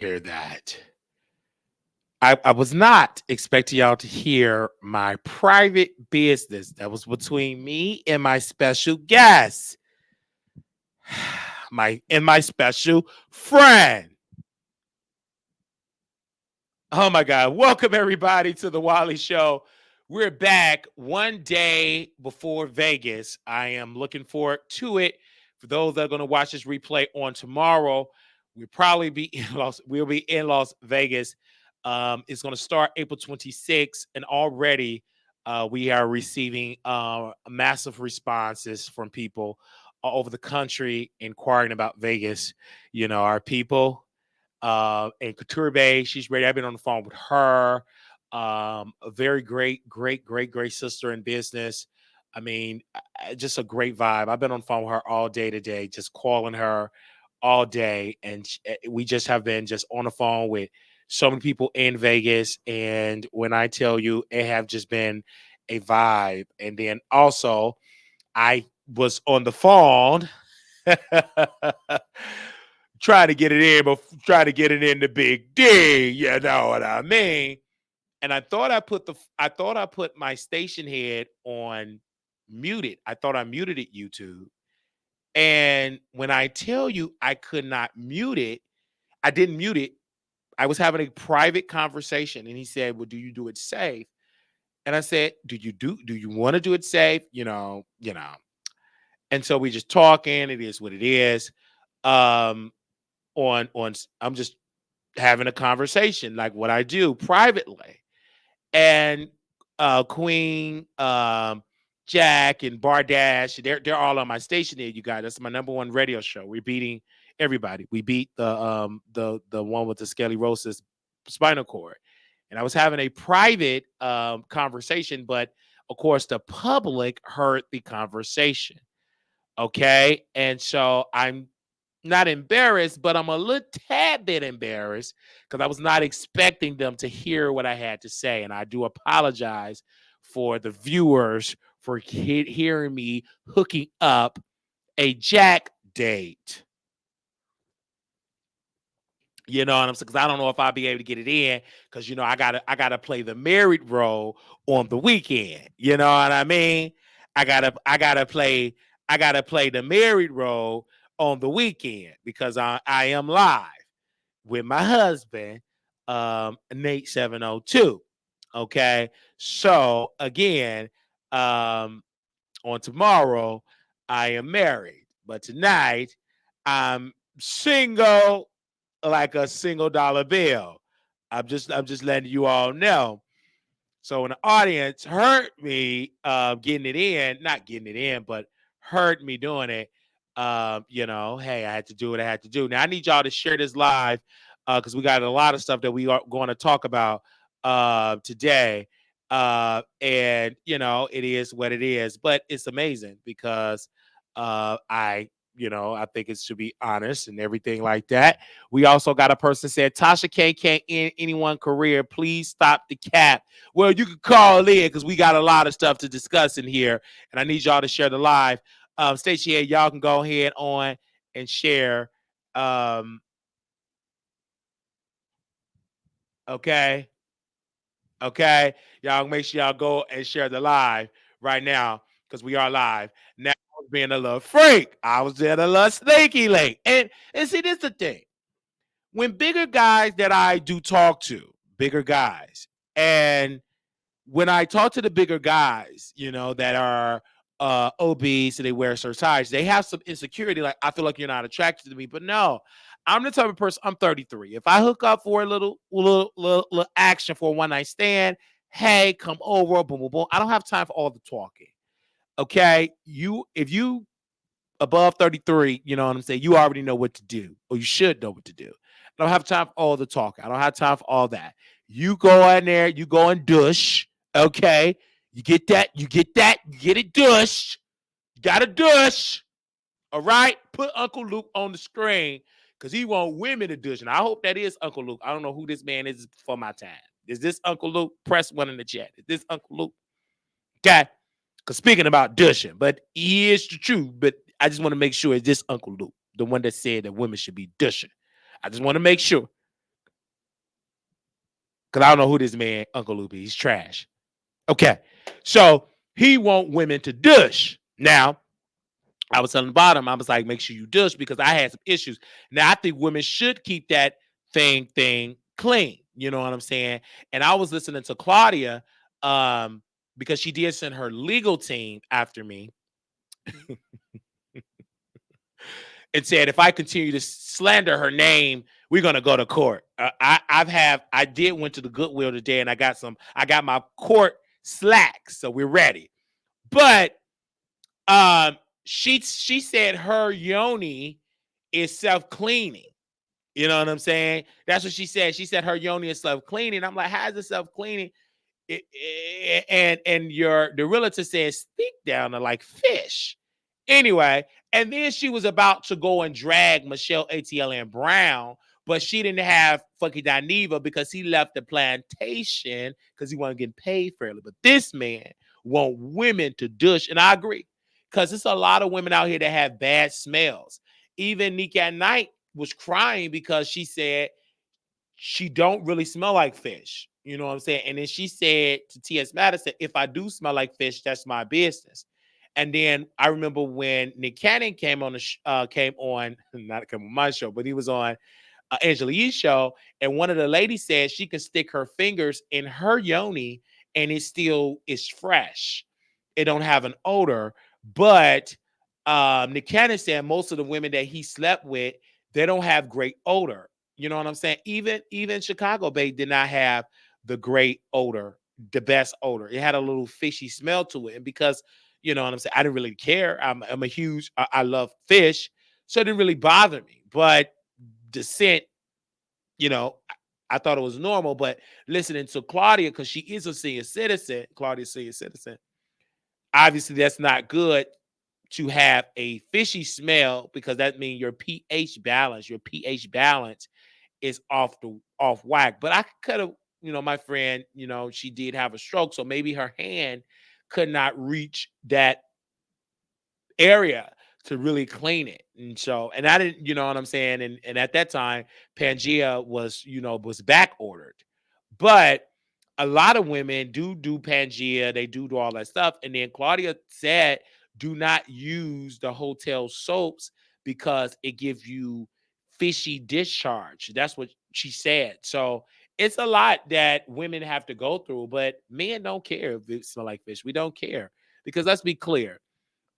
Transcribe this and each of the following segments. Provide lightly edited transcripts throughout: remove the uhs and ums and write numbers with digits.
Hear that. I was not expecting y'all to hear my private business that was between me and my special guest, my special friend. Oh my God. Welcome everybody to the Wiley Show. We're back one day before Vegas. I am looking forward to it. For those that are going to watch this replay on tomorrow, we'll be in Las Vegas. It's going to start April 26th, and already we are receiving massive responses from people all over the country inquiring about Vegas. You know, our people and Couture, she's ready. I've been on the phone with her. A very great sister in business. I mean, just a great vibe. I've been on the phone with her all day today, just calling her all day, and we just have been just on the phone with so many people in Vegas. And when I tell you, it have just been a vibe. And then also, I was on the phone. Trying to get it in, but trying to get it in the big D. You know what I mean? And I thought I put my station head on muted. I thought I muted it, YouTube. And when I tell you I could not mute it, I didn't mute it. I was having a private conversation, and he said, "Well, do you do it safe?" And I said, Do you want to do it safe? You know. And so we just talking. It is what it is. Um, on I'm just having a conversation like what I do privately. And Queen, Jack, and Bardash, they're all on my station there, you guys. That's my number one radio show. We're beating everybody. We beat the one with the scoliosis spinal cord. And I was having a private conversation, but of course the public heard the conversation. Okay. And so I'm not embarrassed, but I'm a little tad bit embarrassed because I was not expecting them to hear what I had to say. And I do apologize for the viewers for hearing me hooking up a Jack date. You know what I'm saying? Because I don't know if I'll be able to get it in because I gotta play the married role on the weekend. You know what I mean? I gotta play the married role on the weekend because I am live with my husband, Nate 702. Okay. So again, um, on tomorrow, I am married. But tonight, I'm single like a single dollar bill. I'm just letting you all know. So when the audience heard me getting it in, not getting it in, but heard me doing it, hey, I had to do what I had to do. Now I need y'all to share this live because we got a lot of stuff that we are going to talk about today. And it is what it is, but it's amazing because I think it should be honest and everything like that. We also got a person said, Tasha can't end anyone career. Please stop the cap. Well, you can call in because we got a lot of stuff to discuss in here, and I need y'all to share the live. Station here, y'all can go ahead on and share. Um, okay, okay, y'all make sure y'all go and share the live right now because we are live now. I was being a little freak. I was being a little sneaky late, and see, this is the thing. When bigger guys that I do talk to, bigger guys, and when I talk to the bigger guys, that are obese and they wear certain size, they have some insecurity. Like, I feel like you're not attracted to me, but no, I'm the type of person. I'm 33. If I hook up for a little action for a one night stand, hey, come over, boom, boom, boom. I don't have time for all the talking. Okay, if you above 33, you know what I'm saying? You already know what to do, or you should know what to do. I don't have time for all the talking. I don't have time for all that. You go in there, you go and douche. Okay. You get that, you get it douche. You got to douche. All right. Put Uncle Luke on the screen because he want women to douche. And I hope that is Uncle Luke. I don't know who this man is for my time. Is this Uncle Luke? Press one in the chat. Is this Uncle Luke? Okay. Because speaking about douching, but he is the truth. But I just want to make sure it's this Uncle Luke, the one that said that women should be douching. I just want to make sure. Because I don't know who this man, Uncle Lupe. He's trash. Okay. So he want women to douche. Now, I was telling the bottom, I was like, make sure you douche because I had some issues. Now, I think women should keep that thing clean. You know what I'm saying? And I was listening to Claudia because she did send her legal team after me and said, if I continue to slander her name, we're gonna go to court. I did went to the Goodwill today and I got my court slacks, so we're ready. But she said her yoni is self-cleaning. You know what I'm saying? That's what she said. She said her yoni is self-cleaning. I'm like, how is it self-cleaning? And the realtor says stick down to like fish. Anyway, and then she was about to go and drag Michelle ATL Brown, but she didn't have fucking Dineva because he left the plantation because he wasn't getting paid fairly. But this man want women to douche, and I agree because it's a lot of women out here that have bad smells. Even Nika at Night was crying because she said she don't really smell like fish. You know what I'm saying? And then she said to T.S. Madison, if I do smell like fish, that's my business. And then I remember when Nick Cannon came on not come on my show, but he was on Angela Yee's show, and one of the ladies said she can stick her fingers in her yoni and it still is fresh. It don't have an odor, but Nick Cannon said most of the women that he slept with, they don't have great odor. You know what I'm saying? Even Chicago Bay did not have the great odor, the best odor. It had a little fishy smell to it, and because you know what I'm saying, I didn't really care. I'm a huge, I love fish, so it didn't really bother me. But the scent, you know, I thought it was normal. But listening to Claudia, because she is a senior citizen, Claudia's senior citizen, obviously that's not good to have a fishy smell because that means your pH balance is off whack. But I could have, my friend, she did have a stroke, so maybe her hand could not reach that area to really clean it. And I didn't, you know what I'm saying? And at that time, Pangea was back ordered. But a lot of women do Pangea, they do all that stuff. And then Claudia said, do not use the hotel soaps because it gives you fishy discharge. That's what she said. So it's a lot that women have to go through, but men don't care if it smell like fish. We don't care because let's be clear.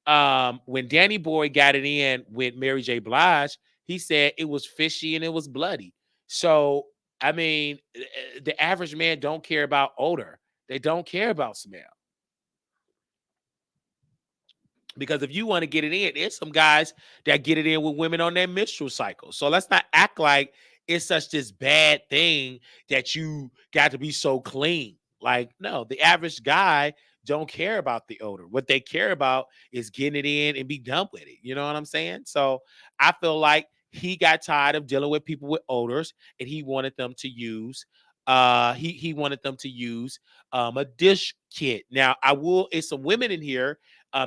When Danny Boy got it in with Mary J. Blige, he said it was fishy and it was bloody. So, I mean, the average man don't care about odor. They don't care about smell. Because if you want to get it in, there's some guys that get it in with women on their menstrual cycle. So let's not act like it's such this bad thing that you got to be so clean. Like, no, the average guy don't care about the odor. What they care about is getting it in and be done with it. You know what I'm saying? So I feel like he got tired of dealing with people with odors and he wanted them to use he wanted them to use a dish kit. Now I will, it's some women in here,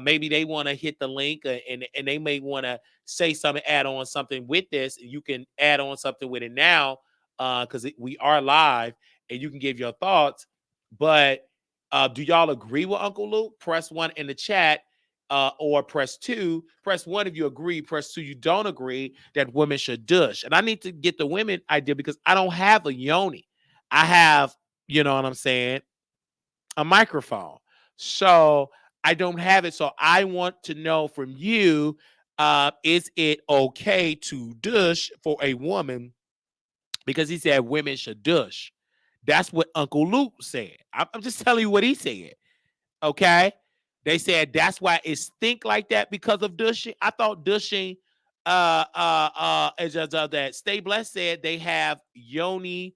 maybe they want to hit the link and they may want to say something, add on something with this. You can add on something with it now because we are live and you can give your thoughts. But do y'all agree with Uncle Luke? Press 1 in the chat or press 2. Press 1 if you agree. Press 2 you don't agree that women should douche. And I need to get the women idea because I don't have a yoni. I have, you know what I'm saying, a microphone. So I don't have it. So I want to know from you, is it okay to douche for a woman? Because he said women should douche. That's what Uncle Luke said. I'm just telling you what he said. Okay. They said that's why it stink like that because of douching. I thought douching, as that Stay Blessed said, they have yoni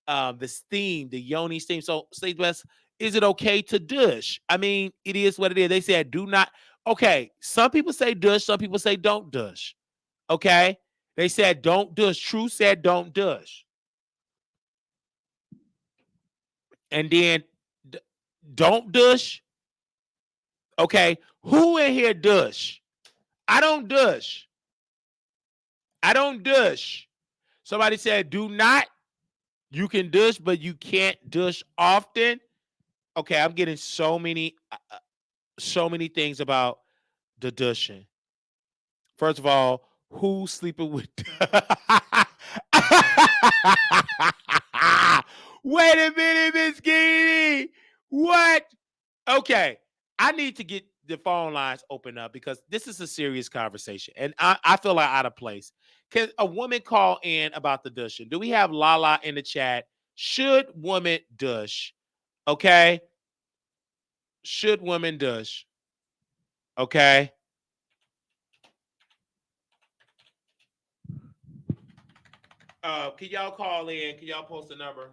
the yoni steam. So, Stay Blessed, is it okay to douche? I mean, it is what it is. They said do not. Okay, some people say douche, some people say don't douche. Okay, they said don't douche. True said don't douche, and then d- don't douche. Okay, who in here douche? I don't douche. I don't douche. Somebody said do not You can douche, but you can't douche often. Okay, I'm getting so many things about the douching. First of all, who's sleeping with? Wait a minute, Miss Kitty. What? Okay, I need to get the phone lines open up because this is a serious conversation, and I feel like out of place. Can a woman call in about the douching? Do we have Lala in the chat? Should women douche? Okay, should women douche? Okay. Can y'all call in? Can y'all post a number?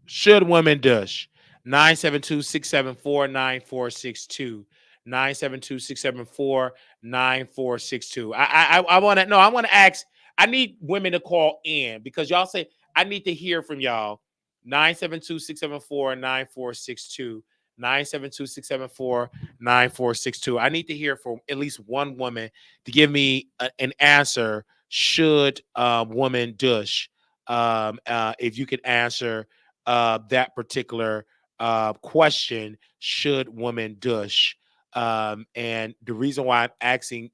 Should women douche? 972-674-9462. 972-674-9462. I want to no, I want to ask. I need women to call in because y'all say I need to hear from y'all. 972-674-9462. 972-674-9462. I need to hear from at least one woman to give me an answer. Should woman douche? If you could answer that particular question, should women douche? And the reason why I'm asking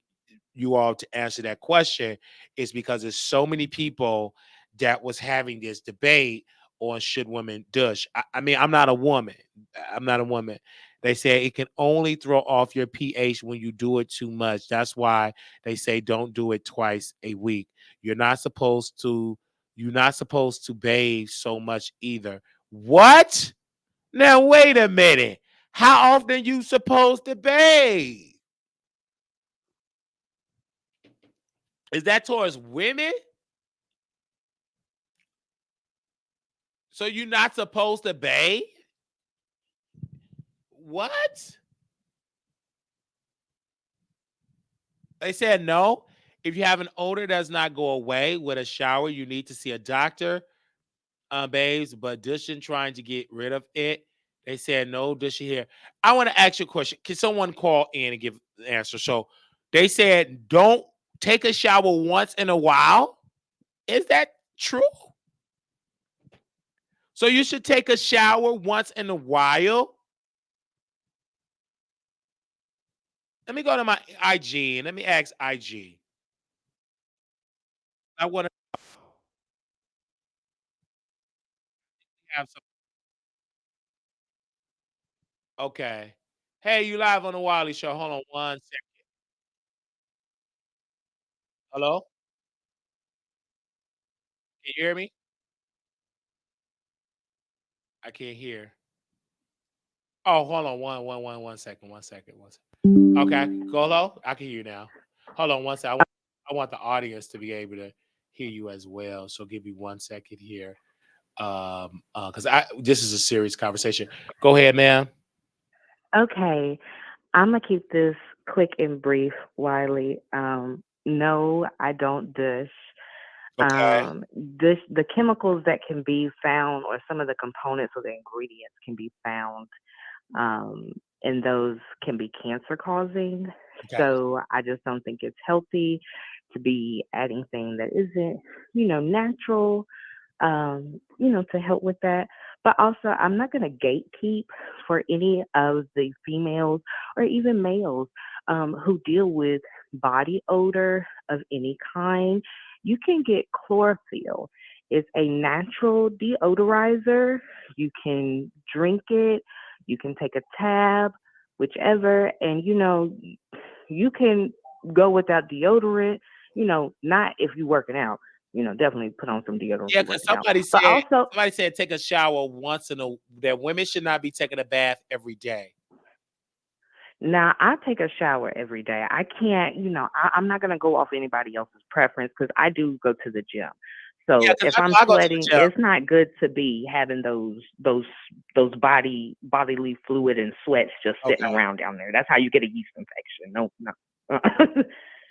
you all to answer that question is because there's so many people that was having this debate on should women douche. I mean, I'm not a woman. I'm not a woman. They say it can only throw off your pH when you do it too much. That's why they say don't do it twice a week. You're not supposed to. You're not supposed to bathe so much either. What? Now wait a minute. How often you supposed to bathe? Is that towards women? So you're not supposed to bathe? What? They said no. If you have an odor that does not go away with a shower, you need to see a doctor, babes. But Dushin trying to get rid of it. They said no, Dushin here. I want to ask you a question. Can someone call in and give the answer? So they said don't take a shower once in a while. Is that true? So you should take a shower once in a while. Let me go to my IG and let me ask IG. I want to have some. Okay. Hey, you live on the Wiley Show. Hold on one second. Hello? Can you hear me? I can't hear. Oh, hold on. One second. One second. One second. Okay. Go low. I can hear you now. Hold on one second. I want the audience to be able to hear you as well. So give me 1 second here. Because I this is a serious conversation. Go ahead, ma'am. Okay, I'm gonna keep this quick and brief, Wiley. No, I don't dish. Okay. The chemicals that can be found, or some of the components or the ingredients can be found, and those can be cancer causing. Okay. So I just don't think it's healthy to be adding things that isn't, natural, to help with that. But also, I'm not going to gatekeep for any of the females or even males who deal with body odor of any kind. You can get chlorophyll. It's a natural deodorizer. You can drink it. You can take a tab, whichever, and you can go without deodorant. Not if you're working out, definitely put on some deodorant if Yeah, you're because working out. But also, somebody said take a shower once in a that women should not be taking a bath every day. now I take a shower every day. I can't, I'm not gonna go off anybody else's preference because I do go to the gym. Yeah, So because if I'm I go to the sweating, gym. it's not good to be having those bodily fluid and sweats just sitting Okay. around down there. That's how you get a yeast infection. No, no,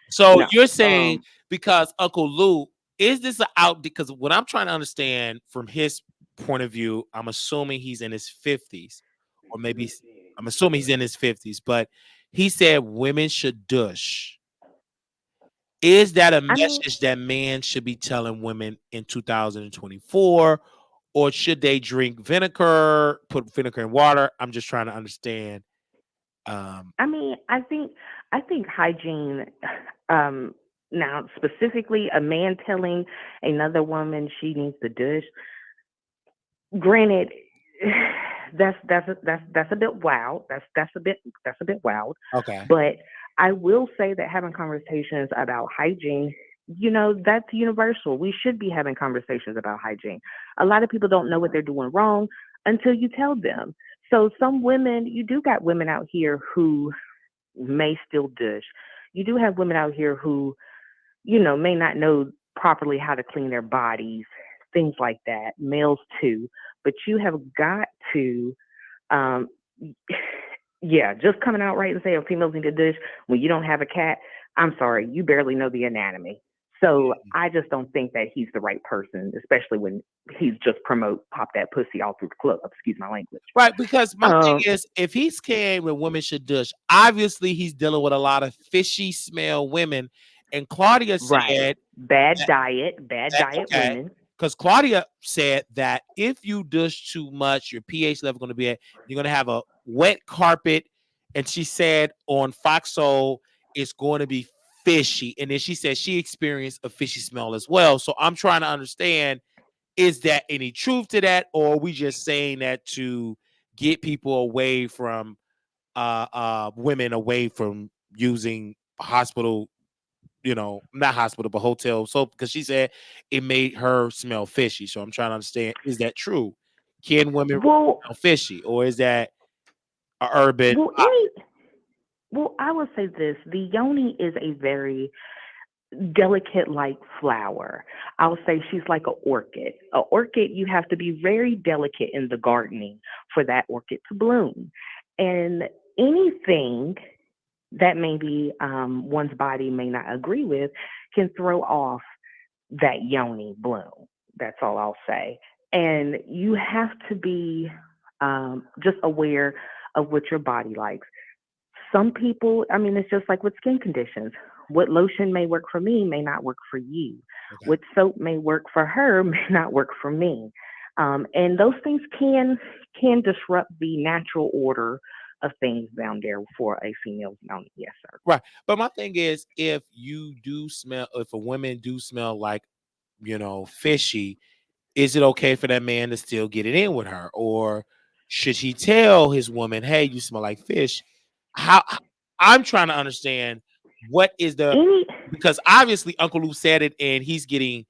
So no. you're saying Um, because Uncle Lou, is this a out because what I'm trying to understand from his point of view, I'm assuming he's in his 50s, or maybe I'm assuming he's in his 50s, but he said women should douche. Is that a I mean, message that men should be telling women in 2024? Or should they drink vinegar, put vinegar in water? I'm just trying to understand. Um, I think hygiene. Um, Now specifically, a man telling another woman she needs to dish. Granted, that's a bit wild. That's a bit wild. okay. But I will say that having conversations about hygiene, that's universal. We should be having conversations about hygiene. A lot of people don't know what they're doing wrong until you tell them. So some women, you do got women out here who may still dish. You do have women out here who, may not know properly how to clean their bodies, things like that. Males too. But you have got to, um, yeah, just coming out right and saying females need to dish when you don't have a cat. I'm sorry, you barely know the anatomy. So I just don't think that he's the right person, especially when he's just promote pop that pussy all through the club. Excuse my language. Right, because my thing Um, is, if he's saying when women should dush, obviously he's dealing with a lot of fishy smell women. And Claudia right. said Bad that diet okay, women. because Claudia said that if you dush too much, your pH level going to be at, you're going to have a wet carpet. And she said on Fox Soul, it's going to be fishy. And then she said she experienced a fishy smell as well. So I'm trying to understand, is that any truth to that, or are we just saying that to get people away from women away from using hospital, not hospital but hotel soap, because she said it made her smell fishy. So I'm trying to understand, is that true? Can women really Well, smell fishy, or is that a urban well, any. Well, I will say this: the yoni is a very delicate like flower. I'll say she's like an orchid. A orchid, you have to be very delicate in the gardening for that orchid to bloom. And anything that maybe one's body may not agree with can throw off that yoni bloom. That's all I'll say. And you have to be just aware of what your body likes. Some people, I mean, it's just like with skin conditions. What lotion may work for me may not work for you. okay? What soap may work for her may not work for me. And those things can disrupt the natural order of things down there for a female's yoni. Yes, sir. Right, but my thing is, if you do smell, if a woman do smell like, fishy, is it okay for that man to still get it in with her, or should he tell his woman, "Hey, you smell like fish"? I'm trying to understand what is the, Any because obviously Uncle Lou said it, and he's getting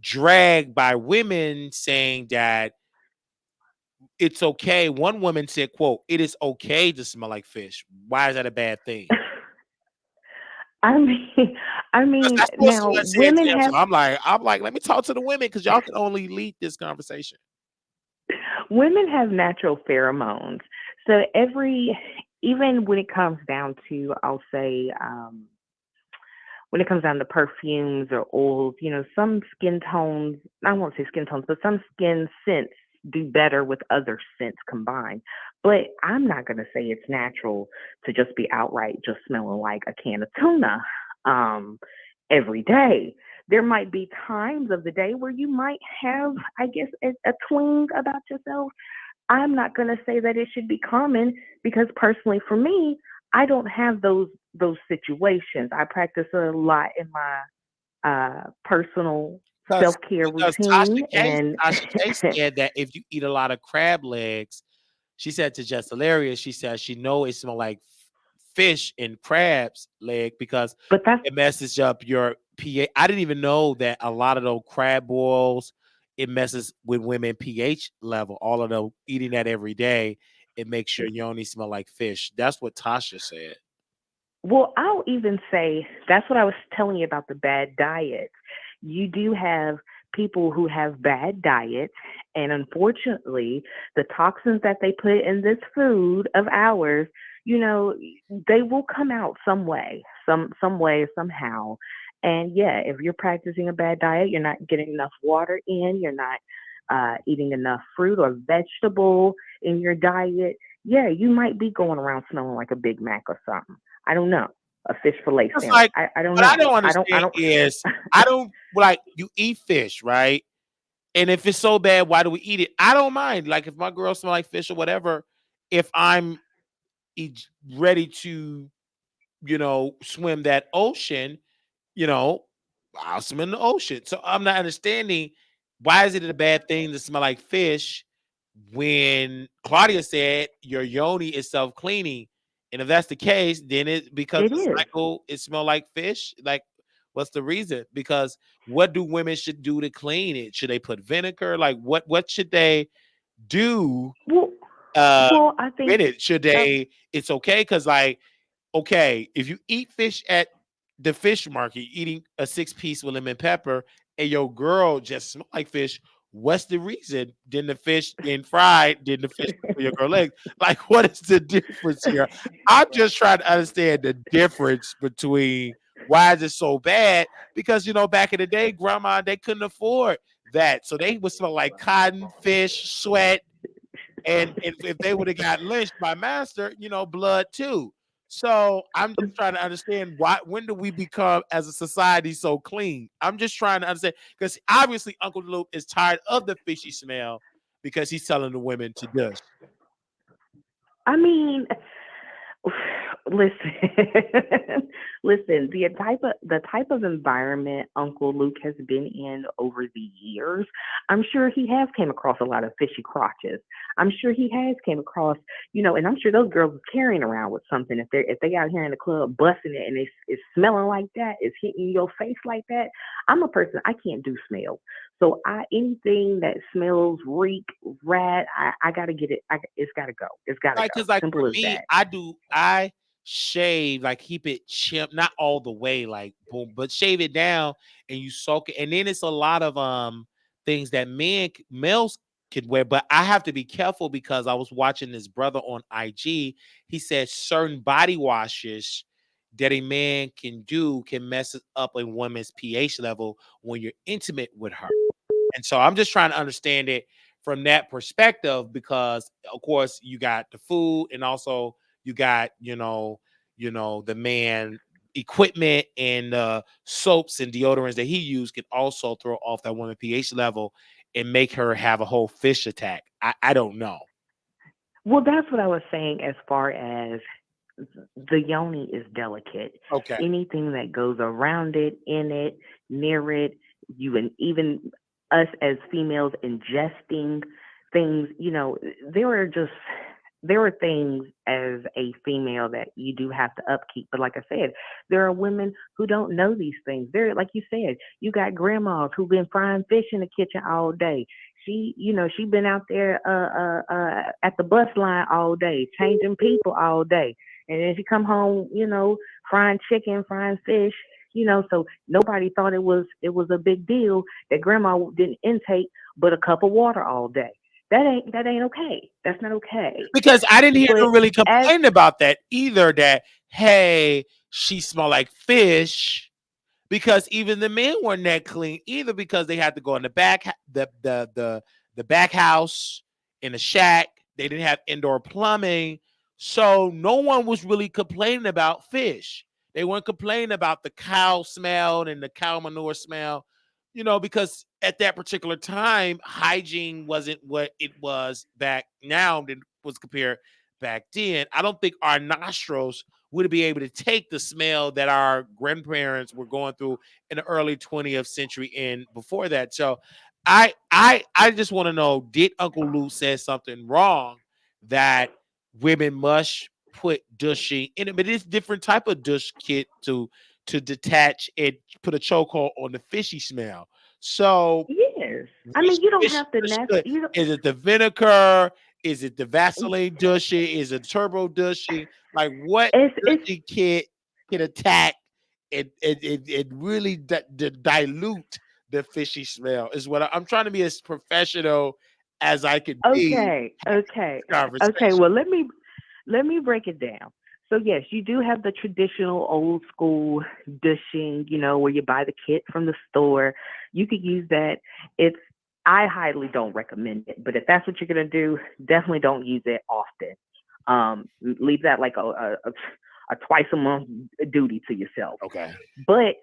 dragged by women saying that it's okay. One woman said, "quote It is okay to smell like fish. Why is that a bad thing?" I mean, I Because mean, that's what now someone said to women him. have So I'm like, let me talk to the women because y'all can only lead this conversation. women have natural pheromones. So even when it comes down to, I'll say, when it comes down to perfumes or oils, some skin tones, I won't say skin tones, but some skin scents do better with other scents combined. But I'm not going to say it's natural to just be outright just smelling like a can of tuna um, every day. There might be times of the day where you might have, I guess, a twinge about yourself. I'm not going to say that it should be common because personally for me, I don't have those situations. I practice a lot in my personal Because self-care because Tasha routine K and Tasha K said that if you eat a lot of crab legs, she said to Just Hilarious, she said she know it smell like fish and crab's leg because but that's it messes up your pH. I didn't even know that a lot of those crab boils, it messes with women pH level. All of them eating that every day, it makes your yoni smell like fish. That's what Tasha said. well, I'll even say that's what I was telling you about the bad diets. You do have people who have bad diets, and unfortunately, the toxins that they put in this food of ours, you know, they will come out some way, some way, somehow. And yeah, if you're practicing a bad diet, you're not getting enough water in, you're not eating enough fruit or vegetable in your diet. Yeah, you might be going around smelling like a Big Mac or something. I don't know. a fish fillet It's sandwich. like I don't what I know. don't I understand don't. is I don't like you eat fish, right? And if it's so bad, why do we eat it? I don't mind. Like if my girl smell like fish or whatever, if I'm ready to, swim that ocean, you know, I'll swim in the ocean. So I'm not understanding why is it a bad thing to smell like fish when Claudia said your yoni is self-cleaning. And if that's the case, then it because It the is. cycle it smell like fish. Like, what's the reason? Because what do women should do to clean it? Should they put vinegar? Like what should they do Well, uh well, I think. in it? Should Uh, they it's okay? Because like okay, if you eat fish at the fish market, eating a 6-piece with lemon pepper, and your girl just smell like fish, what's the reason? Then the fish getting fried, then the fish for your girl legs. Like, what is the difference here? I'm just trying to understand the difference between why is it so bad? Because back in the day, grandma, they couldn't afford that. So they would smell like cotton, fish, sweat, and if they would have got lynched by master, blood too. So I'm just trying to understand when do we become as a society so clean? I'm just trying to understand because obviously Uncle Luke is tired of the fishy smell because he's telling the women to dush. I mean, listen, listen. The type of environment Uncle Luke has been in over the years, I'm sure he has came across a lot of fishy crotches. I'm sure he has came across, and I'm sure those girls are carrying around with something if they out here in the club busting it and it's smelling like that, it's hitting your face like that. I'm a person I can't do smell, so I anything that smells, reek, rat, I gotta get it. It's gotta go. It's gotta Right, go. because like for Simple as me, that. I shave, like keep it chimp, not all the way, like boom, but shave it down and you soak it. And then it's a lot of things that males could wear, but I have to be careful because I was watching this brother on IG. He said certain body washes that a man can do can mess up a woman's pH level when you're intimate with her. And so I'm just trying to understand it from that perspective because of course you got the food and also you got, the man equipment and soaps and deodorants that he used can also throw off that woman pH level and make her have a whole fish attack. I don't know. Well, that's what I was saying as far as the yoni is delicate. Okay. Anything that goes around it, in it, near it, you and even us as females ingesting things, there are things as a female that you do have to upkeep. But like I said, there are women who don't know these things. There, like you said, you got grandmas who've been frying fish in the kitchen all day. She been out there at the bus line all day, changing people all day, and then she come home, frying chicken, frying fish. So nobody thought it was a big deal that grandma didn't intake but a cup of water all day. That ain't okay. That's not okay. Because I didn't hear But them really as complain about that either, that hey, she smelled like fish because even the men weren't that clean either because they had to go in the back the back house in the shack. They didn't have indoor plumbing, so no one was really complaining about fish. They weren't complaining about the cow smell and the cow manure smell, because at that particular time hygiene wasn't what it was back now that was compared back then. I don't think our nostrils would be able to take the smell that our grandparents were going through in the early 20th century and before that. So I just want to know, did Uncle Lou say something wrong that women must put dushing in it? But it's different type of dush kit to detach and put a chokehold on the fishy smell. So yes, I which mean you don't fish have to dush good? you don't, Is it the vinegar? Is it the Vaseline dushing? Is it turbo dushing? Like what it's dushing kit can attack and really dilute the fishy smell? Is what I'm trying to be as professional as I could be okay, having okay, this okay. conversation. Well, let me break it down. So yes, you do have the traditional old school dishing, where you buy the kit from the store. You could use that. It's I highly don't recommend it, but if that's what you're gonna do, definitely don't use it often. Leave that like a twice a month duty to yourself. Okay. But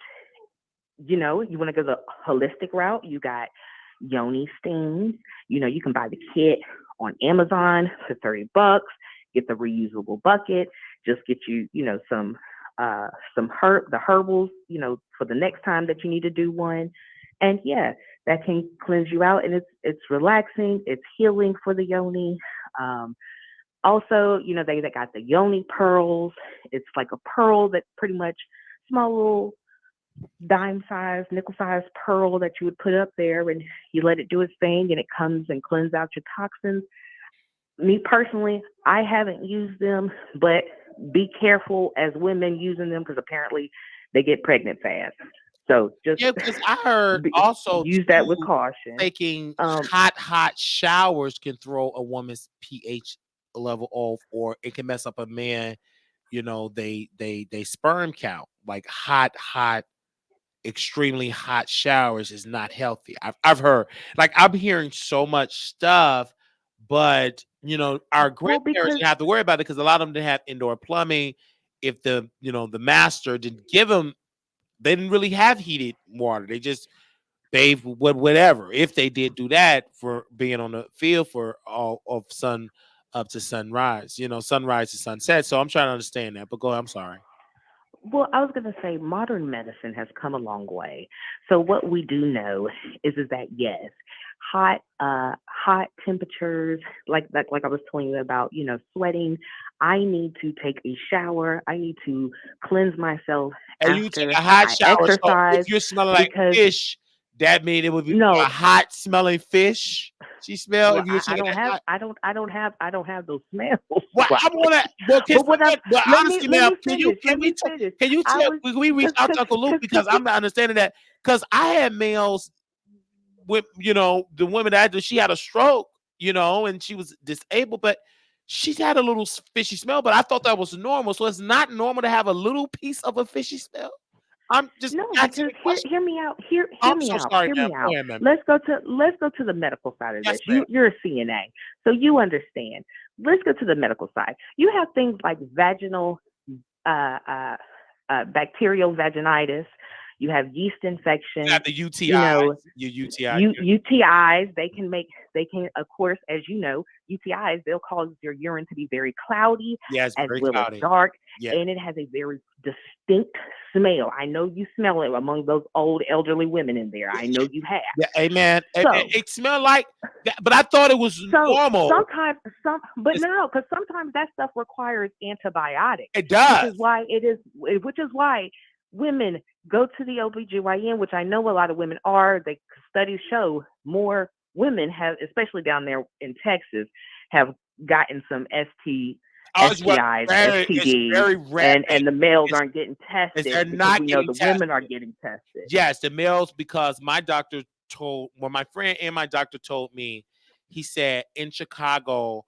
you want to go the holistic route. You got yoni steams. You can buy the kit on Amazon for $30. Get the reusable bucket. Just get you, the herbals, for the next time that you need to do one. And yeah, that can cleanse you out, and it's relaxing. It's healing for the yoni. Um, Also, they got the yoni pearls. It's like a pearl that pretty much small little dime size, nickel size pearl that you would put up there, and you let it do its thing, and it comes and cleanses out your toxins. Me personally, I haven't used them, but be careful as women using them because apparently they get pregnant fast. So just Yeah, because I heard also use that with too, caution. taking Um, hot showers can throw a woman's pH level off, or it can mess up a man. They sperm count. Like hot, extremely hot showers is not healthy. I've heard. Like I'm hearing so much stuff, but our well, grandparents because didn't have to worry about it because a lot of them didn't have indoor plumbing. If the master didn't give them, they didn't really have heated water. They just bathe with whatever. If they did do that for being on the field for all of sun up to sunrise, sunrise to sunset. So I'm trying to understand that. But go ahead, I'm sorry. Well, I was going to say modern medicine has come a long way. So what we do know is that yes, hot temperatures, like I was telling you about, sweating. I need to take a shower. I need to cleanse myself And you take after a hot I shower. So exercise if you're smelling like because fish, that means it would be a no, hot smelling fish. She smell well, if you're I taking don't that have hot. I don't have those smells, Well, I want Wiley. to. Well, But what I'm but let me honestly, let ma'am, me finish. Let me finish. can you I tell? was Can we reach out to Uncle Luke because I'm not understanding that? Because I had males with the women that I did, she had a stroke, and she was disabled, but she's had a little fishy smell. But I thought that was normal. So it's not normal to have a little piece of a fishy smell. I'm just No, asking because a question. hear me out. Hear I'm me so out. sorry, Hear ma'am. me Go out. ahead, ma'am. Let's go to the medical side of Yes, this. ma'am. You're a CNA, so you understand. Let's go to the medical side. You have things like vaginal uh, uh, bacterial vaginitis. You have yeast You have infections. the You know, UTIs, your UTI. UTIs. They can, of course, as you know, UTIs. They'll cause your urine to be very cloudy Yeah, it's as very well as cloudy. dark, Yeah. and it has a very distinct smell. I know you smell it among those old elderly women in there. I know you have. Yeah, amen. So, It smelled like that, but I thought it was so normal. sometimes but It's, no, because sometimes that stuff requires antibiotics, it which is does. why women go to the OBGYN, which I know a lot of women are. The studies show more women have, especially down there in Texas, have gotten some Ours was STIs, it's STDs, very rare. and the males It's, aren't getting they're tested because not we know getting the women are tested. getting tested. Yes, the males, because my doctor told, well, my friend and my doctor told me, he said in Chicago,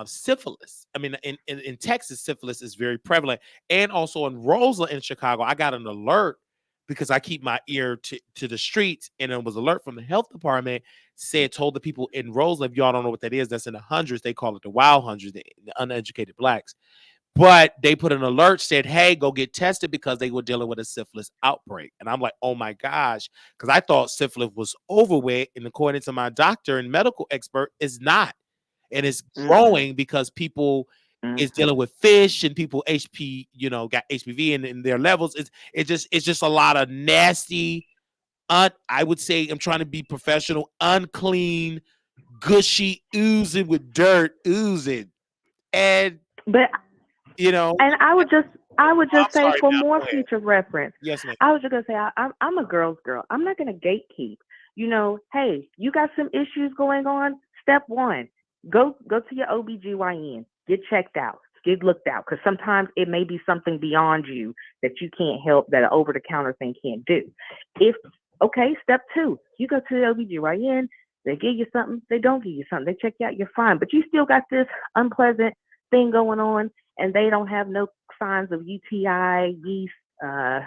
syphilis. I mean, in Texas, syphilis is very prevalent. And also in Roseland in Chicago, I got an alert because I keep my ear to the streets, and it was alert from the health department, told the people in Roseland, if y'all don't know what that is, that's in the hundreds, they call it the wild hundreds, the uneducated blacks. But they put an alert, said, hey, go get tested because they were dealing with a syphilis outbreak. And I'm like, oh my gosh, because I thought syphilis was over with. And according to my doctor and medical expert, it's not. And it's Mm-mm, growing because people is mm-mm. dealing with fish and people HP, got HPV in their levels. It's just a lot of nasty, I would say, I'm trying to be professional, unclean, gushy, oozing with dirt, oozing. And But you know, And I would just I'm say sorry, for ma'am. more Go ahead. future reference, Yes, ma'am. I was just gonna say I'm a girl's girl. I'm not gonna gatekeep. Hey, you got some issues going on. Step one, go to your OBGYN, get checked out, get looked out, because sometimes it may be something beyond you that you can't help, that an over the counter thing can't do. If Okay, step two, you go to the OBGYN, they give you something, they don't give you something, they check you out, you're fine, but you still got this unpleasant thing going on, and they don't have no signs of UTI, yeast,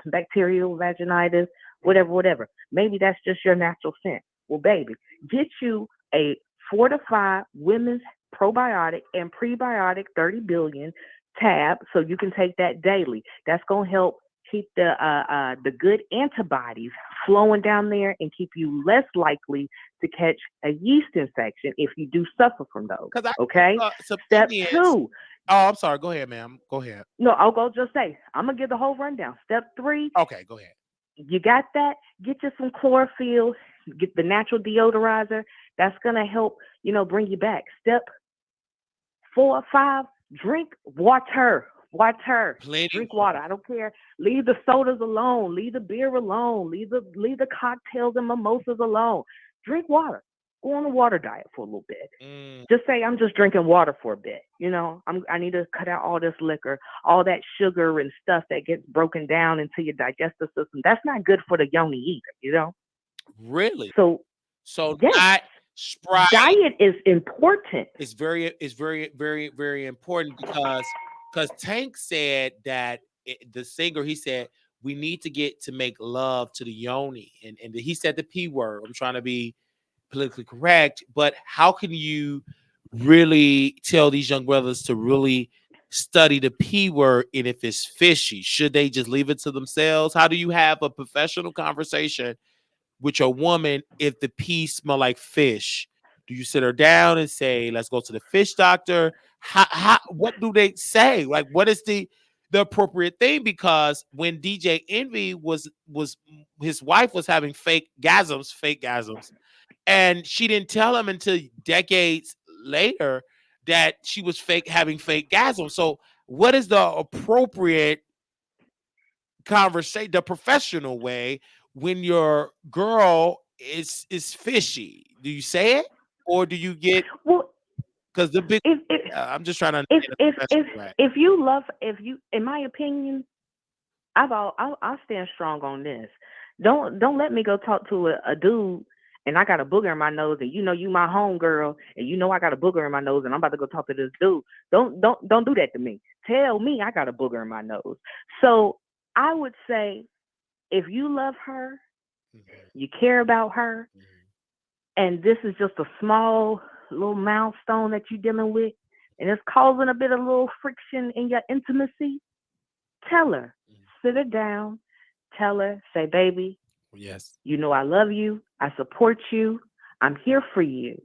bacterial vaginitis, whatever. Maybe that's just your natural scent. Well, baby, get you a fortified women's probiotic and prebiotic 30 billion tab, so you can take that daily. That's gonna help keep the good antibodies flowing down there and keep you less likely to catch a yeast infection if you do suffer from those. Because I Okay. some Step Indians. two. Oh, I'm sorry. Go ahead, ma'am. Go ahead. No, I'll go just say I'm gonna give the whole rundown. Step three, Okay, go ahead. you got that? Get you some chlorophyll, get the natural deodorizer. That's gonna help, bring you back. Step 4 or 5, drink water. Water. Plenty Drink water. water. I don't care. Leave the sodas alone. Leave the beer alone. Leave the cocktails and mimosas alone. Drink water. Go on a water diet for a little bit. Mm. Just say I'm just drinking water for a bit. I need to cut out all this liquor, all that sugar and stuff that gets broken down into your digestive system. That's not good for the yoni either. Really? So So yes, not Sprite diet is important. is very, very, very important because Tank said that the singer, he said we need to get to make love to the yoni, and he said the P word. I'm trying to be politically correct, but how can you really tell these young brothers to really study the P word, and if it's fishy, should they just leave it to themselves? How do you have a professional conversation with your woman if the pee smell like fish? Do you sit her down and say, let's go to the fish doctor? What do they say? Like, what is the appropriate thing? Because when DJ Envy was his wife was having fake gasms, and she didn't tell him until decades later that she was having fake gasms. So what is the appropriate conversation, the professional way, when your girl is fishy? Do you say it, or do you get, Well, because the big if if I'm just trying to if understand the if if professional way. if you love, if you, in my opinion, I'll stand strong on this. Don't let me go talk to a dude and I got a booger in my nose, and you my home girl, and I got a booger in my nose, and I'm about to go talk to this dude. Don't do that to me. Tell me I got a booger in my nose. So I would say, if you love her, Mhm, you care about her, mhm, and this is just a small little milestone that you're dealing with, and it's causing a bit of little friction in your intimacy, tell her. mhm. Sit her down. Tell her, say, baby, Yes. I love you. I support you. I'm here for you.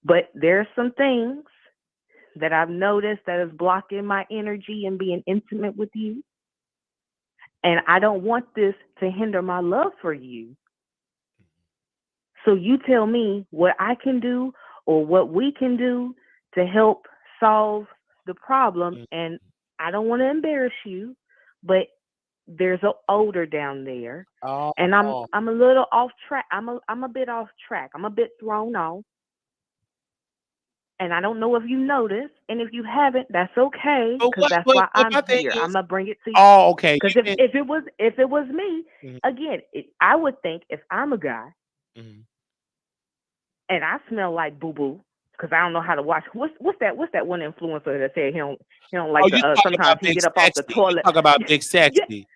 But there's some things that I've noticed that is blocking my energy and being intimate with you. And I don't want this to hinder my love for you. So you tell me what I can do or what we can do to help solve the problem. Mhm. And I don't want to embarrass you, but there's an odor down there, and I'm Oh, I'm a little off track. I'm a bit off track. I'm a bit thrown off, and I don't know if you noticed. And if you haven't, that's okay, but because that's but why but I'm my thing here. I'm is, gonna bring it to you. oh, okay, Because you did. if it was me, Mhm, again, I would think, if I'm a guy mhm. and I smell like boo boo, because I don't know how to wash. What's that one influencer that said he don't Oh, like to, you talk sometimes about he Big get up off the Sexy. You toilet. talk about Big Yeah, Sexy.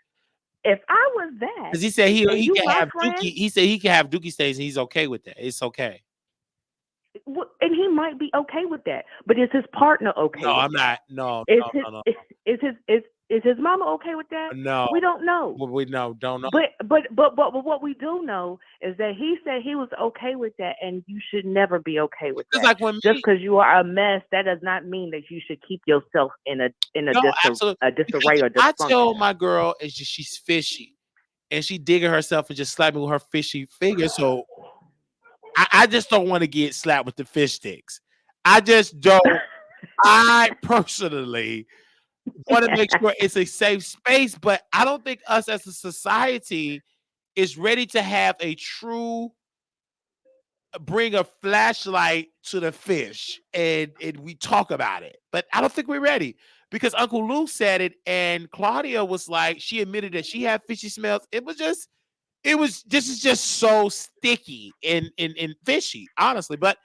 if I was that Because he said he and he you can my have friend, Dookie. He said he can have Dookie stains, and he's okay with that. It's okay. and he might be okay with that, but is his partner No, okay with I'm that? not. No, Is no, his no, no, is his mama okay with that? no. We don't know. We no, don't know. But what we do know is that he said he was okay with that, and you should never be okay with Just that. like when Just me, because you are a mess, that does not mean that you should keep yourself in a no, absolutely. Because disarray if or I tell dysfunction. my girl she's fishy and she digging herself and just slapping with her fishy finger, so I just don't want to get slapped with the fish sticks. I just don't. I personally want to make sure it's a safe space, but I don't think us as a society is ready to have a true bring a flashlight to the fish and we talk about it. But I don't think we're ready because Uncle Luke said it, and Claudia was like, she admitted that she had fishy smells. This is just so sticky and fishy, honestly. But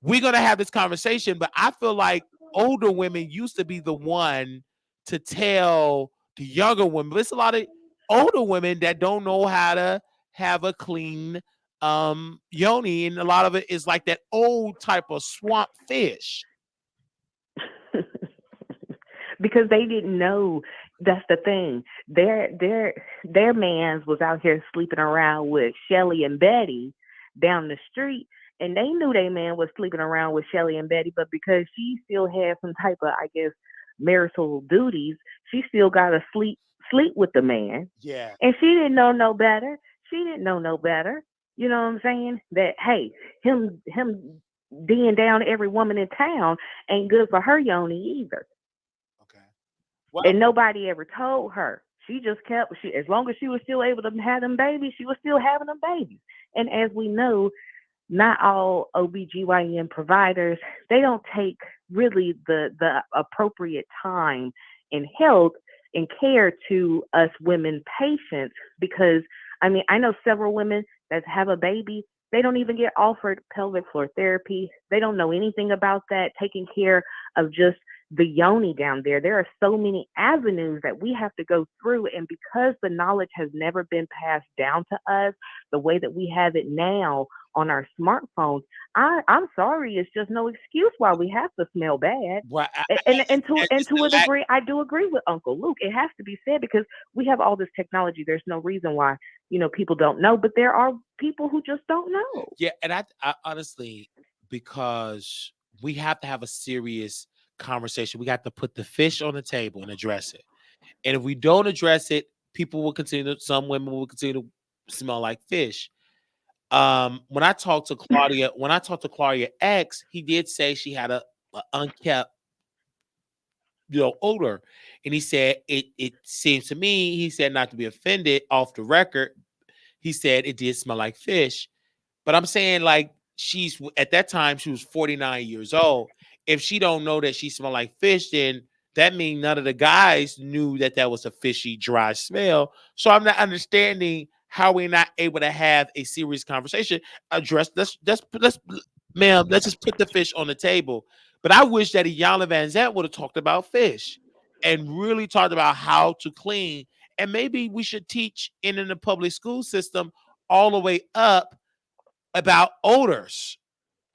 we're gonna have this conversation. But I feel like older women used to be the one to tell the younger women. But it's a lot of older women that don't know how to have a clean yoni, and a lot of it is like that old type of swamp fish. because they didn't know. That's the thing. Their man's was out here sleeping around with Shelly and Betty down the street, and they knew their man was sleeping around with Shelly and Betty, but because she still had some type of, I guess, marital duties, she still got to sleep with the man, Yeah. and she didn't know no better. She didn't know no better. You know what I'm saying? That hey, him D'ing down every woman in town ain't good for her yoni either. Okay. Well, And nobody ever told her. She just kept she as long as she was still able to have them babies, she was still having them babies. And as we know, not all OBGYN providers, they don't take really the appropriate time and health and care to us women patients because I mean, I know several women that have a baby, they don't even get offered pelvic floor therapy. They don't know anything about that, taking care of just the yoni down there. There are so many avenues that we have to go through. And because the knowledge has never been passed down to us the way that we have it now on our smartphones, I'm sorry, it's just no excuse why we have to smell bad. well, And listen, to a degree, I do agree with Uncle Luke. It has to be said because we have all this technology. There's no reason why people don't know, but there are people who just don't know. yeah, and I honestly, because we have to have a serious conversation. We got to put the fish on the table and address it. And if we don't address it, people will continue. Some women will continue to smell like fish. When I talked to Claudia X, he did say she had a unkept, odor, and he said it seems to me. He said not to be offended off the record. He said it did smell like fish. But I'm saying like she's at that time she was 49 years old. If she don't know that she smelled like fish, then that means none of the guys knew that that was a fishy, dry smell. So I'm not understanding how we're not able to have a serious conversation. Address let's ma'am, let's just put the fish on the table. But I wish that Iyanla Van Zant would have talked about fish and really talked about how to clean. And maybe we should teach in the public school system all the way up about odors.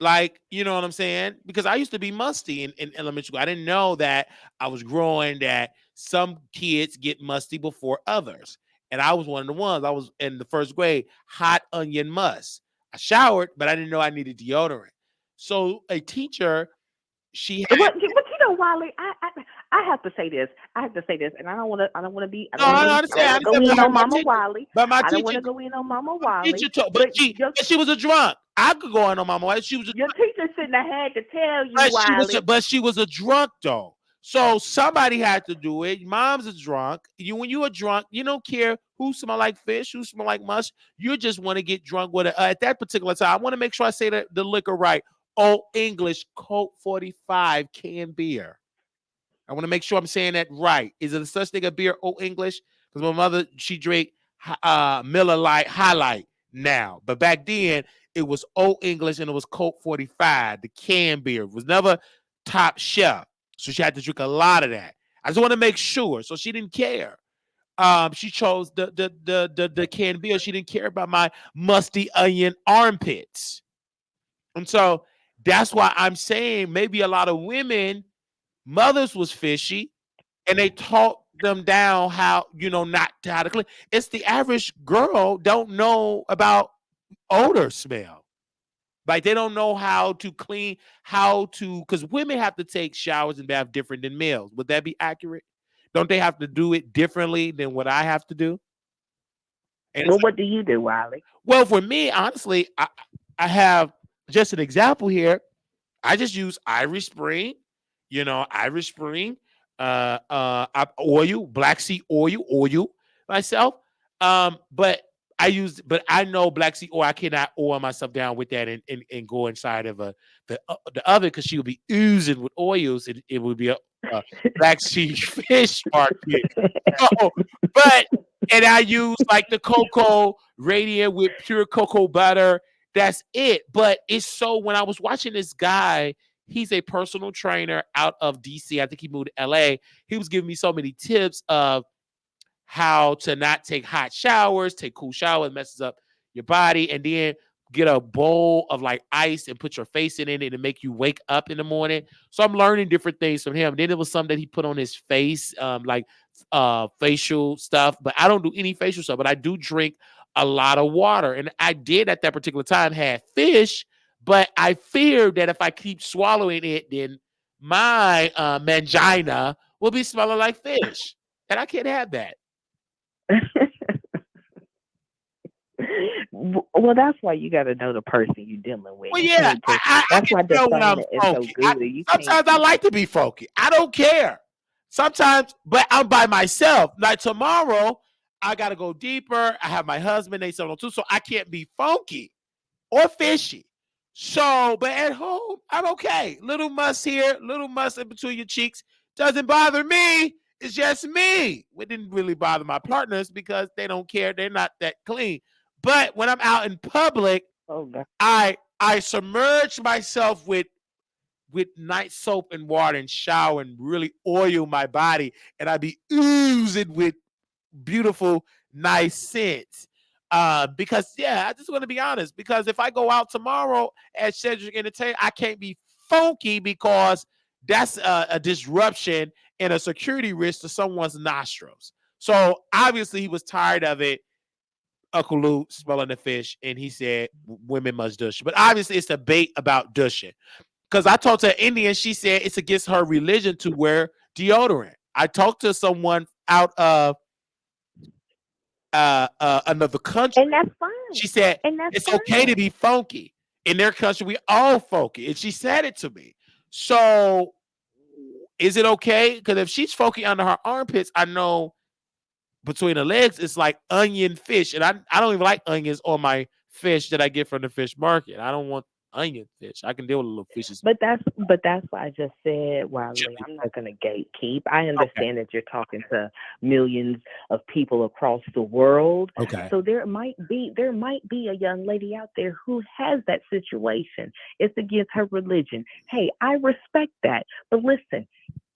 Like, you know what I'm saying? Because I used to be musty in elementary school. I didn't know that I was growing, that some kids get musty before others. And I was one of the ones. I was in the first grade, hot onion must. I showered, but I didn't know I needed deodorant. So a teacher, she had But Wiley, I have to say this. I have to say this, and I don't want to be, no, I don't I want to go understand, in but on Mama Wiley. my I don't want teacher to go in on Mama Wiley. teacher told, But your but she was a drunk. I could go on my wife. She was a your teacher shouldn't have had to tell you, But Wiley. she was a drunk though. So somebody had to do it. Mom's a drunk. When you are drunk, you don't care who smell like fish, who smell like mush. You just want to get drunk with it. At that particular time, I want to make sure I say the liquor right. Old English Coke 45 can beer. I want to make sure I'm saying that right. Is it a such thing a beer, Old English? Because my mother, she drank Miller Lite Highlight now. But back then, it was Old English and it was Coke 45, the can beer. It was never top shelf. So she had to drink a lot of that. I just want to make sure. So she didn't care. She chose the canned beer. She didn't care about my musty onion armpits. And so that's why I'm saying maybe a lot of women, mothers was fishy and they taught them down how not to how to clean. It's the average girl don't know about odor smell. Like they don't know how to clean, because women have to take showers and bath different than males. Would that be accurate? Don't they have to do it differently than what I have to do? And it's Well, what do you do, Wiley? well for me, honestly, I have just an example here. I just use Irish Spring, Irish Spring, oil, Black Sea oil myself. But I know Black Sea oil. I cannot oil myself down with that and go inside of the oven because she would be oozing with oils. And it would be a Black Sea fish market. So, but and I use like the cocoa radiant with pure cocoa butter. That's it. But it's so when I was watching this guy, he's a personal trainer out of DC. I think he moved to LA. He was giving me so many tips of how to not take hot showers, take cool showers, messes up your body. And then get a bowl of like ice and put your face in it and make you wake up in the morning. So I'm learning different things from him. Then it was something that he put on his face, like facial stuff. But I don't do any facial stuff. But I do drink a lot of water, and I did at that particular time had fish. But I feared that if I keep swallowing it, then my mangina will be smelling like fish, and I can't have that. Well, that's why you got to know the person you're dealing with. Well, You yeah, can't just. I That's can why tell when I'm discernment is so funky. good. You can't. Sometimes I like to be funky. I don't care. Sometimes, but I'm by myself. Like tomorrow, I got to go deeper. I have my husband, they so too, so I can't be funky or fishy. So, but at home, I'm okay. Little muss here, little muss in between your cheeks doesn't bother me. It's just me. It didn't really bother my partners because they don't care. They're not that clean. But when I'm out in public, Oh God. I submerge myself with nice soap and water and shower and really oil my body, and I be oozing with beautiful, nice scents. Because yeah, I just want to be honest. Because if I go out tomorrow at Cedric Entertainment, I can't be funky because that's a disruption and a security risk to someone's nostrils. So obviously he was tired of it. Uncle Lou smelling the fish, and he said women must douche. But obviously, it's a debate about douching. Because I talked to an Indian, she said it's against her religion to wear deodorant. I talked to someone out of another country. And that's fine. She said And that's it's okay to fine. be funky. In their country, we all funky, and she said it to me. So, is it okay? Because if she's funky under her armpits, I know between the legs, it's like onion fish. And I don't even like onions on my fish that I get from the fish market. I don't want onion fish. I can deal with a little fishes. But that's why I just said, Wiley, Chili. I'm not gonna gatekeep. I Okay. understand that you're talking to millions of people across the world. Okay. So there might be a young lady out there who has that situation. It's against her religion. Hey, I respect that. But listen,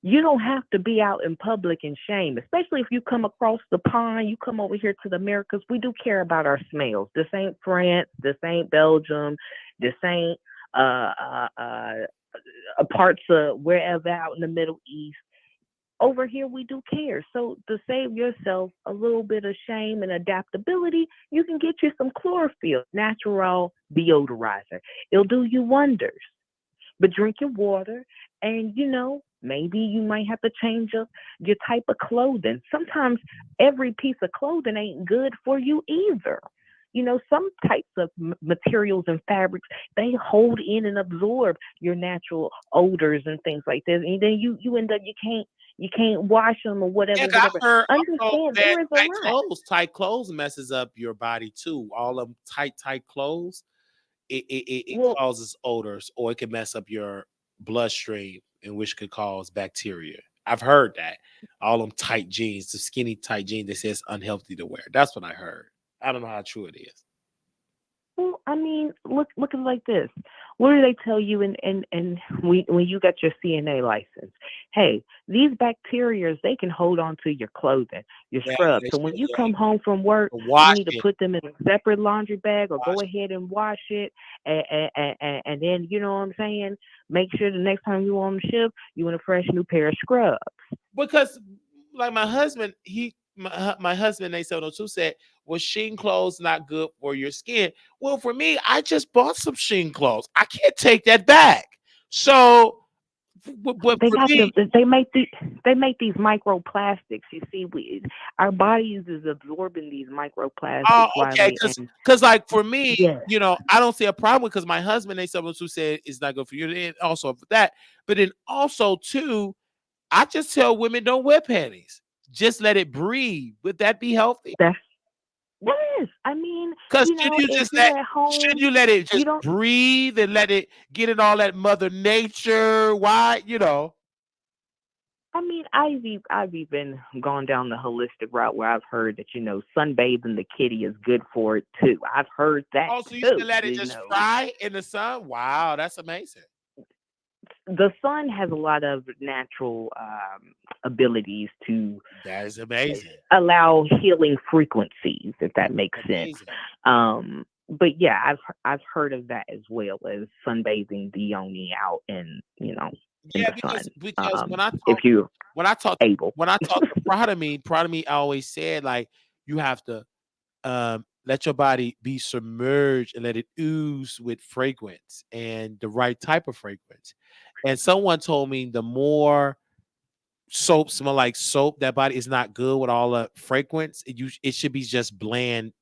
you don't have to be out in public in shame, especially if you come across the pond, you come over here to the Americas. We do care about our smells. This ain't France, this ain't Belgium, this ain't parts of wherever out in the Middle East. Over here, we do care. So to save yourself a little bit of shame and adaptability, you can get you some chlorophyll, natural deodorizer. It'll do you wonders. But drink your water, and maybe you might have to change up your type of clothing. Sometimes every piece of clothing ain't good for you either. Some types of materials and fabrics, they hold in and absorb your natural odors and things like this, and then you end up, you can't wash them or whatever, Yeah, I whatever. heard also Understand that there is a lot. tight clothes messes up your body too. All them tight clothes, it Well, causes odors, or it can mess up your bloodstream, and which could cause bacteria. I've heard that. All them tight jeans, the skinny tight jeans, they say it's unhealthy to wear. That's what I heard. I don't know how true it is. I mean, look at it like this. What do they tell you in when you got your CNA license? Hey, these bacterias, they can hold on to your clothing, your Yeah, scrub. they So when you should come home from work, you wash need to it. put them in a separate laundry bag or go Wash ahead and wash it, and then you know what I'm saying. Make sure the next time you on the shift, you in a fresh new pair of scrubs. because like my husband, my husband A702 said, "Was sheen clothes not good for your skin?" Well, for me, I just bought some sheen clothes. I can't take that back. So, but They for got me, the they make these microplastics. You see, our bodies is absorbing these oh, microplastics, okay, Wiley, and because like for me, yes, I don't see a problem because my husband A702 said it's not good for you, and also for that. But then also too, I just tell women don't wear panties. Just let it breathe. Would that be healthy? that's yes. I mean, Because should you if just you're at should home, you let it you just don't. breathe and let it get in all that mother nature? Why, I mean, I've even gone down the holistic route where I've heard that sunbathing the kitty is good for it too. I've heard that also you too. should let it just fry in the sun? Wow, that's amazing. The sun has a lot of natural abilities to That is amazing. allow healing frequencies, if that makes sense. Amazing. Um, but yeah, I've heard of that as well as sunbathing the yoni out in Yeah, the because sun. because If you're when I talk able. when I talk to Prod of Me always said like you have to let your body be submerged and let it ooze with fragrance and the right type of fragrance. And someone told me the more soap smell like soap, that body is not good with all the fragrance. It should be just bland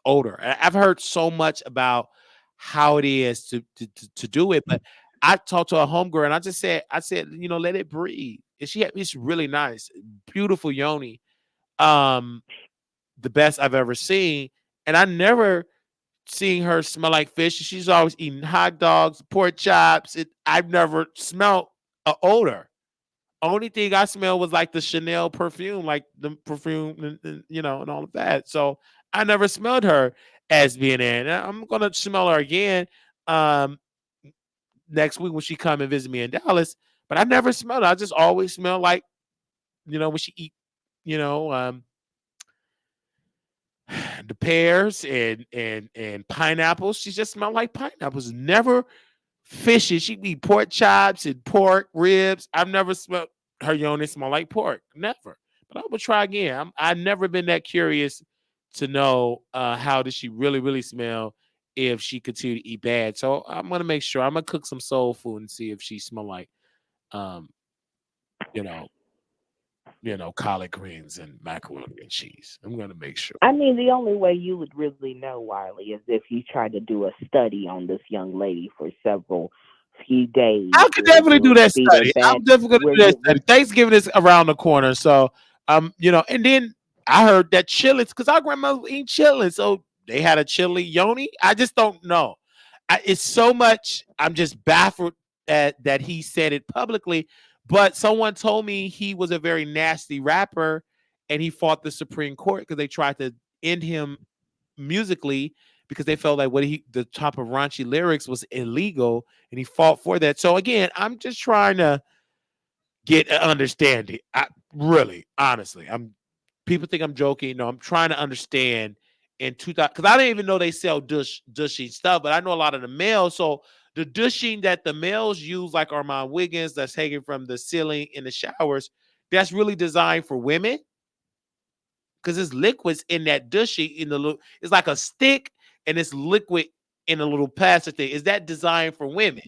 odor. I've heard so much about how it is to do it, but I talked to a homegirl and I said, let it breathe. And it's really nice, beautiful yoni. Um, the best I've ever seen. And I never seen her smell like fish. She's always eating hot dogs, pork chops. I've never smelled a odor. Only thing I smelled was like the Chanel perfume, like the perfume, and all of that. So I never smelled her as being in. I'm gonna smell her again um, next week when she come and visit me in Dallas. But I never smelled her. I just always smell like when she eat, you know, um, the pears and pineapples. She just smelled like pineapples. Never fishy. She eat pork chops and pork ribs. I've never smelled her yoni smell like pork. Never. But I would try again. I've never been that curious to know how does she really, really smell if she continue to eat bad. So I'm gonna make sure I'm gonna cook some soul food and see if she smell like um, you know, collard greens and macaroni and cheese. I'm gonna make sure. I mean, the only way you would really know, Wiley, is if you tried to do a study on this young lady for several few days I could where definitely do you'll that see their study. bad I'm definitely gonna where do that you study. Thanksgiving is around the corner, so and then I heard that chillings because our grandmother was eating chillings, so they had a chili yoni. I just don't know. It's so much. I'm just baffled that he said it publicly. But someone told me he was a very nasty rapper, and he fought the Supreme Court because they tried to end him musically because they felt like the top of raunchy lyrics was illegal, and he fought for that. So again, I'm just trying to get an understanding. Really, honestly, people think I'm joking. No, I'm trying to understand in 2000 because I didn't even know they sell dushing stuff, but I know a lot of the males. So the dushing that the males use, like Armand Wiggins, that's hanging from the ceiling in the showers, that's really designed for women because there's liquids in that dushing in the little. It's like a stick and it's liquid in a little plastic thing. Is that designed for women?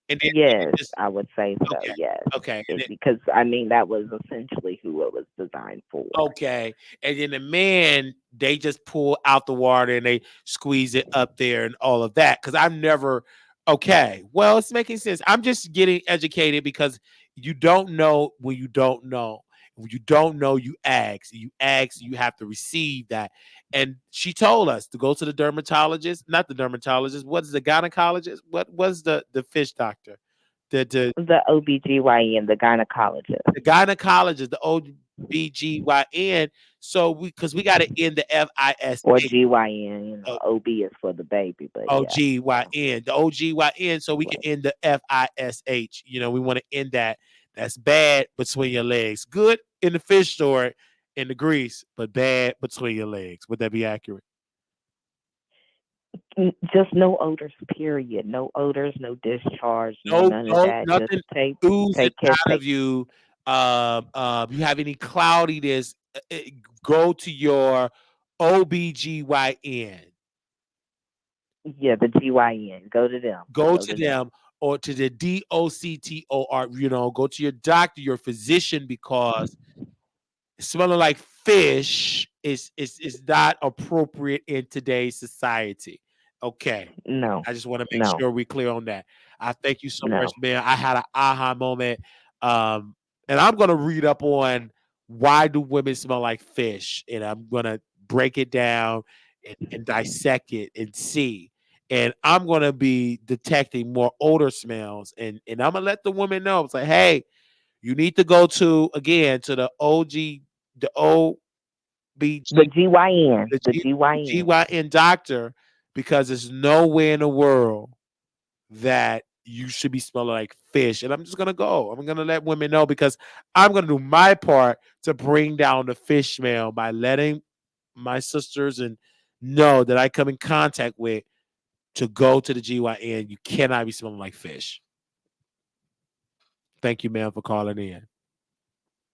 And then women yes, just I would say so, okay, yes. okay. Because I mean that was essentially who it was designed for. Okay. And then the man, they just pull out the water and they squeeze it up there and all of that. Cause I've never, okay. Well, it's making sense. I'm just getting educated because you don't know when you don't know. When you don't know, you ask. You ask, you have to receive that. And she told us to go to the dermatologist, not the dermatologist. What is the gynecologist? What was the fish doctor? The The OBGYN, the gynecologist, the gynecologist, the OBGYN. So because we got to end the or FISH. GYN. Oh, OB is for the baby, but yeah. OGYN, the OGYN, so we can Right. end the FISH. We want to end that. That's bad between your legs. Good in the fish store in the grease, but bad between your legs. Would that be accurate? Just no odors, period. No odors, no discharge, no No, none of no, that. Just nothing oozing take care, out of you. You have any cloudiness? Go to your OBGYN. yeah, the GYN. Go to them. Go Go to to them. them or to the DOCTOR. Go to your doctor, your physician, because smelling like fish is not appropriate in today's society. Okay. No, I just want to make no, sure we clear on that. I thank you so much, no. man. I had an aha moment. Um, and I'm gonna read up on why do women smell like fish, and I'm gonna break it down and dissect it and see. And I'm gonna be detecting more odor smells, and I'm gonna let the woman know. It's like, hey, you need to go to the OG, the The OBG, GYN. the The The GYN. GYN doctor, because there's nowhere in the world that you should be smelling like fish. And I'm just gonna go. I'm gonna let women know because I'm gonna do my part to bring down the fish smell by letting my sisters and know that I come in contact with to go to the GYN, you cannot be smelling like fish. Thank you, ma'am, for calling in.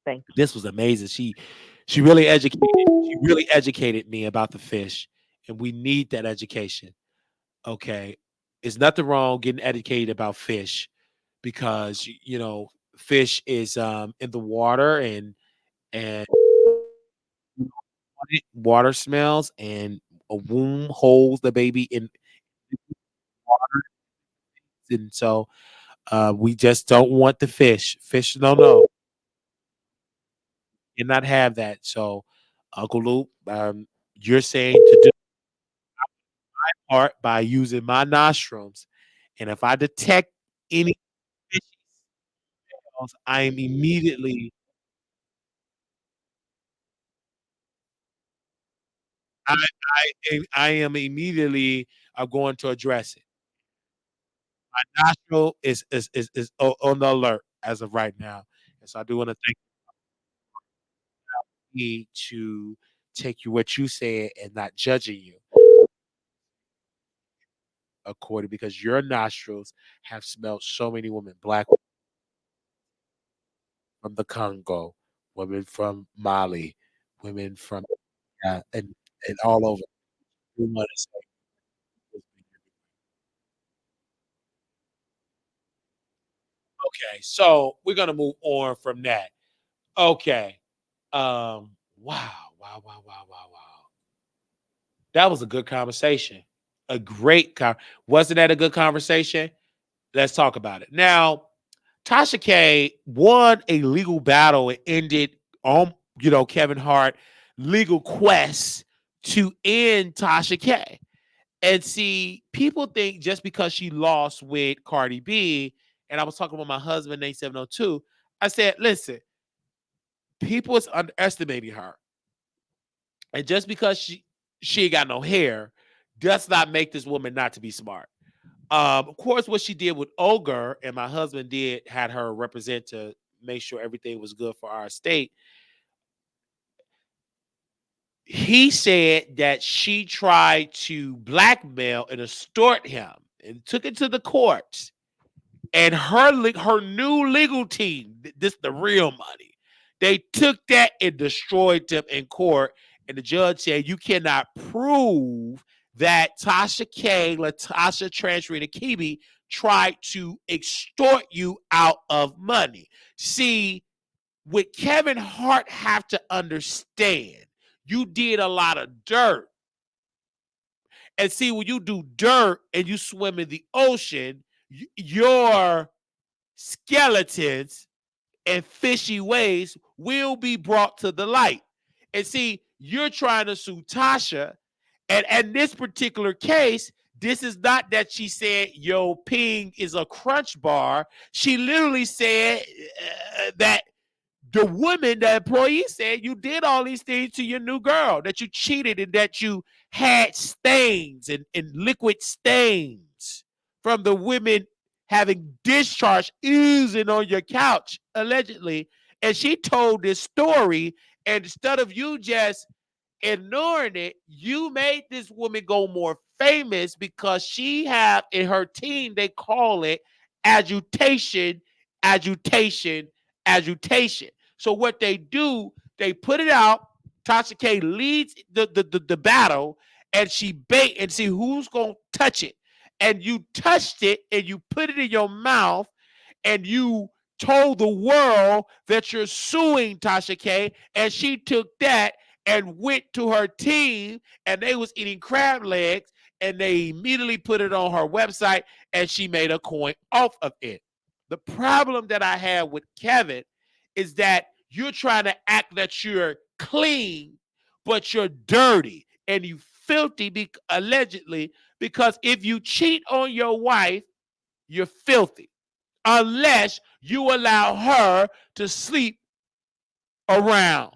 Thank you. This was amazing. She really educated me about the fish, and we need that education. Okay, there's nothing wrong getting educated about fish because fish is in the water and water smells and a womb holds the baby in water, and so we just don't want the fish. Fish, no, cannot have that. So, Uncle Luke, you're saying to do part by using my nostrils, and if I detect any fish smells, I am immediately, I am immediately going to address it. My nostril is on the alert as of right now, and so I do want to thank you to take you what you said and not judging you according because your nostrils have smelled so many women, black from the Congo, women from Mali, women from and all over. We wanna say okay, so we're gonna move on from that. Okay. Wow, wow, wow, wow, wow, wow. That was a good conversation. A great wasn't that a good conversation? Let's talk about it. Now, Tasha K won a legal battle and ended Kevin Hart legal quest to end Tasha K. And see, people think just because she lost with Cardi B, and I was talking with my husband, Nate 702, I said, listen, people is underestimating her. And just because she ain't got no hair does not make this woman not to be smart. Of course, what she did with Ogre, and my husband had her represent to make sure everything was good for our state. He said that she tried to blackmail and extort him and took it to the courts. And her new legal team, this the real money. They took that and destroyed them in court. And the judge said you cannot prove that Tasha K, Latasha Transferring Kibi tried to extort you out of money. See, what Kevin Hart have to understand, you did a lot of dirt. And see, when you do dirt and you swim in the ocean, your skeletons and fishy ways will be brought to the light. And see, you're trying to sue Tasha. And in this particular case, this is not that she said, yo, ping is a crunch bar. She literally said that the woman, the employee said you did all these things to your new girl, that you cheated and that you had stains and liquid stains from the women having discharge oozing on your couch, allegedly. And she told this story, and instead of you just ignoring it, you made this woman go more famous because she have in her team, they call it agitation, agitation, agitation. So what they do, they put it out. Tasha K leads the battle, and she bait and see who's gonna touch it. And you touched it and you put it in your mouth and you told the world that you're suing Tasha K, and she took that and went to her team, and they was eating crab legs, and they immediately put it on her website, and she made a coin off of it. The problem that I have with Kevin is that you're trying to act that you're clean, but you're dirty and you filthy, allegedly, because if you cheat on your wife, you're filthy unless you allow her to sleep around.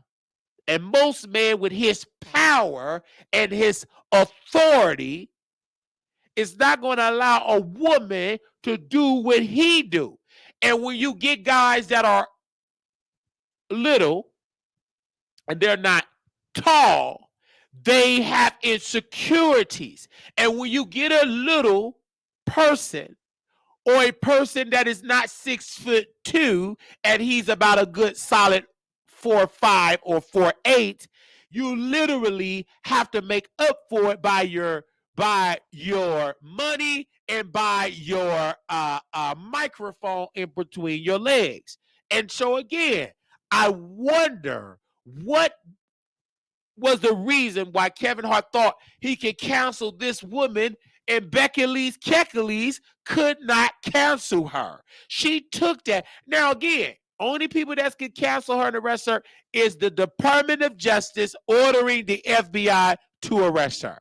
And most men with his power and his authority is not going to allow a woman to do what he do. And when you get guys that are little and they're not tall, they have insecurities. And when you get a little person or a person that is not 6'2" and he's about a good solid 4'5" or 4'8", you literally have to make up for it by your money and by your microphone in between your legs. And so again, I wonder what was the reason why Kevin Hart thought he could cancel this woman and Becky Lee's Kekelees could not cancel her. She took that. Now, again, only people that could cancel her and arrest her is the Department of Justice ordering the FBI to arrest her.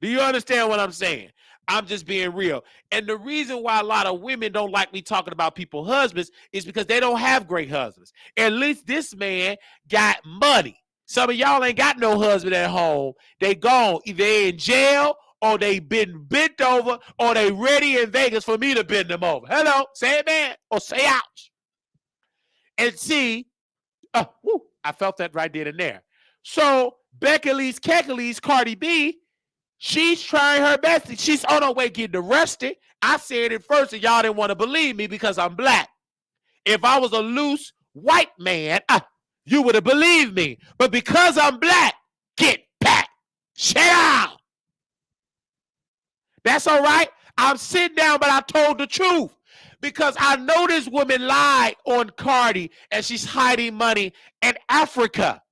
Do you understand what I'm saying? I'm just being real. And the reason why a lot of women don't like me talking about people's husbands is because they don't have great husbands. At least this man got money. Some of y'all ain't got no husband at home. They gone. Either they in jail or they been bent over or they ready in Vegas for me to bend them over. Hello, say amen or say ouch. And see, I felt that right then and there. So Becky Lee's Kekelees, Cardi B, she's trying her best. She's on her way getting arrested. I said it first and y'all didn't want to believe me because I'm black. If I was a loose white man, you would have believed me. But because I'm black, get back. Shut out. That's all right. I'm sitting down, but I told the truth. Because I know this woman lied on Cardi and she's hiding money in Africa.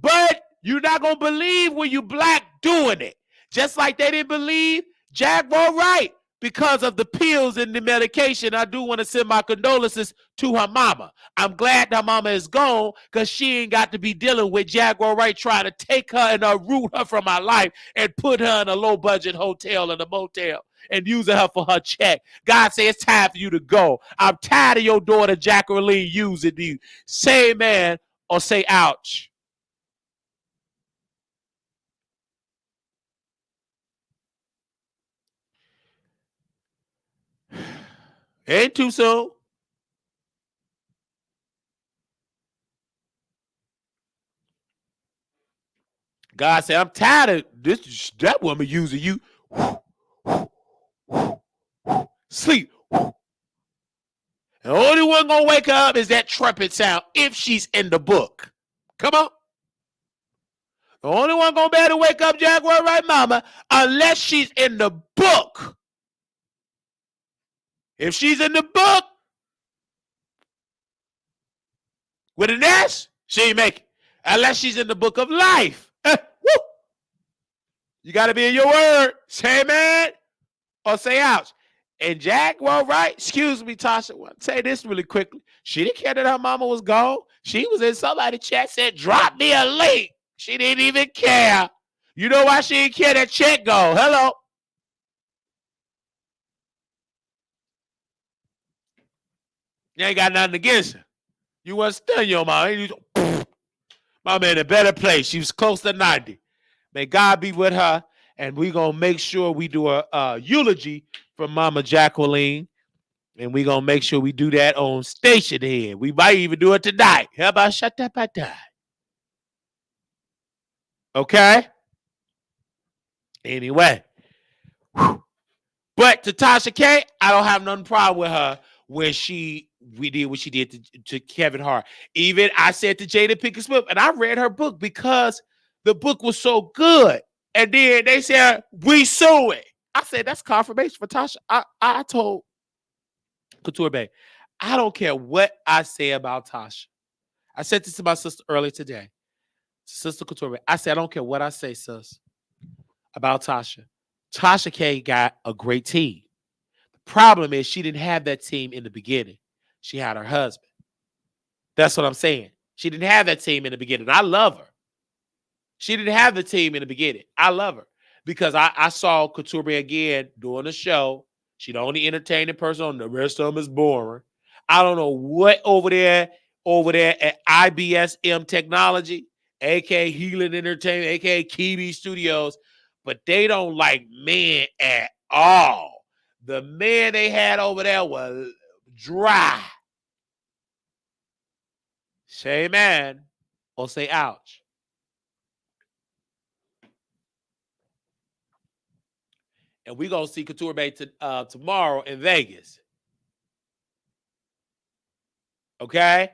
But you're not going to believe when you black doing it. Just like they didn't believe Jaguar Wright because of the pills and the medication. I do want to send my condolences to her mama. I'm glad her mama is gone because she ain't got to be dealing with Jaguar Wright trying to take her and root her from my life and put her in a low-budget hotel and a motel and using her for her check. God said it's time for you to go. I'm tired of your daughter Jacqueline using you. Say amen or say ouch. Ain't too soon. God said, I'm tired of that woman using you. Sleep. The only one gonna wake up is that trumpet sound if she's in the book. Come on. The only one gonna be able to wake up Jaguar Right Mama unless she's in the book. If she's in the book with an S, she ain't make it. Unless she's in the book of life. You gotta be in your word. Say amen or say ouch. And Jaguar Wright, excuse me, Tasha, I want to say this really quickly. She didn't care that her mama was gone. She was in somebody's chat, said, drop me a link. She didn't even care. You know why she didn't care? That check go. Hello. You ain't got nothing against her. You want to stun your mama. Mama in a better place. She was close to 90. May God be with her. And we're going to make sure we do a eulogy for Mama Jacqueline. And we're going to make sure we do that on station here. We might even do it tonight. How about shut up at that? Okay? Anyway. Whew. But to Tasha K, I don't have nothing problem with her when we did what she did to Kevin Hart. Even I said to Jada Pinkett Smith, and I read her book because the book was so good. And then they said, we sue it. I said, that's confirmation for Tasha. I told Couture Bay, I don't care what I say about Tasha. I said this to my sister earlier today. Sister Couture Bay, I said, I don't care what I say, sis, about Tasha. Tasha K got a great team. The problem is she didn't have that team in the beginning. She had her husband. That's what I'm saying. She didn't have that team in the beginning. I love her. She didn't have the team in the beginning. I love her because I saw Couture again doing the show. She's the only entertaining person on the rest of them is boring. I don't know what over there at IBSM Technology, aka Healing Entertainment, aka Kiwi Studios, but they don't like men at all. The man they had over there was dry. Say amen or say ouch. And we're going to see Couture Bay tomorrow in Vegas. Okay?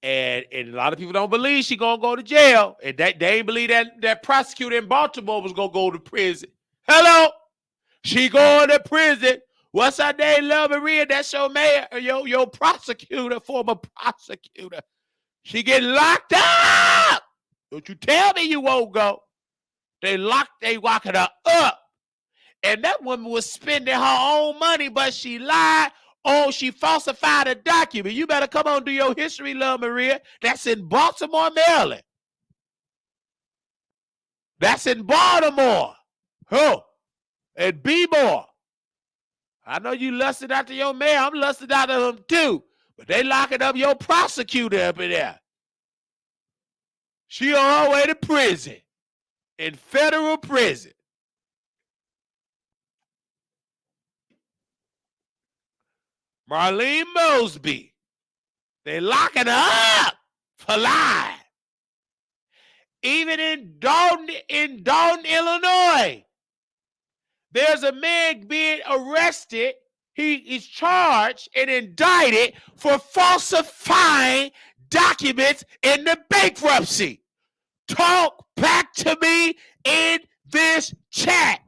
And a lot of people don't believe she's going to go to jail. And they ain't believe that prosecutor in Baltimore was going to go to prison. Hello? She going to prison. What's her name, Love Maria? That's your mayor, your prosecutor, former prosecutor. She get locked up. Don't you tell me you won't go. They locking her up. And that woman was spending her own money, but she lied. Oh, she falsified a document. You better come on, do your history, Love Maria. That's in Baltimore, Maryland. That's in Baltimore. Oh, and B-more. I know you lusted after your mayor. I'm lusted after him too. But they locking up your prosecutor up in there. She on her way to prison. In federal prison. Marlene Mosby. They locking her up for lying. Even in Dalton, Illinois, there's a man being arrested. He is charged and indicted for falsifying documents in the bankruptcy. Talk back to me in this chat.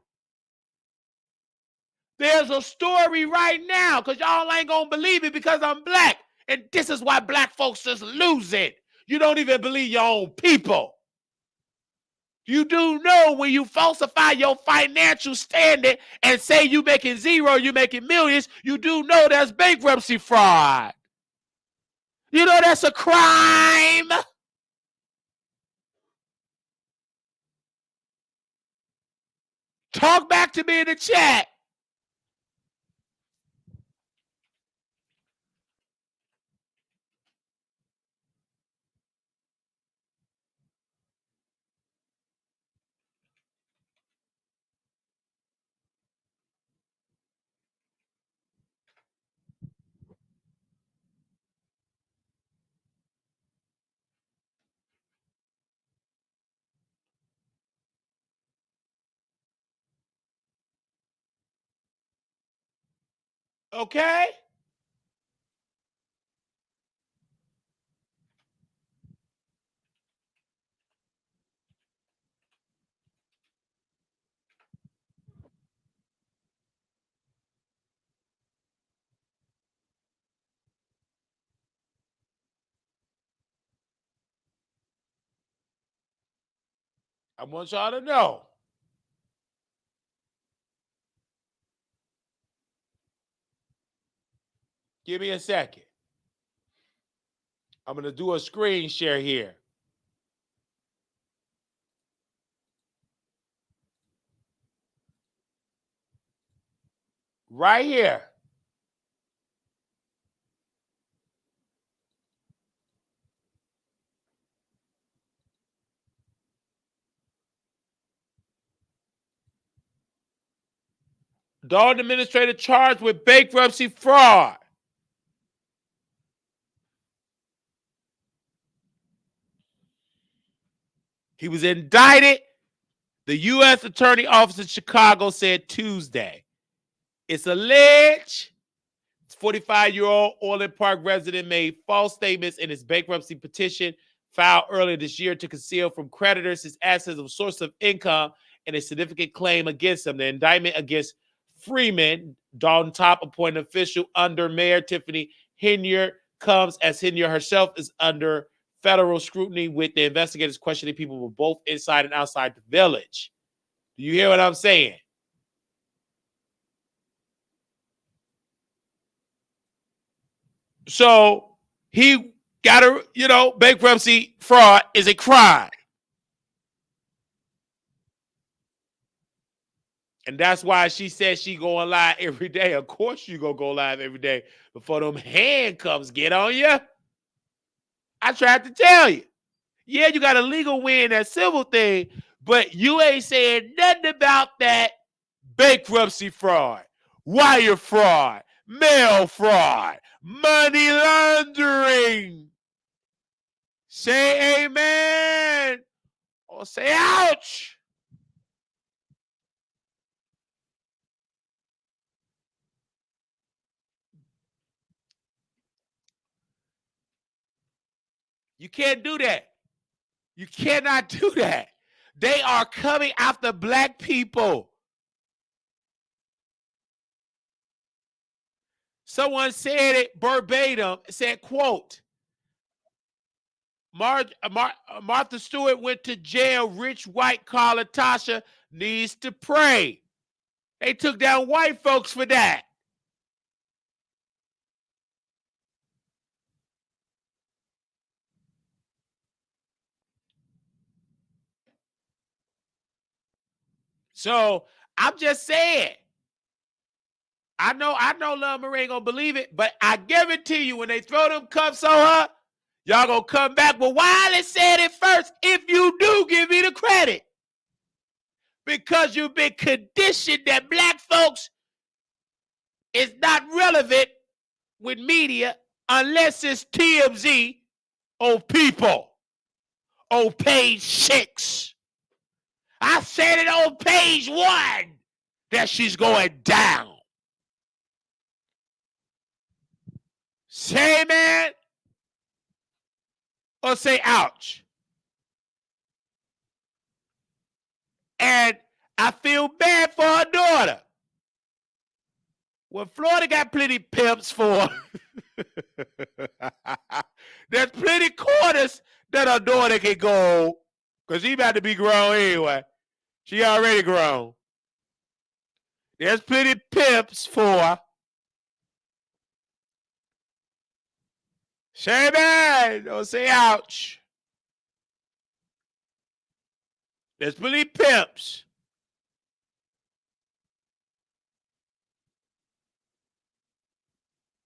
There's a story right now, because y'all ain't going to believe it because I'm black. And this is why black folks just lose it. You don't even believe your own people. You do know when you falsify your financial standing and say you making zero, you making millions, you do know that's bankruptcy fraud. You know that's a crime. Talk back to me in the chat. Okay? I want y'all to know. Give me a second. I'm going to do a screen share here. Right here. Dalton administrator charged with bankruptcy fraud. He was indicted. The U.S. Attorney Office in Chicago said Tuesday. It's alleged 45-year-old Orland Park resident made false statements in his bankruptcy petition filed earlier this year to conceal from creditors his assets of source of income and a significant claim against him. The indictment against Freeman, Dalton top appointed official under Mayor Tiffany Henyard, comes as Henyard herself is under federal scrutiny, with the investigators questioning people who were both inside and outside the village. Do you hear what I'm saying? So he got a, bankruptcy fraud is a crime. And that's why she said she going live every day. Of course you gonna go live every day before them handcuffs get on you. I tried to tell you. Yeah, you got a legal win, that civil thing, but you ain't saying nothing about that bankruptcy fraud, wire fraud, mail fraud, money laundering. Say amen or say ouch. You can't do that. You cannot do that. They are coming after black people. Someone said it verbatim, said, quote, Martha Stewart went to jail. Rich white collar Tasha needs to pray. They took down white folks for that. So I'm just saying. I know Love Marie ain't gonna believe it, but I guarantee you when they throw them cuffs on her, y'all gonna come back. But Wiley said it first. If you do, give me the credit. Because you've been conditioned that black folks is not relevant with media unless it's TMZ or People on page 6. I said it on page 1 that she's going down. Say amen or say ouch. And I feel bad for her daughter. Well, Florida got plenty pimps for there's plenty quarters that her daughter can go because she about to be grown anyway. She already grown. There's plenty pimps for say amen, don't say ouch. There's plenty pimps.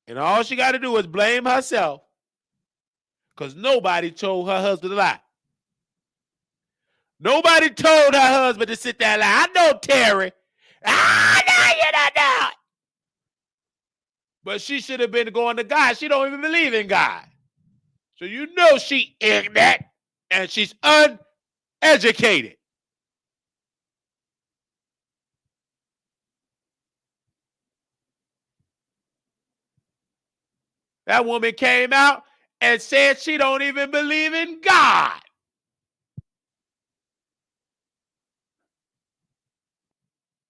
And all she got to do is blame herself because nobody told her husband to lie. Nobody told her husband to sit there and lie. I know Terry. I know you don't know. But she should have been going to God. She don't even believe in God. So you know she ignorant and she's uneducated. That woman came out and said she don't even believe in God.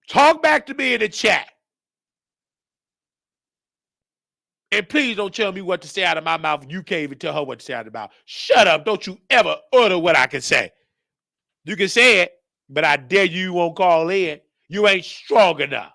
Talk back to me in the chat. And please don't tell me what to say out of my mouth. You can't even tell her what to say out of her mouth. Shut up. Don't you ever utter what I can say. You can say it, but I dare you won't call in. You ain't strong enough.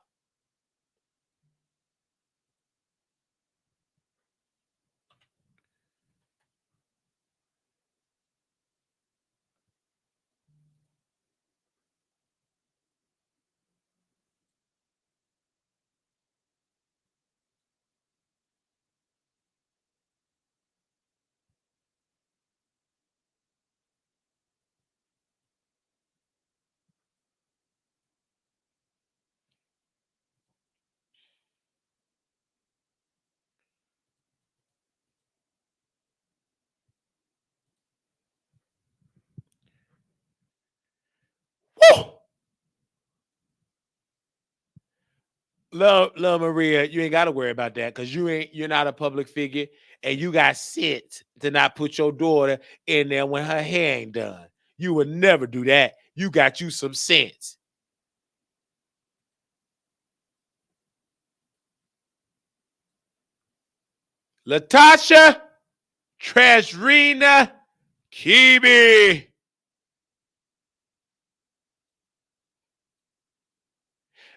Woo! Love Maria, you ain't got to worry about that because you're not a public figure and you got sense to not put your daughter in there when her hair ain't done. You would never do that. You got you some sense. Latasha, Trasrina, Kibi.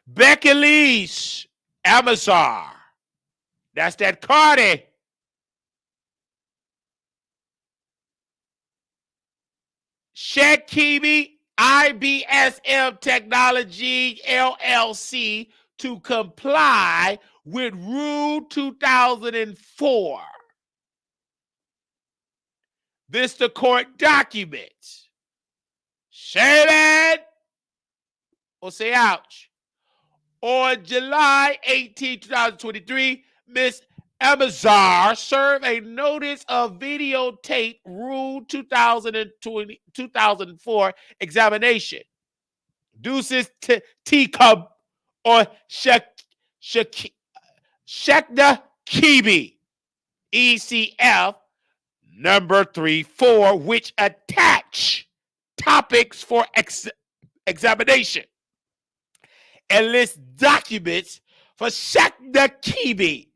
Becky Lee's Amazar. That's that Cardi. Shaq Kibi, IBSM Technology LLC to comply with Rule 2004. This the court documents. Say that or say ouch. On July 18, 2023, Miss Amazar served a notice of videotape Rule 2004 examination. Deuces Teacup or Shekna Kibi, ECF number 34, which attach topics for examination and list documents for Shekna Kibi,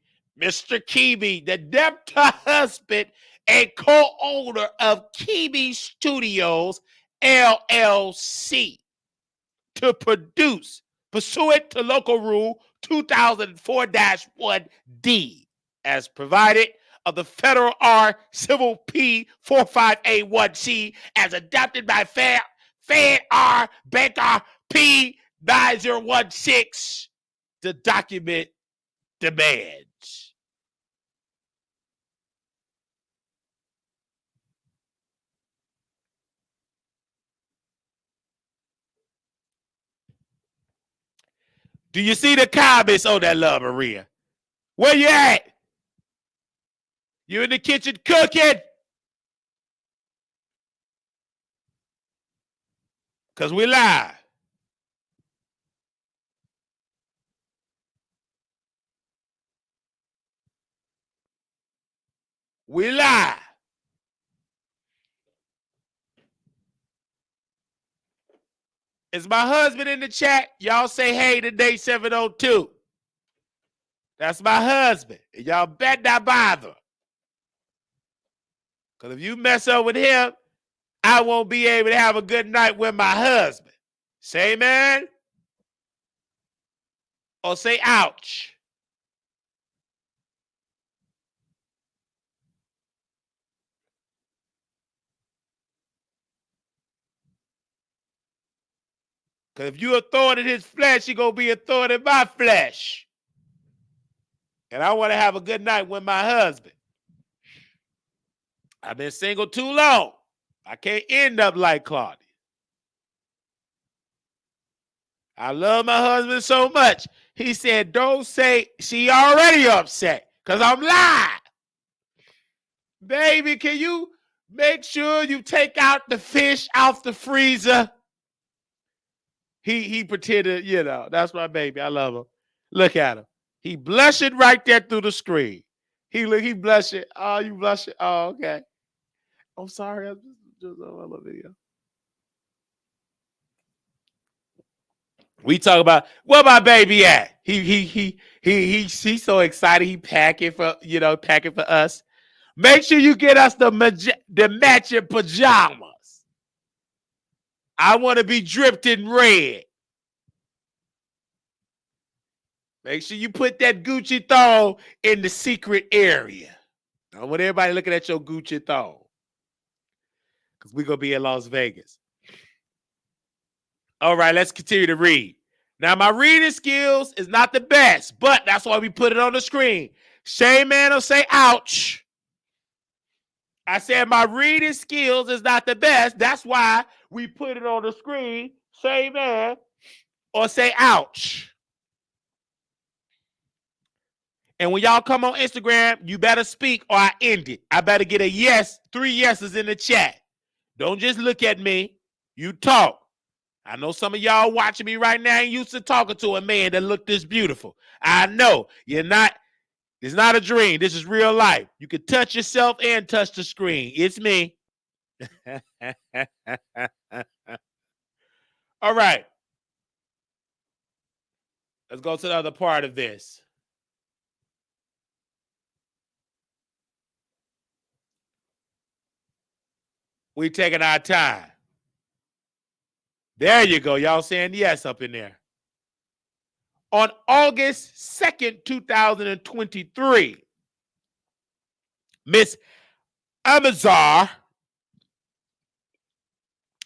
Mr. Kibi, the debtor husband and co-owner of Kibi Studios, LLC, to produce pursuant to local rule 2004-1D as provided of the Federal R Civil P 45A1C as adopted by Fed R Banker P 9016. The document demands. Do you see the comments on that, Love Maria? Where you at? You in the kitchen cooking? Because we live. We live. Is my husband in the chat? Y'all say hey to day 702. That's my husband. Y'all bet not bother. Because if you mess up with him, I won't be able to have a good night with my husband. Say amen. Or say ouch. Because if you're a thorn in his flesh, you're going to be a thorn in my flesh. And I want to have a good night with my husband. I've been single too long. I can't end up like Claudia. I love my husband so much. He said, don't say she already upset because I'm lying. Baby, can you make sure you take out the fish out the freezer? He pretended, that's my baby. I love him. Look at him. He blushing right there through the screen. He blushing. Oh, you blushing? Oh, okay. I'm sorry. I just on a video. We talk about where my baby at. He's so excited. He packing for us. Make sure you get us the matching pajamas. I want to be dripped in red. Make sure you put that Gucci thong in the secret area. I want everybody looking at your Gucci thong. Because we're going to be in Las Vegas. All right, let's continue to read. Now, my reading skills is not the best, but that's why we put it on the screen. Say man or say ouch. I said my reading skills is not the best. That's why we put it on the screen. Say man or say ouch. And when y'all come on Instagram, you better speak or I end it. I better get a yes, 3 yeses in the chat. Don't just look at me. You talk. I know some of y'all watching me right now ain't used to talking to a man that looked this beautiful. I know. You're not. It's not a dream. This is real life. You can touch yourself and touch the screen. It's me. All right. Let's go to the other part of this. We taking our time. There you go. Y'all saying yes up in there. On August 2nd, 2023, Miss Amazar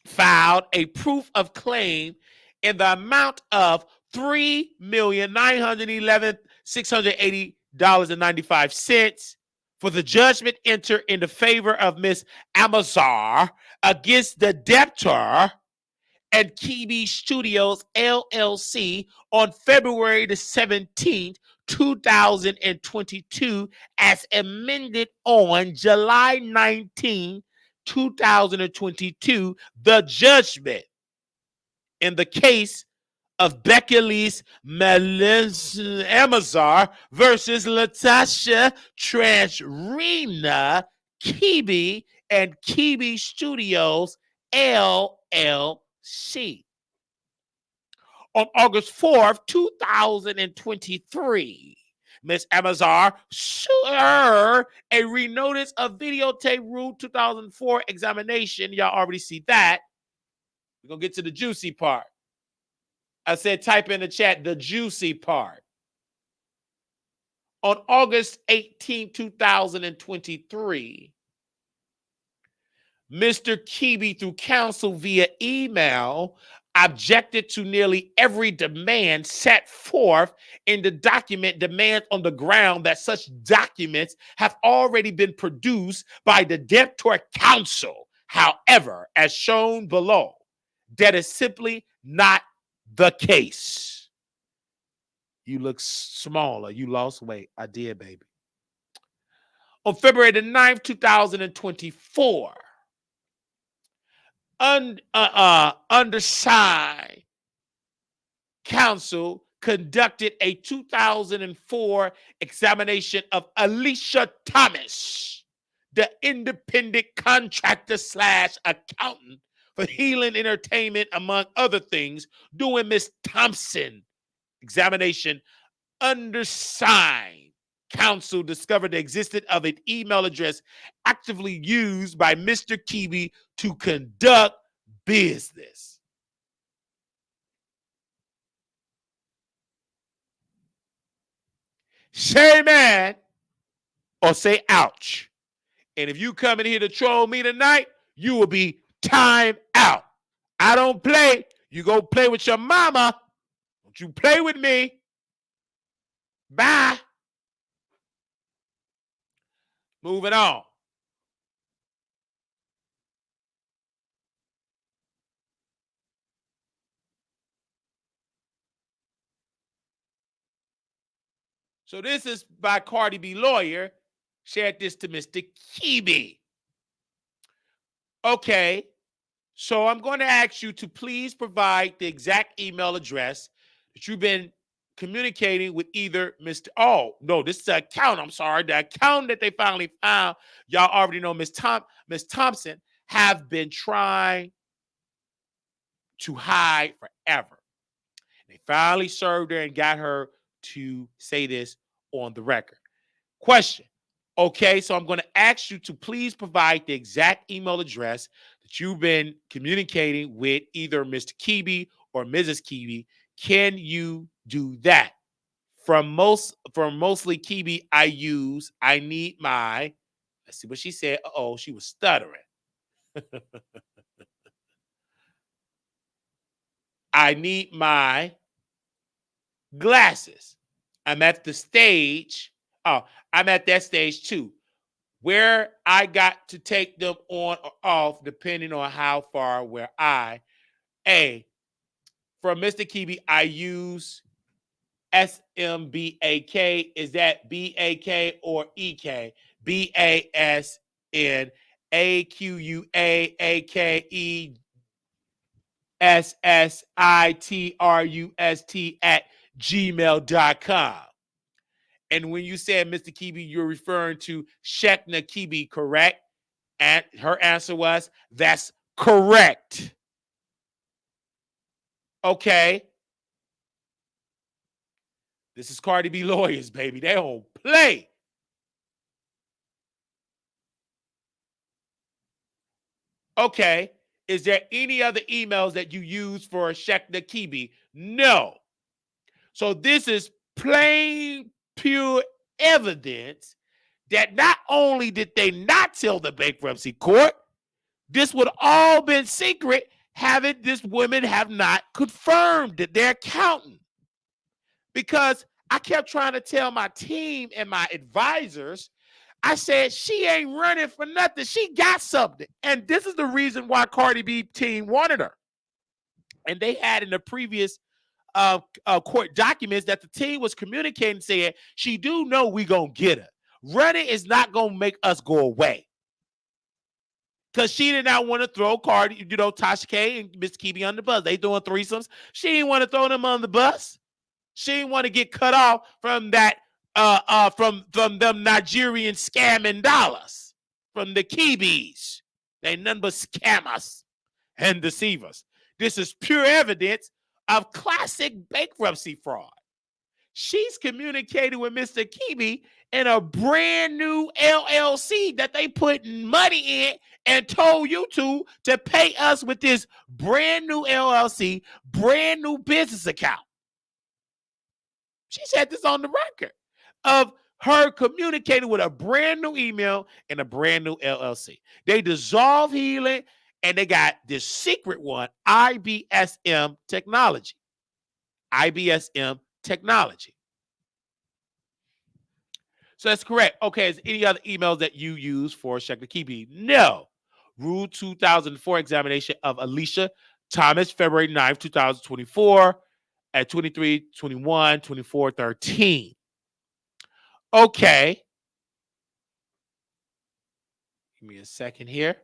filed a proof of claim in the amount of $3,911,680.95 for the judgment entered in the favor of Miss Amazar against the debtor and Kibi Studios LLC on February the 17th, 2022, as amended on July 19, 2022, the judgment in the case of Beckley's Amazar versus Latasha Transrena Kibi and Kibi Studios LLC. On August 4th, 2023, Ms. Amazar sued a renotice of videotape Rule 2004 examination. Y'all already see that. We're going to get to the juicy part. I said type in the chat the juicy part. On August 18, 2023, Mr. Kibi, through counsel via email, objected to nearly every demand set forth in the document, demands on the ground that such documents have already been produced by the debtor counsel. However, as shown below, that is simply not the case. You look smaller. You lost weight. I did, baby. On February the 9th, 2024, undersigned counsel conducted a 2004 examination of Alicia Thomas, the independent contractor / accountant for Healing Entertainment, among other things, doing Miss Thompson examination. Undersigned counsel discovered the existence of an email address actively used by Mr. Kibi to conduct business. Say man or say ouch. And if you come in here to troll me tonight, you will be time out. I don't play. You go play with your mama. Don't you play with me. Bye. Moving on. So this is by Cardi B lawyer. Shared this to Mr. Kibi. Okay, so I'm going to ask you to please provide the exact email address that you've been communicating with either Mr. Oh, no, this is the account. I'm sorry. The account that they finally found, y'all already know Miss Thompson have been trying to hide forever. They finally served her and got her to say this on the record. Question. Okay, so I'm going to ask you to please provide the exact email address that you've been communicating with either Mr. Kibi or Mrs. Kibi. Can you do that? From mostly Kibi, I need my, let's see what she said. Uh-oh, she was stuttering. I need my glasses. I'm at the stage. Oh, I'm at that stage too, where I got to take them on or off depending on how far where from Mr. Kibi, I use SMBAK. Is that BAK or EK? BASNAQUASSITRUST@gmail.com. And when you said Mr. Kibi, you're referring to Shekna Kibi, correct? And her answer was, that's correct. Okay. This is Cardi B lawyers, baby. They don't play. Okay. Is there any other emails that you use for Shekna Kibi? No. So this is plain, pure evidence that not only did they not tell the bankruptcy court, this would all been secret, having this women have not confirmed that their accountant. Because I kept trying to tell my team and my advisors, I said, she ain't running for nothing. She got something. And this is the reason why Cardi B team wanted her. And they had in the previous court documents that the team was communicating, saying she do know we gonna get her. Running is not gonna make us go away. Because she did not want to throw Cardi, Tasha K and Miss Kibi on the bus. They doing threesomes. She didn't want to throw them on the bus. She didn't want to get cut off from that, from them Nigerian scamming dollars, from the Kibis. They none but scammers and deceivers. This is pure evidence of classic bankruptcy fraud. She's communicating with Mr. Kibi in a brand new LLC that they put money in and told you to pay us with this brand new LLC, brand new business account. She said this on the record of her communicating with a brand new email and a brand new LLC. They dissolved Healing and they got this secret one, IBSM Technology. IBSM Technology. So that's correct. Okay, is any other emails that you use for Check the Kibi? No. Rule 2004 examination of Alicia Thomas, February 9th, 2024 at 23:21, 24:13. Okay. Give me a second here.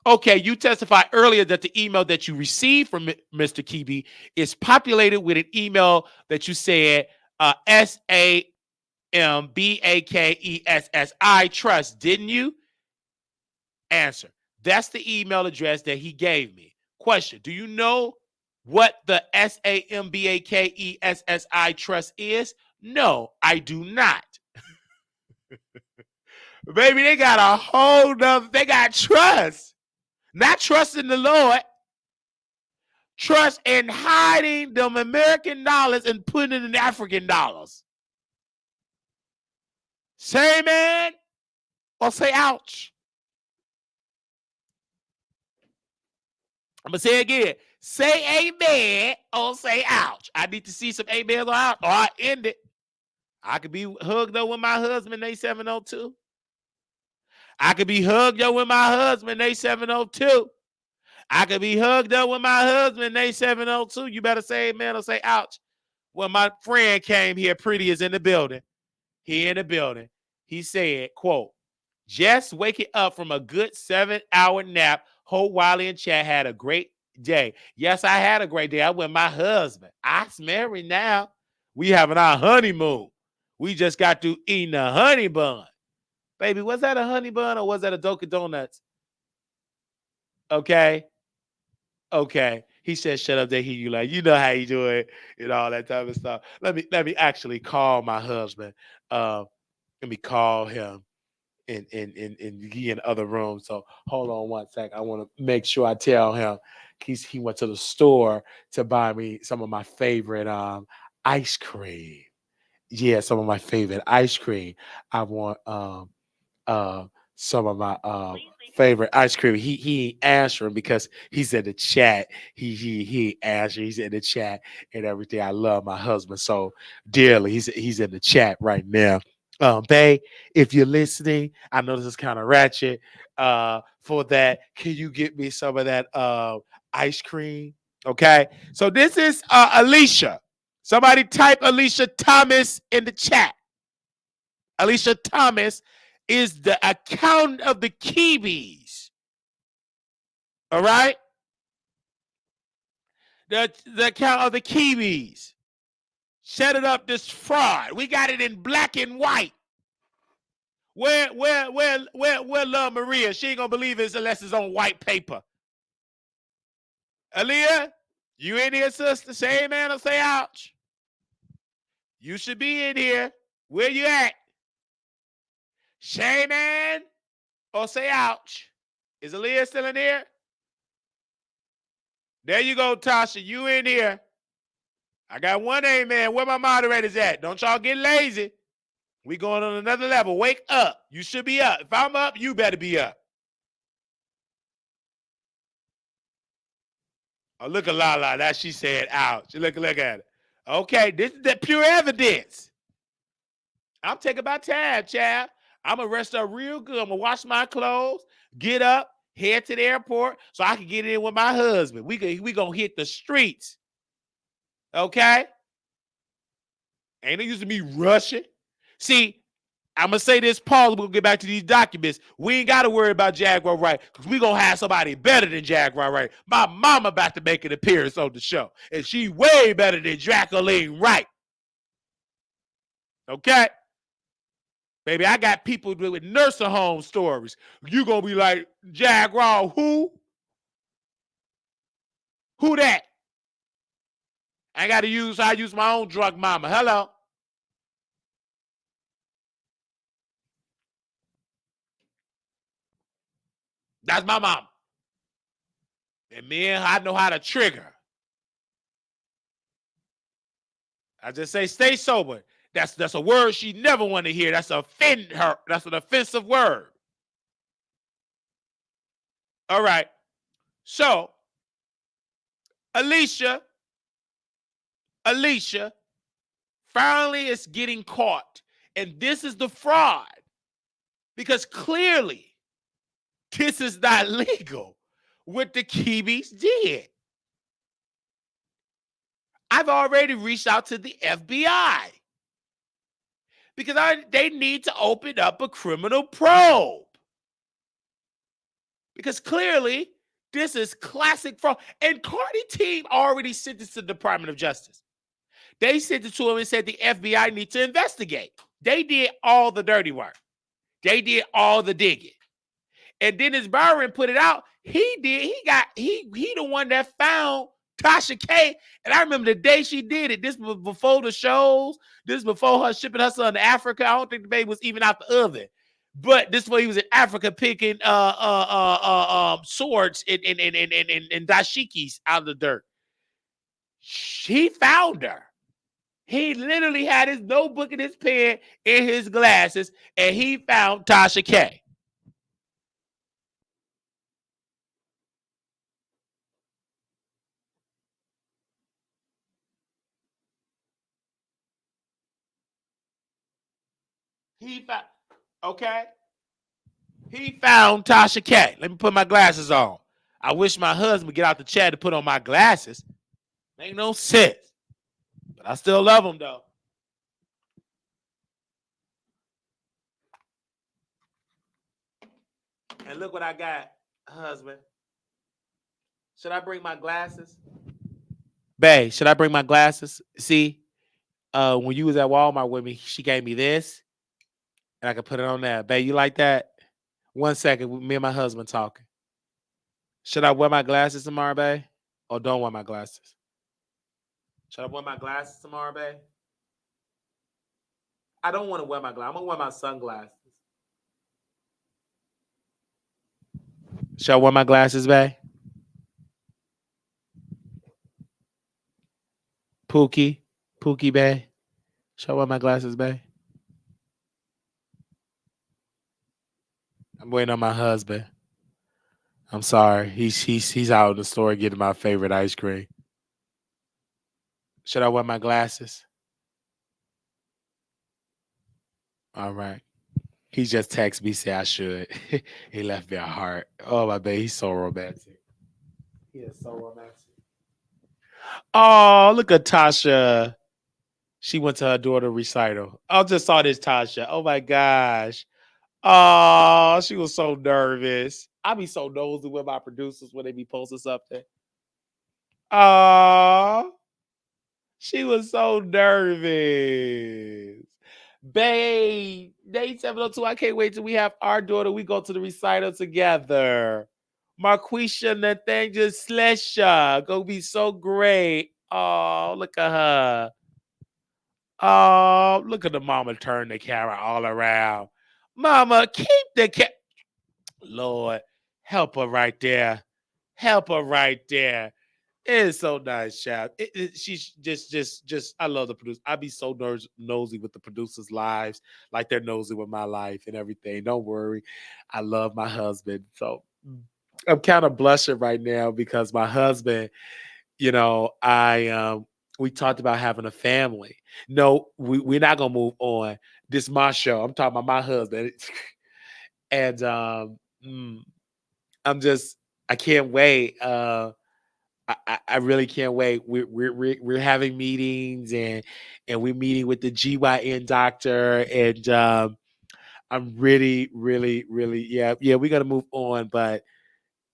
Okay, you testified earlier that the email that you received from Mr. Kibi is populated with an email that you said SAMBAKESSI trust, didn't you? Answer. That's the email address that he gave me. Question. Do you know what the SAMBAKESSI trust is? No, I do not. Baby, they got a whole nother, they got trust. Not trust in the Lord. Trust in hiding them American dollars and putting it in African dollars. Say amen or say ouch. I'm going to say it again. Say amen or say ouch. I need to see some amens or ouch or I end it. I could be hugged up with my husband, A702. I could be hugged up with my husband, A702. I could be hugged up with my husband, A702. You better say amen or say ouch. Well, my friend came here, Pretty is in the building. He in the building. He said, quote, just waking up from a good 7-hour nap. Hope Wiley and Chat had a great day. Yes, I had a great day. I went with my husband. I'm married now. We having our honeymoon. We just got to eating a honey bun. Baby, was that a honey bun or was that a Dunkin' Donuts? Okay. Okay. He said, shut up, they hear you like, you know how you do it and all that type of stuff. Let me actually call my husband. Let me call him in he in other rooms. So hold on one sec. I want to make sure I tell him he went to the store to buy me some of my favorite ice cream. Yeah, some of my favorite ice cream. I want some of my favorite ice cream. He ain't answering because he's in the chat. He ain't answering. He's in the chat and everything. I love my husband so dearly. He's in the chat right now. Bae, if you're listening, I know this is kind of ratchet. For that, can you get me some of that ice cream? Okay. So this is Alicia. Somebody type Alicia Thomas in the chat. Alicia Thomas is the accountant of the Kibis. All right? The account of the Kibis. Set it up this fraud. We got it in black and white. Where Love Maria? She ain't gonna believe it unless it's on white paper. Aaliyah, you in here, sister? Say amen or say ouch. You should be in here. Where you at? Say amen or say ouch. Is Aaliyah still in here? There you go, Tasha. You in here. I got one amen. Where my moderators at? Don't y'all get lazy. We going on another level. Wake up. You should be up. If I'm up, you better be up. Oh, look at Lala. That she said ouch. Look at it. Okay, this is the pure evidence. I'm taking my time, child. I'm going to rest up real good. I'm going to wash my clothes, get up, head to the airport so I can get in with my husband. We going to hit the streets. Okay? Ain't no use to me rushing. See, I'm gonna say this, Paul. We'll get back to these documents. We ain't gotta worry about Jaguar Wright because we gonna have somebody better than Jaguar Wright. My mama about to make an appearance on the show, and she way better than Jacqueline Wright. Okay, baby, I got people with nursing home stories. You gonna be like, Jaguar, who? Who that? I use my own drug mama. Hello. That's my mom. And me and I know how to trigger. I just say stay sober. That's a word she never want to hear. That's offend her. That's an offensive word. All right. So Alicia finally is getting caught. And this is the fraud. Because clearly this is not legal what the Kibis did. I've already reached out to the FBI because they need to open up a criminal probe. Because clearly, this is classic fraud. And Cardi team already sent this to the Department of Justice. They sent it to him and said the FBI needs to investigate. They did all the dirty work. They did all the digging. And Dennis Byron put it out. He the one that found Tasha K. And I remember the day she did it. This was before the shows. This was before her shipping her son to Africa. I don't think the baby was even out the oven. But this way he was in Africa picking swords and dashikis out of the dirt. He found her. He literally had his notebook and his pen and his glasses, and he found Tasha K. He found, okay? He found Tasha K. Let me put my glasses on. I wish my husband would get out the chat to put on my glasses. Make no sense. But I still love him, though. And look what I got, husband. Should I bring my glasses? Bae, should I bring my glasses? See, when you was at Walmart with me, she gave me this, and I could put it on there. Bae, you like that? 1 second, me and my husband talking. Should I wear my glasses tomorrow, bae? Or don't wear my glasses? Should I wear my glasses tomorrow, bae? I don't want to wear my glasses. I'm going to wear my sunglasses. Should I wear my glasses, bae? Pookie, bae. Should I wear my glasses, bae? I'm waiting on my husband. I'm sorry. He's out in the store getting my favorite ice cream. Should I wear my glasses? All right. He just texted me, say I should. He left me a heart. Oh, my baby, he's so romantic. He is so romantic. Oh, look at Tasha. She went to her daughter recital. I just saw this Tasha. Oh my gosh. Oh, she was so nervous. I be so nosy with my producers when they be posting something. Oh, she was so nervous. Babe, day 702. I can't wait till we have our daughter. We go to the recital together. Marquisha Nathaniel Slesha. Gonna be so great. Oh, look at her. Oh, look at the mama turn the camera all around. Mama, keep the Lord, help her right there. Help her right there. It is so nice, child. She's just. I love the producer. I be so nosy with the producers' lives, like they're nosy with my life and everything. Don't worry, I love my husband. So I'm kind of blushing right now because my husband. We talked about having a family. No, we're not gonna move on. This is my show. I'm talking about my husband, and I'm just. I can't wait. I really can't wait. We're having meetings and we're meeting with the GYN doctor and I'm really yeah we gotta move on, but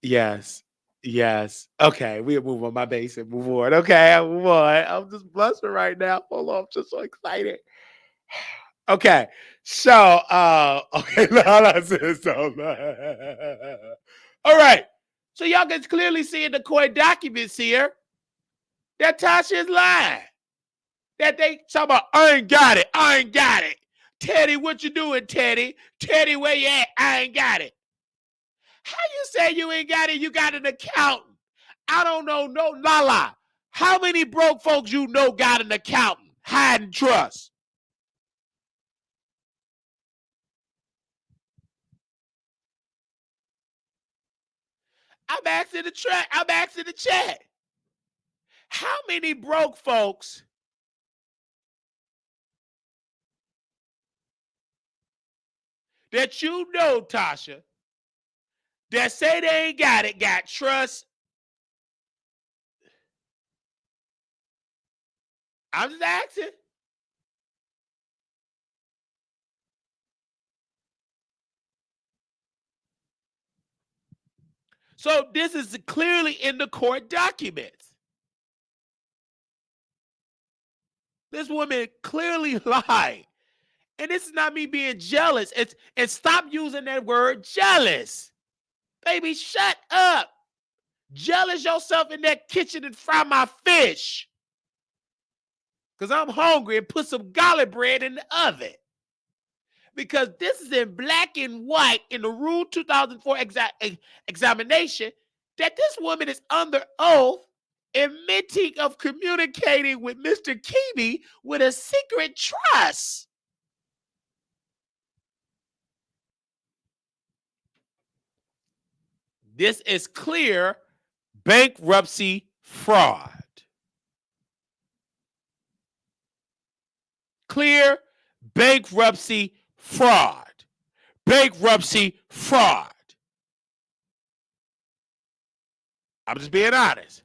yes okay we'll move on my base and move on. Okay, I'll move on. I'm just blushing right now. Hold on, I'm just so excited. Okay, so okay, now that's it. So, all right, so y'all can clearly see in the court documents here that Tasha is lying. That they talk about, I ain't got it. I ain't got it. Teddy, what you doing, Teddy? Teddy, where you at? I ain't got it. How you say you ain't got it? You got an accountant. I don't know, no, la. How many broke folks you know got an accountant? Hide and trust. I'm asking the track. I'm asking the chat. How many broke folks that you know, Tasha, that say they ain't got it, got trust? I'm just asking. So this is clearly in the court documents. This woman clearly lied. And this is not me being jealous. And stop using that word jealous. Baby, shut up. Jealous yourself in that kitchen and fry my fish. Because I'm hungry and put some garlic bread in the oven. Because this is in black and white in the Rule 2004 examination that this woman is under oath admitting of communicating with Mr. Kibi with a secret trust. This is clear bankruptcy fraud. Clear bankruptcy fraud. Bankruptcy fraud. I'm just being honest.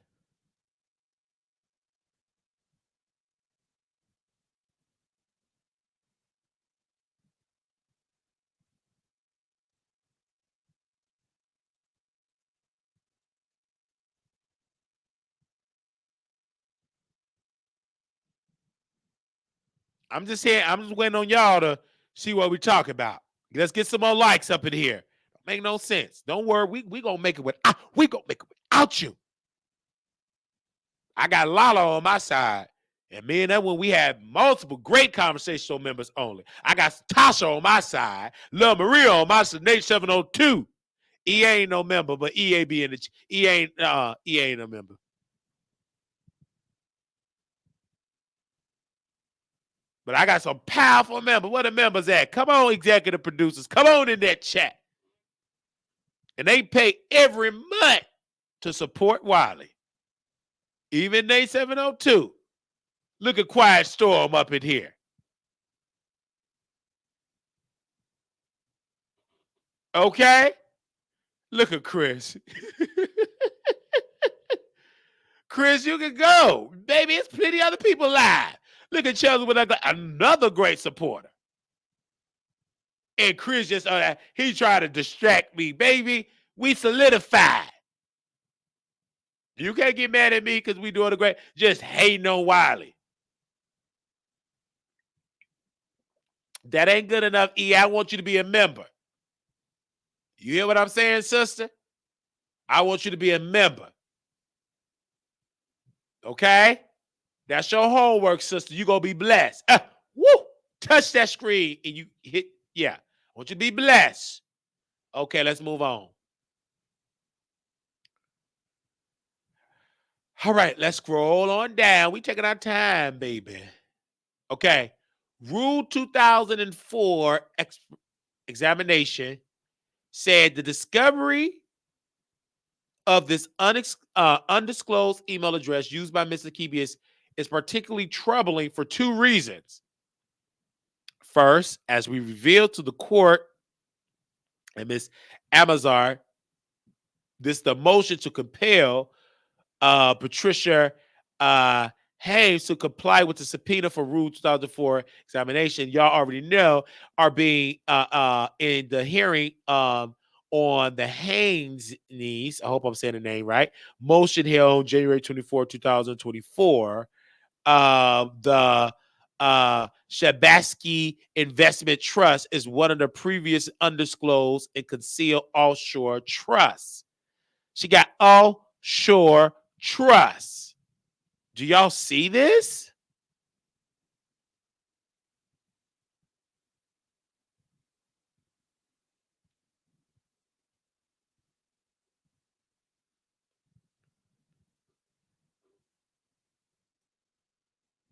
I'm just here. I'm just waiting on y'all to see what we talk about. Let's get some more likes up in here. Don't make no sense. Don't worry. We gonna make it without you. I got Lala on my side. And me and that one, we had multiple great conversational members only. I got Tasha on my side, Lil Maria on my side, Nate 702. EA ain't no member, but EA be in the EA ain't a member. But I got some powerful members. Where the members at? Come on, executive producers. Come on in that chat. And they pay every month to support Wiley. Even Nate 702. Look at Quiet Storm up in here. Okay? Look at Chris. Chris, you can go. Baby, it's plenty other people live. Look at Chelsea with another great supporter. And Chris just, he tried to distract me. Baby, we solidified. You can't get mad at me because we doing a great, just hating on Wiley. That ain't good enough, E. I want you to be a member. You hear what I'm saying, sister? I want you to be a member. Okay? That's your homework, sister. You gonna be blessed. Woo! Touch that screen and you hit, yeah. I want you to be blessed. Okay, let's move on. All right, let's scroll on down. We taking our time, baby. Okay. Rule 2004 examination said the discovery of this undisclosed email address used by Mr. Kibi is particularly troubling for two reasons. First, as we revealed to the court and Ms. Amazar, this the motion to compel Patricia Hayes to comply with the subpoena for Rule 2004 examination. Y'all already know are being in the hearing on the Haynes niece. I hope I'm saying the name right. Motion held on January 24, 2024. The Shabatsky Investment Trust is one of the previous undisclosed and concealed offshore trusts. She got offshore trusts. Do y'all see this?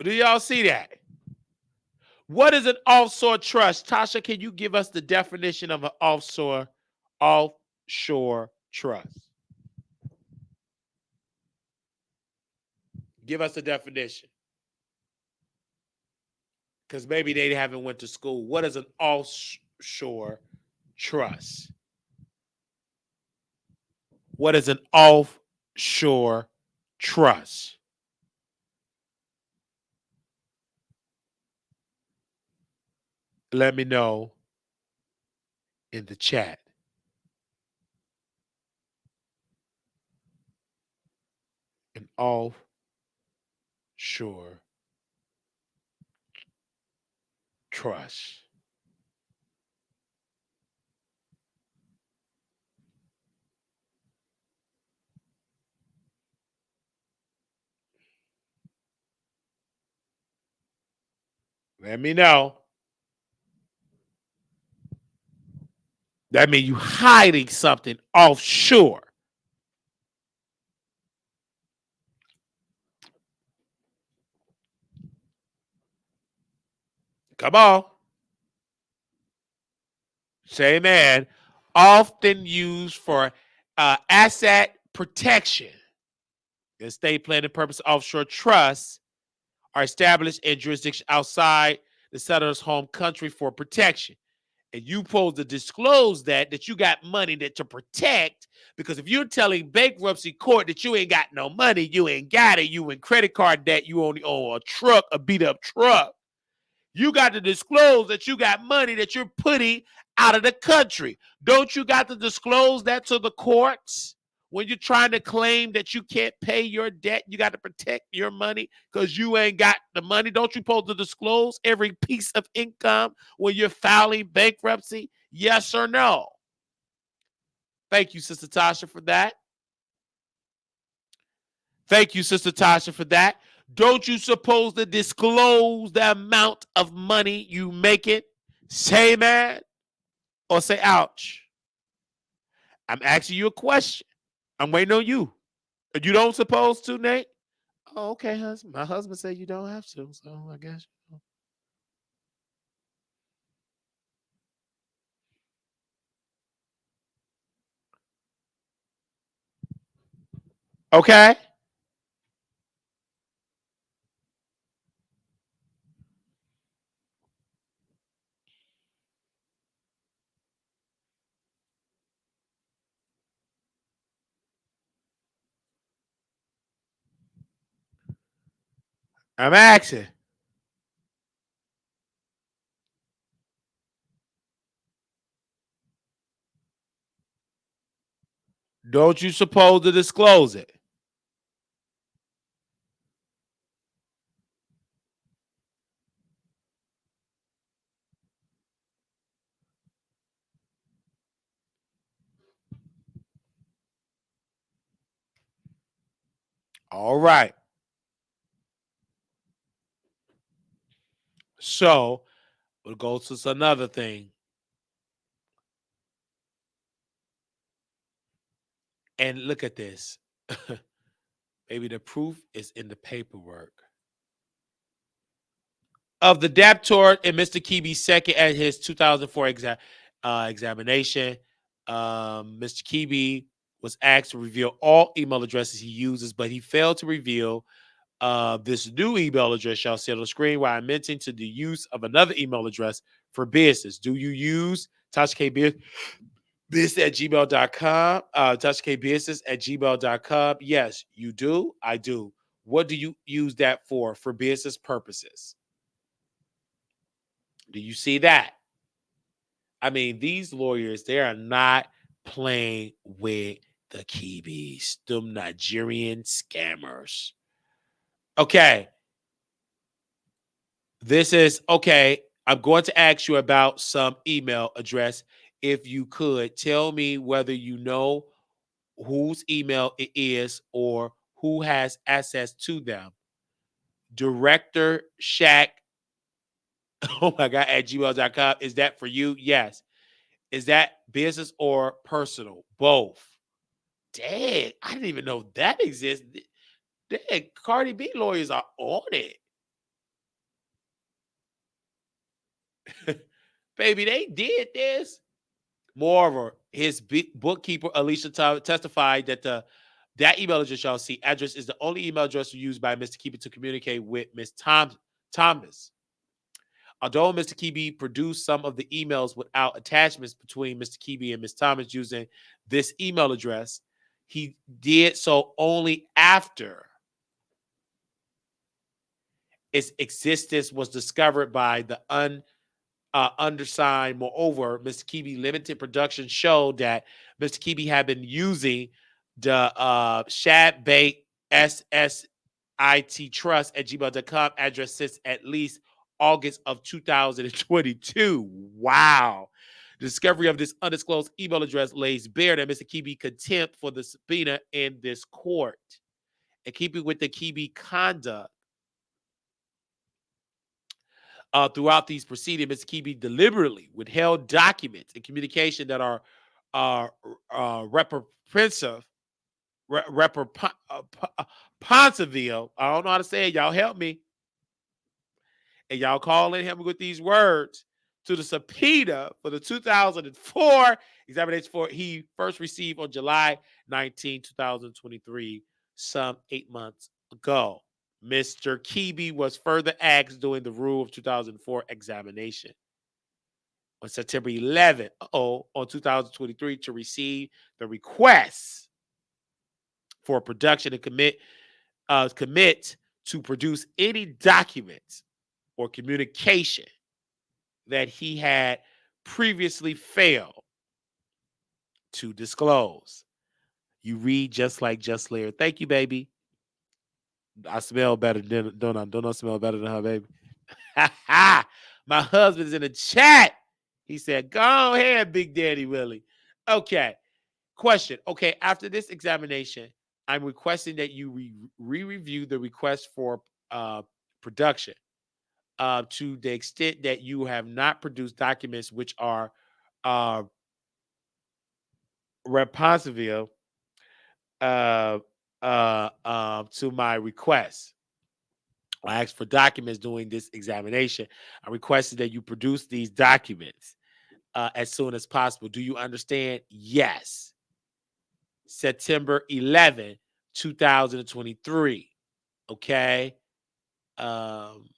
Do y'all see that? What is an offshore trust? Tasha, can you give us the definition of an offshore trust? Give us the definition. Because maybe they haven't went to school. What is an offshore trust? What is an offshore trust? Let me know in the chat. An offshore trust. Let me know. That means you hiding something offshore. Come on. Say amen. Often used for asset protection. The estate planning purpose offshore trusts are established in jurisdictions outside the settler's home country for protection. And you supposed to disclose that you got money that to protect, because if you're telling bankruptcy court that you ain't got no money, you ain't got it, you in credit card debt, you only own a truck, a beat up truck, you got to disclose that you got money that you're putting out of the country. Don't you got to disclose that to the courts? When you're trying to claim that you can't pay your debt, you got to protect your money because you ain't got the money. Don't you supposed to disclose every piece of income when you're filing bankruptcy? Yes or no? Thank you, Sister Tasha, for that. Thank you, Sister Tasha, for that. Don't you supposed to disclose the amount of money you make it? Say man or say ouch. I'm asking you a question. I'm waiting on you. You don't supposed to, Nate? Oh, okay, husband. My husband said you don't have to, so I guess. Okay. I'm asking. Don't you supposed to disclose it? All right. So we'll go to another thing. And look at this. Maybe the proof is in the paperwork. Of the Daptor and Mr. Kibi's second at his 2004 examination, Mr. Kibi was asked to reveal all email addresses he uses, but he failed to reveal this new email address y'all see on the screen, while I mentioned to the use of another email address for business. Do you use Tasha K Business? Business@gmail.com. TashaKBusiness@gmail.com. Yes, you do. I do. What do you use that for business purposes? Do you see that? I mean, these lawyers, they are not playing with the Kiwis, them Nigerian scammers. Okay. This is okay. I'm going to ask you about some email address. If you could tell me whether you know whose email it is or who has access to them. Director Shack, oh my God, at gmail.com. Is that for you? Yes. Is that business or personal? Both. Dang, I didn't even know that existed. Dang, Cardi B lawyers are on it. Baby, they did this. Moreover, his bookkeeper Alicia testified that that email address y'all see address is the only email address used by Mr. Keeper to communicate with Miss Thomas. Although Mr. Kebe produced some of the emails without attachments between Mr. Kebe and Miss Thomas using this email address, he did so only after its existence was discovered by the undersigned. Moreover, Mr. Kebe limited production showed that Mr. Kebe had been using the Shad Bait SSIT Trust at gmail.com address since at least August of 2022. Wow. The discovery of this undisclosed email address lays bare that Mr. Kebe contempt for the subpoena in this court. And keeping with the Kebe conduct, throughout these proceedings, Mr. Kebe deliberately withheld documents and communication that are reprehensive, Ponzeville. I don't know how to say it. Y'all help me. And y'all calling him with these words to the subpoena for the 2004 examination for he first received on July 19, 2023, some 8 months ago. Mr. Kebe was further asked during the Rule of 2004 examination on September 11th, on 2023 to receive the request for production and commit to produce any documents or communication that he had previously failed to disclose. You read just like Just Layer. Thank you, baby. I smell better than don't I smell better than her, baby. My husband's in the chat. He said, "Go ahead, Big Daddy Willie." Okay. Question. Okay, after this examination, I'm requesting that you re-review the request for production to the extent that you have not produced documents which are uh, responsive uh, to my request. I asked for documents during this examination. I requested that you produce these documents as soon as possible. Do you understand? Yes. September 11, 2023. Okay. Um,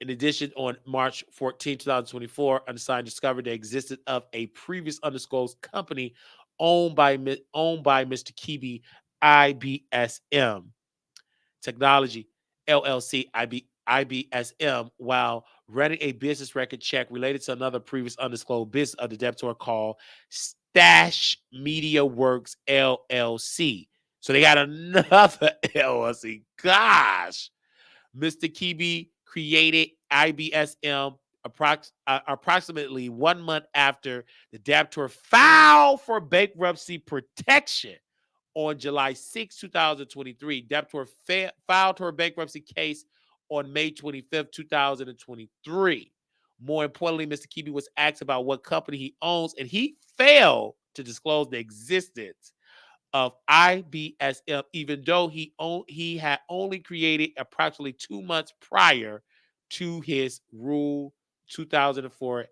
in addition, on March 14, 2024, undersigned discovered the existence of a previous undisclosed company owned by Mr. Kebe IBSM Technology LLC IBSM while running a business record check related to another previous undisclosed business of the debtor called Stash Media Works LLC. So they got another LLC. Gosh. Mr. Kebe created IBSM approximately 1 month after the debtor filed for bankruptcy protection on July 6, 2023. Debtor filed her bankruptcy case on May 25th, 2023. More importantly, Mr. Kebe was asked about what company he owns, and he failed to disclose the existence of IBSM, even though he had only created approximately 2 months prior to his Rule 2004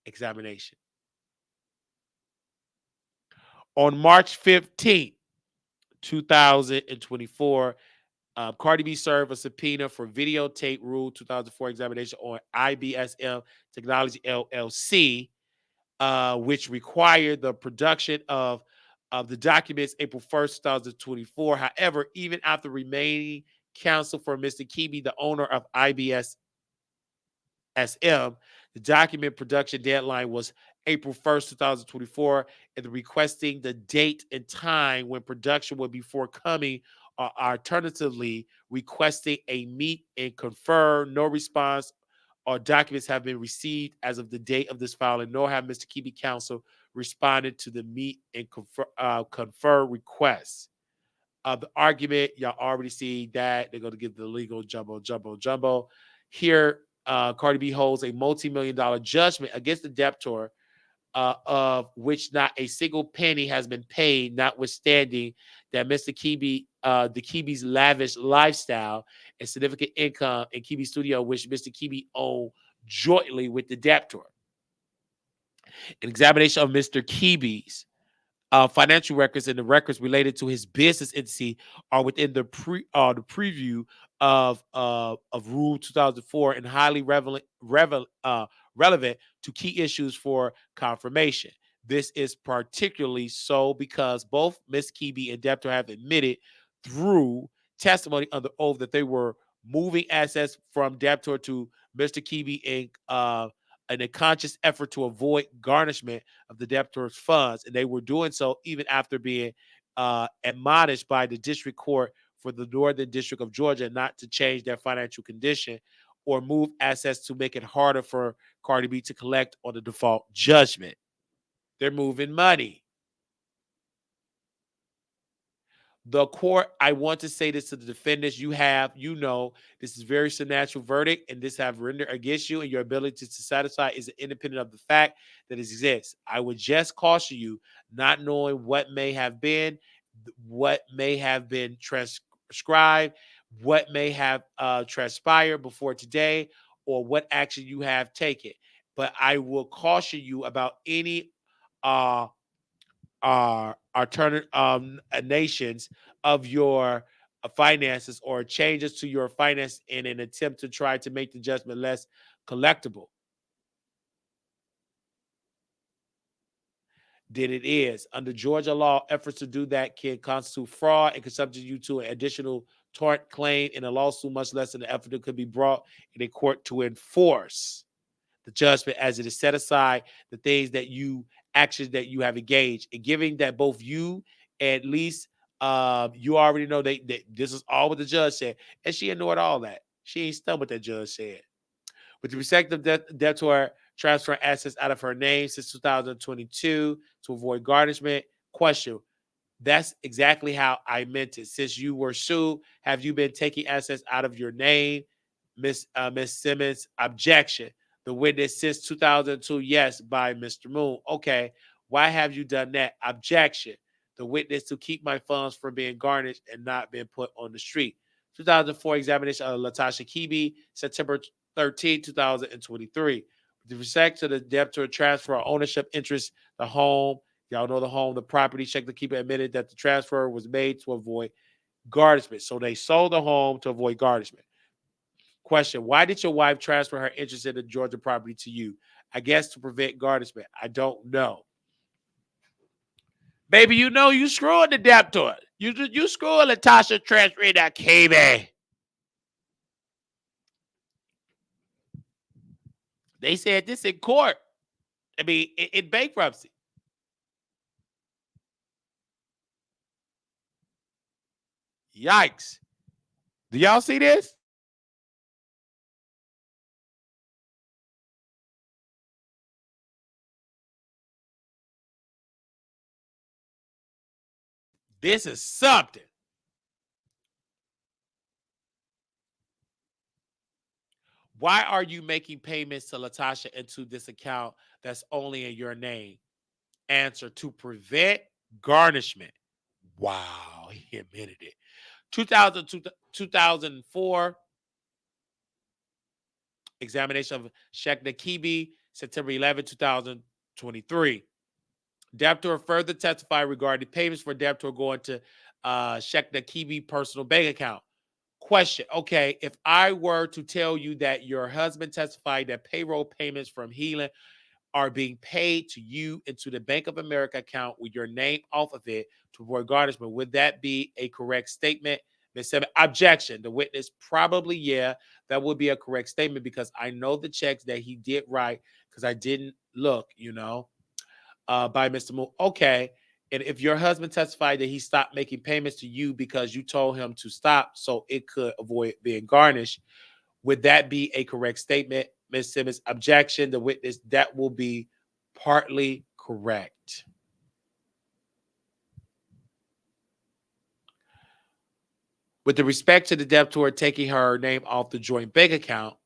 examination. On March 15th, 2024, Cardi B served a subpoena for videotape Rule 2004 examination on IBSM Technology LLC. which required the production of the documents April 1st, 2024. However, even after remaining counsel for Mr. Kibi, the owner of IBS SM, the document production deadline was April 1st, 2024, and the requesting the date and time when production would be forthcoming, or alternatively requesting a meet and confer. No response or documents have been received as of the date of this filing, nor have Mr. Kibi counsel responded to the meet and confer requests. The argument, y'all already see that they're going to give the legal jumbo. Here, Cardi B holds a multi-million-dollar judgment against the debtor, of which not a single penny has been paid, notwithstanding that Mr. Kibi, the Kibi's lavish lifestyle and significant income in Kibi Studio, which Mr. Kibi owned jointly with the debtor. An examination of Mr. Kibi's financial records and the records related to his business entity are within the preview of Rule 2004 and highly relevant to key issues for confirmation. This is particularly so because both Ms. Kibi and debtor have admitted through testimony under oath that they were moving assets from debtor to Mr. Kibi in a conscious effort to avoid garnishment of the debtor's funds, and they were doing so even after being admonished by the district court for the Northern District of Georgia not to change their financial condition or move assets to make it harder for Cardi B to collect on the default judgment. They're moving money. The court, I want to say this to the defendants, this is very substantial verdict, and this have rendered against you, and your ability to satisfy is independent of the fact that it exists. I would just caution you, not knowing what may have been transcribed, what may have transpired before today, or what action you have taken. But I will caution you about any alternative nations of your finances or changes to your finance in an attempt to try to make the judgment less collectible than it is. Under Georgia law, efforts to do that can constitute fraud and can subject you to an additional tort claim in a lawsuit, much less than the effort that could be brought in a court to enforce the judgment as it is set aside the things that actions that you have engaged, and giving that both you, at least you already know that this is all what the judge said, and she ignored all that. She ain't stunned what that judge said. With the respect of debtor transferring assets out of her name since 2022 to avoid garnishment. Question: that's exactly how I meant it. Since you were sued, have you been taking assets out of your name? Miss Simmons, objection. The witness since 2002, yes, by Mr. Moon. Okay, why have you done that? Objection. The witness to keep my funds from being garnished and not being put on the street. 2004 examination of Latasha Kibi, September 13, 2023. With respect to the debtor transfer of ownership interest, the home, y'all know the home, the property, check the keeper admitted that the transfer was made to avoid garnishment. So they sold the home to avoid garnishment. Question: why did your wife transfer her interest in the Georgia property to you? I guess to prevent garnishment. I don't know. Baby, you screwing the debtor. You screwing Latasha transferring that KB. They said this in court. I mean, in bankruptcy. Yikes. Do y'all see this? This is something. Why are you making payments to Latasha into this account that's only in your name? Answer: to prevent garnishment. Wow, he admitted it. 2004 examination of Shekna Kibi, September 11, 2023. Debtor further testified regarding payments for debtor going to Shekna Kibi personal bank account. Question: okay, if I were to tell you that your husband testified that payroll payments from Healing are being paid to you into the Bank of America account with your name off of it to avoid garnishment. Would that be a correct statement? Ms. Simmons, objection. The witness, probably, yeah, that would be a correct statement because I know the checks that he did write because I didn't look, by Mr. Moore. Okay. And if your husband testified that he stopped making payments to you because you told him to stop so it could avoid being garnished, would that be a correct statement? Ms. Simmons, objection. The witness, that will be partly correct. With the respect to the debtor taking her name off the joint bank account,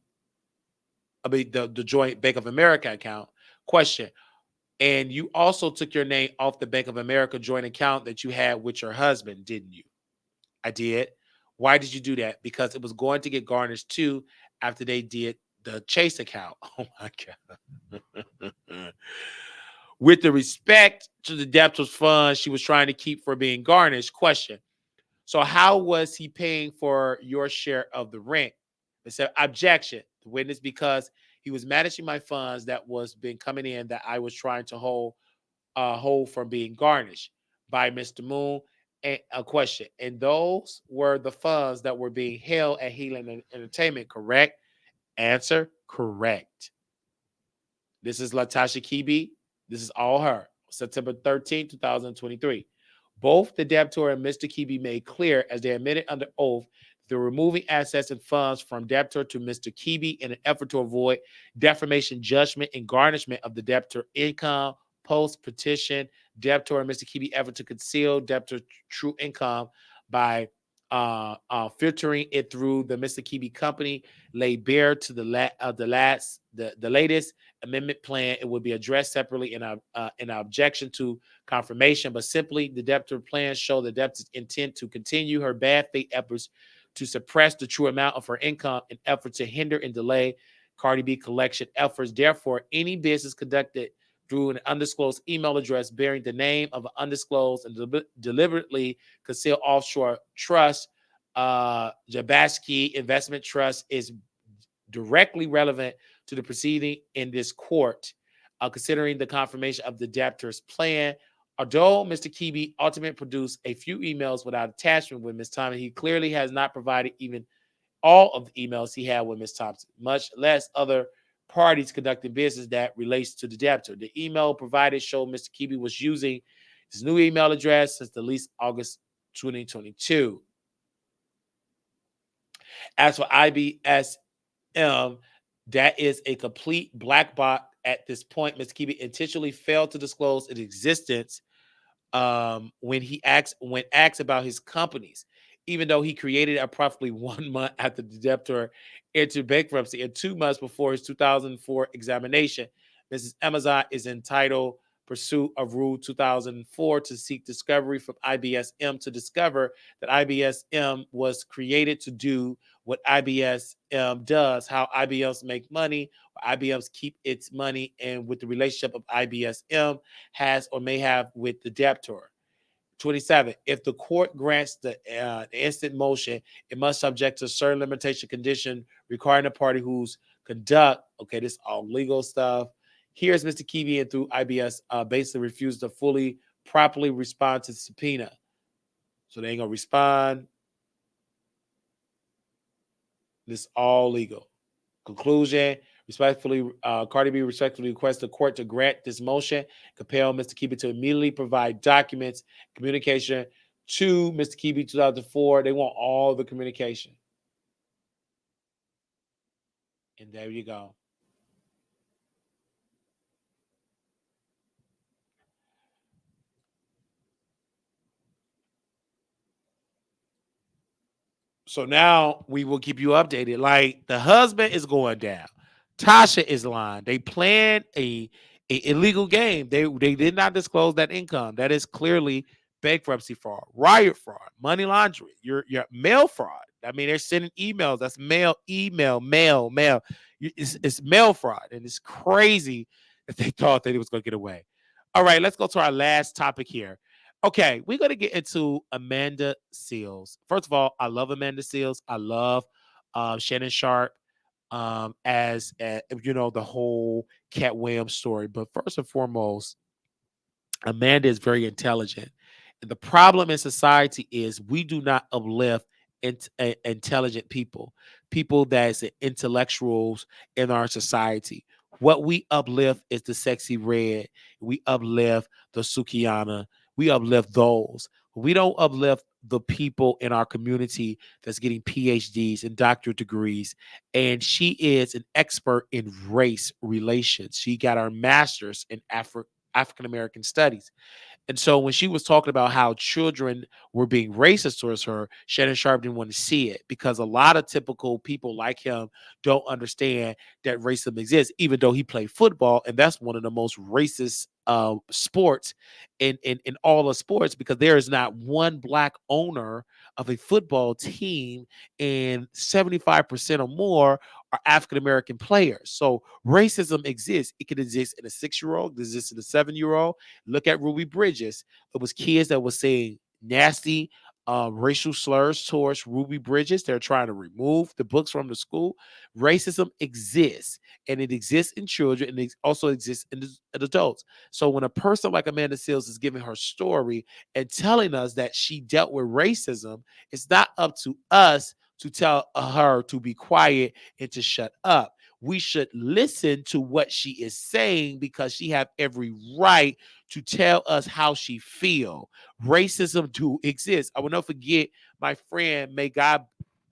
the joint Bank of America account, question. And you also took your name off the Bank of America joint account that you had with your husband, didn't you? I did. Why did you do that? Because it was going to get garnished too after they did the Chase account. Oh my God. With the respect to the debtor's funds she was trying to keep for being garnished, question. So how was he paying for your share of the rent? They said, objection. The witness, because he was managing my funds that was been coming in that I was trying to hold from being garnished by Mr. Moon. And a question. And those were the funds that were being held at Healing Entertainment, correct? Answer, correct. This is Latasha Kibi. This is all her. September 13, 2023. Both the debtor and Mr. Kibi made clear as they admitted under oath they're removing assets and funds from debtor to Mr. Kibi in an effort to avoid defamation judgment and garnishment of the debtor income post petition. Debtor and Mr. Kibi effort to conceal debtor true income by filtering it through the Mr. Kibi company laid bare to the latest amendment plan. It would be addressed separately in our objection to confirmation, but simply the debtor plans show the debtor's intent to continue her bad faith efforts to suppress the true amount of her income in effort to hinder and delay Cardi B collection efforts. Therefore, any business conducted through an undisclosed email address bearing the name of an undisclosed and deliberately concealed offshore trust, Jabaski Investment Trust, is directly relevant to the proceeding in this court, considering the confirmation of the debtor's plan. Although Mr. Kibi ultimately produced a few emails without attachment with Ms. Thompson, he clearly has not provided even all of the emails he had with Ms. Thompson, much less other parties conducting business that relates to the debtor. The email provided showed Mr. Kibi was using his new email address since at least August 2022. As for IBS that is a complete black box at this point. Mr. Kibi intentionally failed to disclose its existence when asked about his companies, even though he created it approximately 1 month after the debtor entered bankruptcy and 2 months before his 2004 examination. Mrs. Amazon is entitled pursuit of Rule 2004 to seek discovery from IBSM to discover that IBSM was created to do what IBSM does, how IBMs make money, IBMs keep its money, and with the relationship of IBSM has or may have with the debtor. 27. If the court grants the instant motion, it must subject to certain limitation condition requiring a party whose conduct, okay, this is all legal stuff. Here's Mr. Kibi and through IBS basically refused to fully, properly respond to the subpoena. So they ain't gonna respond. This is all legal. Conclusion. Respectfully, Cardi B respectfully requests the court to grant this motion, compel Mr. Kibi to immediately provide documents, communication to Mr. Kibi 2004. They want all the communication. And there you go. So now we will keep you updated. Like the husband is going down. Tasha is lying. They planned a illegal game. They did not disclose that income. That is clearly bankruptcy fraud, riot fraud, money laundering, your mail fraud. I mean, they're sending emails. That's mail, email, mail. It's mail fraud, and it's crazy that they thought that it was going to get away. All right, let's go to our last topic here. Okay, we're gonna get into Amanda Seales. First of all, I love Amanda Seales. I love Shannon Sharp. as you know, the whole Cat Williams story. But first and foremost, Amanda is very intelligent. And the problem in society is we do not uplift intelligent people, people that's intellectuals in our society. What we uplift is the sexy red. We uplift the Sukiana. We uplift those. We don't uplift the people in our community that's getting PhDs and doctorate degrees. And she is an expert in race relations. She got her master's in African American studies. And so when she was talking about how children were being racist towards her, Shannon Sharp didn't want to see it because a lot of typical people like him don't understand that racism exists, even though he played football. And that's one of the most racist sports in all of sports, because there is not one black owner of a football team, and 75% or more are African American players. So racism exists. It can exist in a 6-year-old, it exists in a 7-year-old. Look at Ruby Bridges. It was kids that were saying nasty racial slurs towards Ruby Bridges. They're trying to remove the books from the school. Racism exists, and it exists in children, and it also exists in adults. So when a person like Amanda Seales is giving her story and telling us that she dealt with racism, it's not up to us to tell her to be quiet and to shut up. We should listen to what she is saying, because she have every right to tell us how she feel. Racism do exist. I will not forget my friend, may God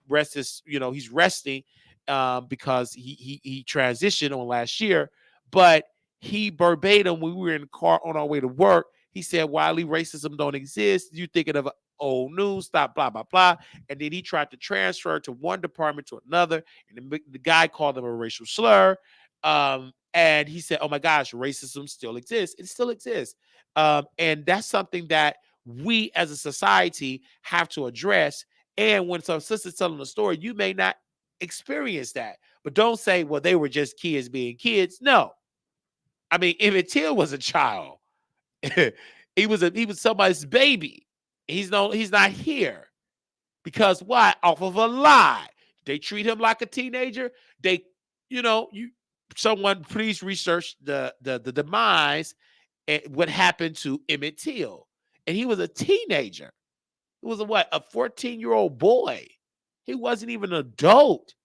rest his, you know, he's resting because he transitioned on last year, but he verbatim, when we were in the car on our way to work, he said, Wiley, racism don't exist. You thinking of old news, stop, blah, blah, blah. And then he tried to transfer to one department to another, and the guy called him a racial slur. And he said, oh my gosh, racism still exists. It still exists. And that's something that we as a society have to address. And when some sister's telling a story, you may not experience that, but don't say, well, they were just kids being kids. No. I mean, Emmett Till was a child. He was somebody's baby. He's not here. Because why? Off of a lie. They treat him like a teenager. They, someone please research the demise and what happened to Emmett Till. And he was a teenager. He was a 14-year-old boy. He wasn't even an adult.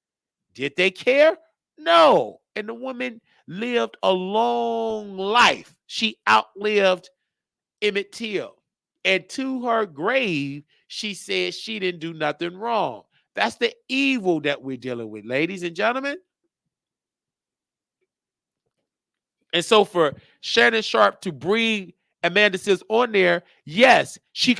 Did they care? No. And the woman lived a long life. She outlived Emmett Till. And to her grave, she said she didn't do nothing wrong. That's the evil that we're dealing with, ladies and gentlemen. And so for Shannon Sharp to bring Amanda Seales on there, yes, she's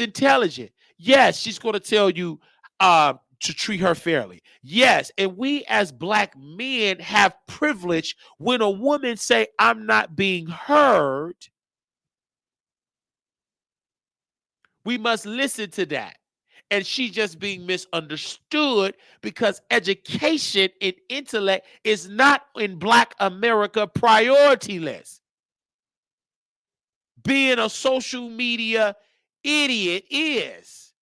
intelligent. Yes, she's going to tell you to treat her fairly. Yes, and we as black men have privilege. When a woman say, I'm not being heard, we must listen to that. And she's just being misunderstood because education and intellect is not in Black America priority list. Being a social media idiot is.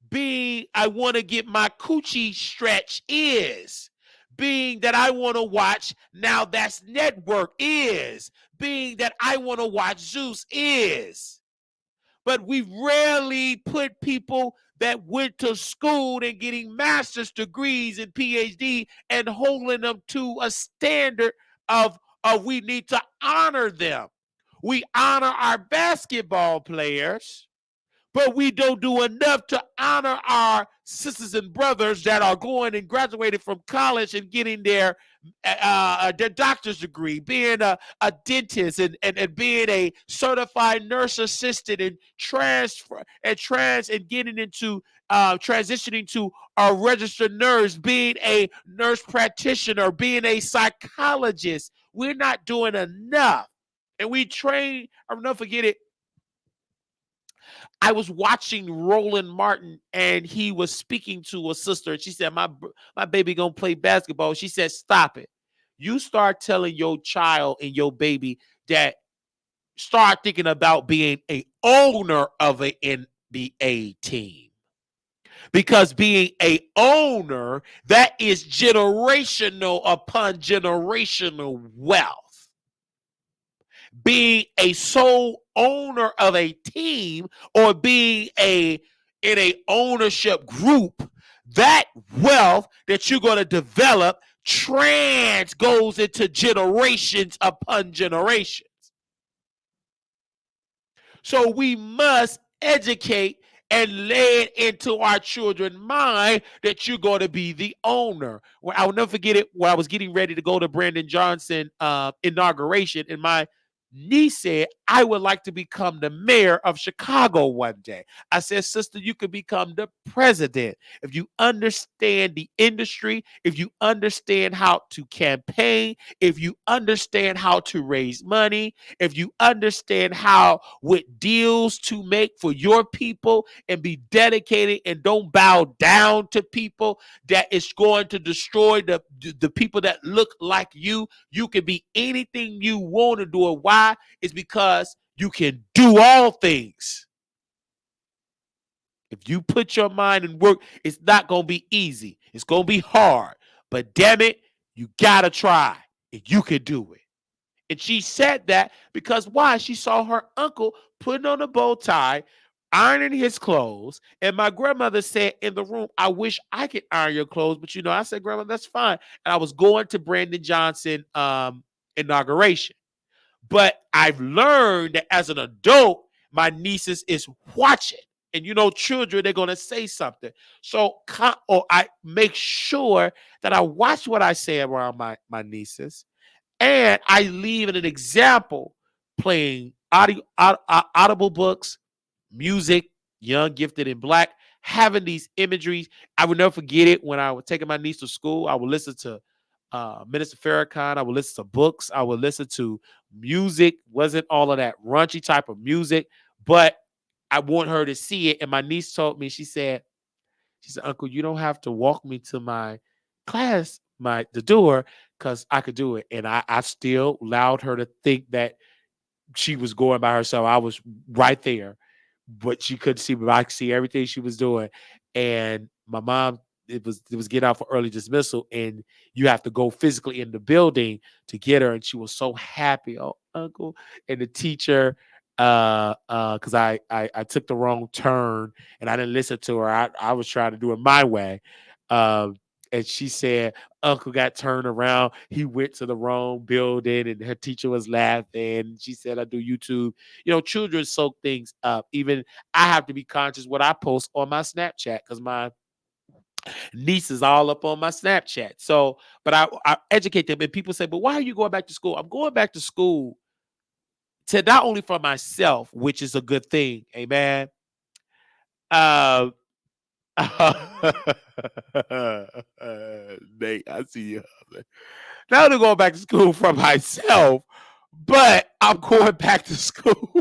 Being I want to get my coochie stretch is. Being that I want to watch Now That's Network is. Being that I want to watch Zeus is. But we rarely put people that went to school and getting master's degrees and PhD and holding them to a standard of we need to honor them. We honor our basketball players, but we don't do enough to honor our sisters and brothers that are going and graduating from college and getting their doctor's degree, being a dentist and being a certified nurse assistant and getting into transitioning to a registered nurse, being a nurse practitioner, being a psychologist. We're not doing enough. And we train, I'll never forget it. I was watching Roland Martin, and he was speaking to a sister, and she said, my baby gonna play basketball. She said, stop it. You start telling your child and your baby that start thinking about being a owner of an NBA team. Because being a owner, that is generational upon generational wealth. Being a sole owner of a team or being in a ownership group, that wealth that you're going to develop goes into generations upon generations. So we must educate and lay it into our children's mind that you're going to be the owner. Well, I'll never forget it when I was getting ready to go to Brandon Johnson inauguration, and my niece said, I would like to become the mayor of Chicago one day. I said, sister, you could become the president if you understand the industry, if you understand how to campaign, if you understand how to raise money, if you understand how with deals to make for your people and be dedicated and don't bow down to people that is going to destroy the people that look like you can be anything you want to do. And why? It's because you can do all things. If you put your mind and work, it's not going to be easy. It's going to be hard. But damn it, you got to try and you can do it. And she said that because why? She saw her uncle putting on a bow tie, ironing his clothes. And my grandmother said in the room, I wish I could iron your clothes. But, I said, Grandma, that's fine. And I was going to Brandon Johnson inauguration. But I've learned that as an adult, my nieces is watching. And children, they're going to say something. So I make sure that I watch what I say around my nieces. And I leave an example playing audible books, music, Young, Gifted, and Black, having these imageries. I would never forget it when I was taking my niece to school. I would listen to Minister Farrakhan. I would listen to books. I would listen to music. Wasn't all of that raunchy type of music, but I want her to see it. And my niece told me, she said, Uncle, you don't have to walk me to my class, the door, because I could do it. And I still allowed her to think that she was going by herself. I was right there, but she couldn't see me. But I could see everything she was doing. And my mom, it was getting out for early dismissal, and you have to go physically in the building to get her. And she was so happy. Oh, Uncle. And the teacher, because I took the wrong turn and I didn't listen to her. I was trying to do it my way. And she said, Uncle got turned around. He went to the wrong building, and her teacher was laughing. She said, I do YouTube. Children soak things up. Even I have to be conscious what I post on my Snapchat because my niece is all up on my Snapchat. So, but I educate them, and people say, but why are you going back to school? I'm going back to school to not only for myself, which is a good thing. Amen. Um, Nate, I see you. Not only going back to school for myself, but I'm going back to school.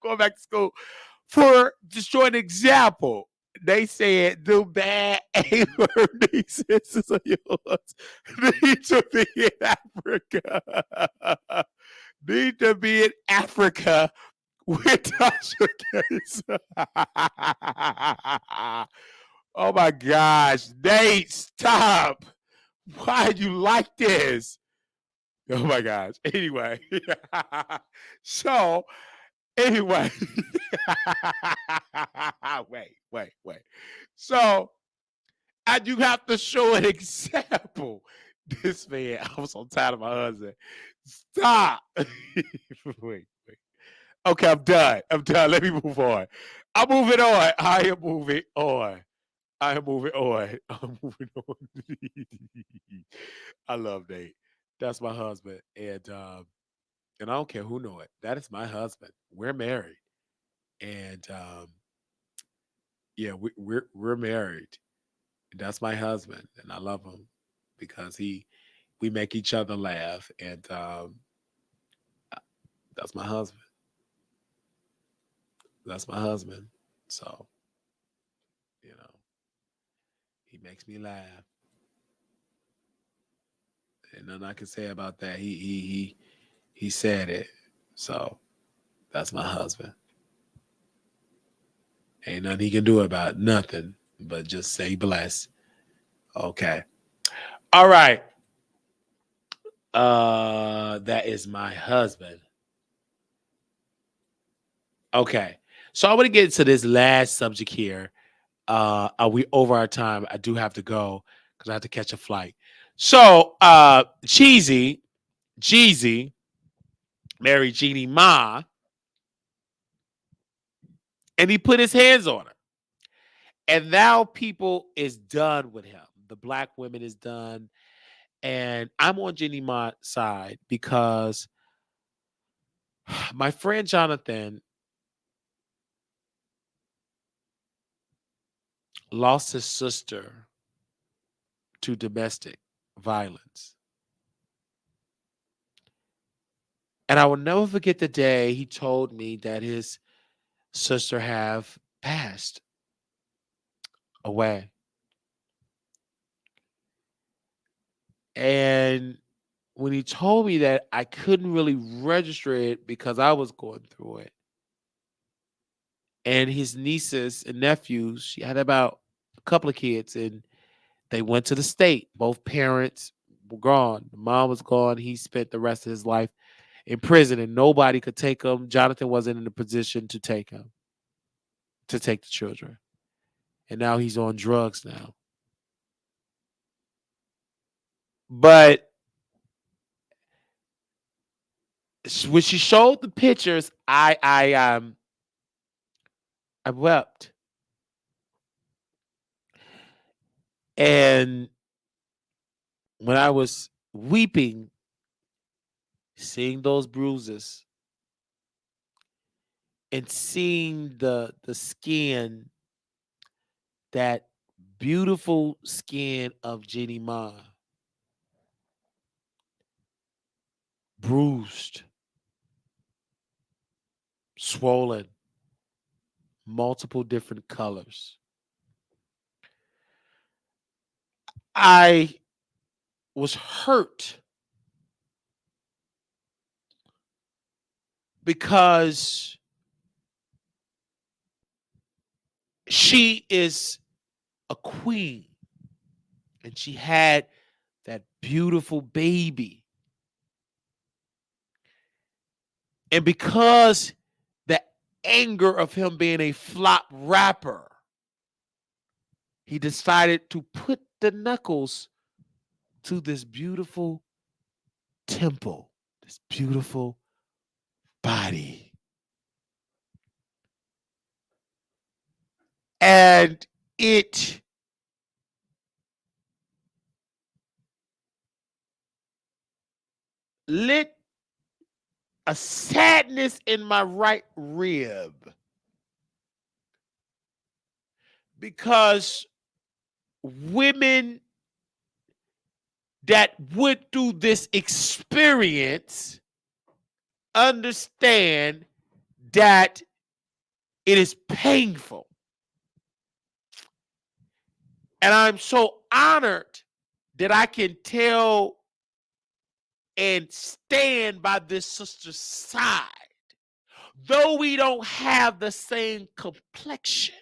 Going back to school for just an example. They said the bad A-word nieces of yours need to be in Africa. Need to be in Africa with Tasha Case. Oh my gosh, Nate, stop. Why are you like this? Oh my gosh. Anyway. So, anyway. wait. So, and you have to show an example. This man, I was so tired of my husband. Stop. wait. Okay, I'm done. Let me move on. I'm moving on. I am moving on. I'm moving on. I'm moving on. I love Nate. That's my husband. And I don't care who know it. That is my husband. We're married. And yeah, we're married. That's my husband. And I love him because we make each other laugh. And that's my husband. That's my husband. So, you know, he makes me laugh. And nothing I can say about that. He said it. So that's my husband. Ain't nothing he can do about it. Nothing. but just say bless. Okay. All right. That is my husband. Okay. So I want to get into this last subject here. Are we over our time? I do have to go because I have to catch a flight. So Jeezy married Jeannie Mai, and he put his hands on her. And now people is done with him. The black women is done. And I'm on Jeannie Mai's side because my friend Jonathan lost his sister to domestic violence. And I will never forget the day he told me that his sister have passed away. And when he told me that, I couldn't really register it because I was going through it. And his nieces and nephews, she had about a couple of kids, and they went to the state. Both parents were gone. The mom was gone. He spent the rest of his life in prison, and nobody could take him. Jonathan wasn't in a position to take him, to take the children. And now he's on drugs now. But when she showed the pictures, I wept. And when I was weeping, seeing those bruises and seeing the skin, that beautiful skin of Jeannie Mai, bruised, swollen, multiple different colors. I was hurt because she is a queen and she had that beautiful baby. And because the anger of him being a flop rapper, he decided to put the knuckles to this beautiful temple, this beautiful body. And it lit a sadness in my right rib because women that went through this experience understand that it is painful. And I'm so honored that I can tell and stand by this sister's side. Though we don't have the same complexion,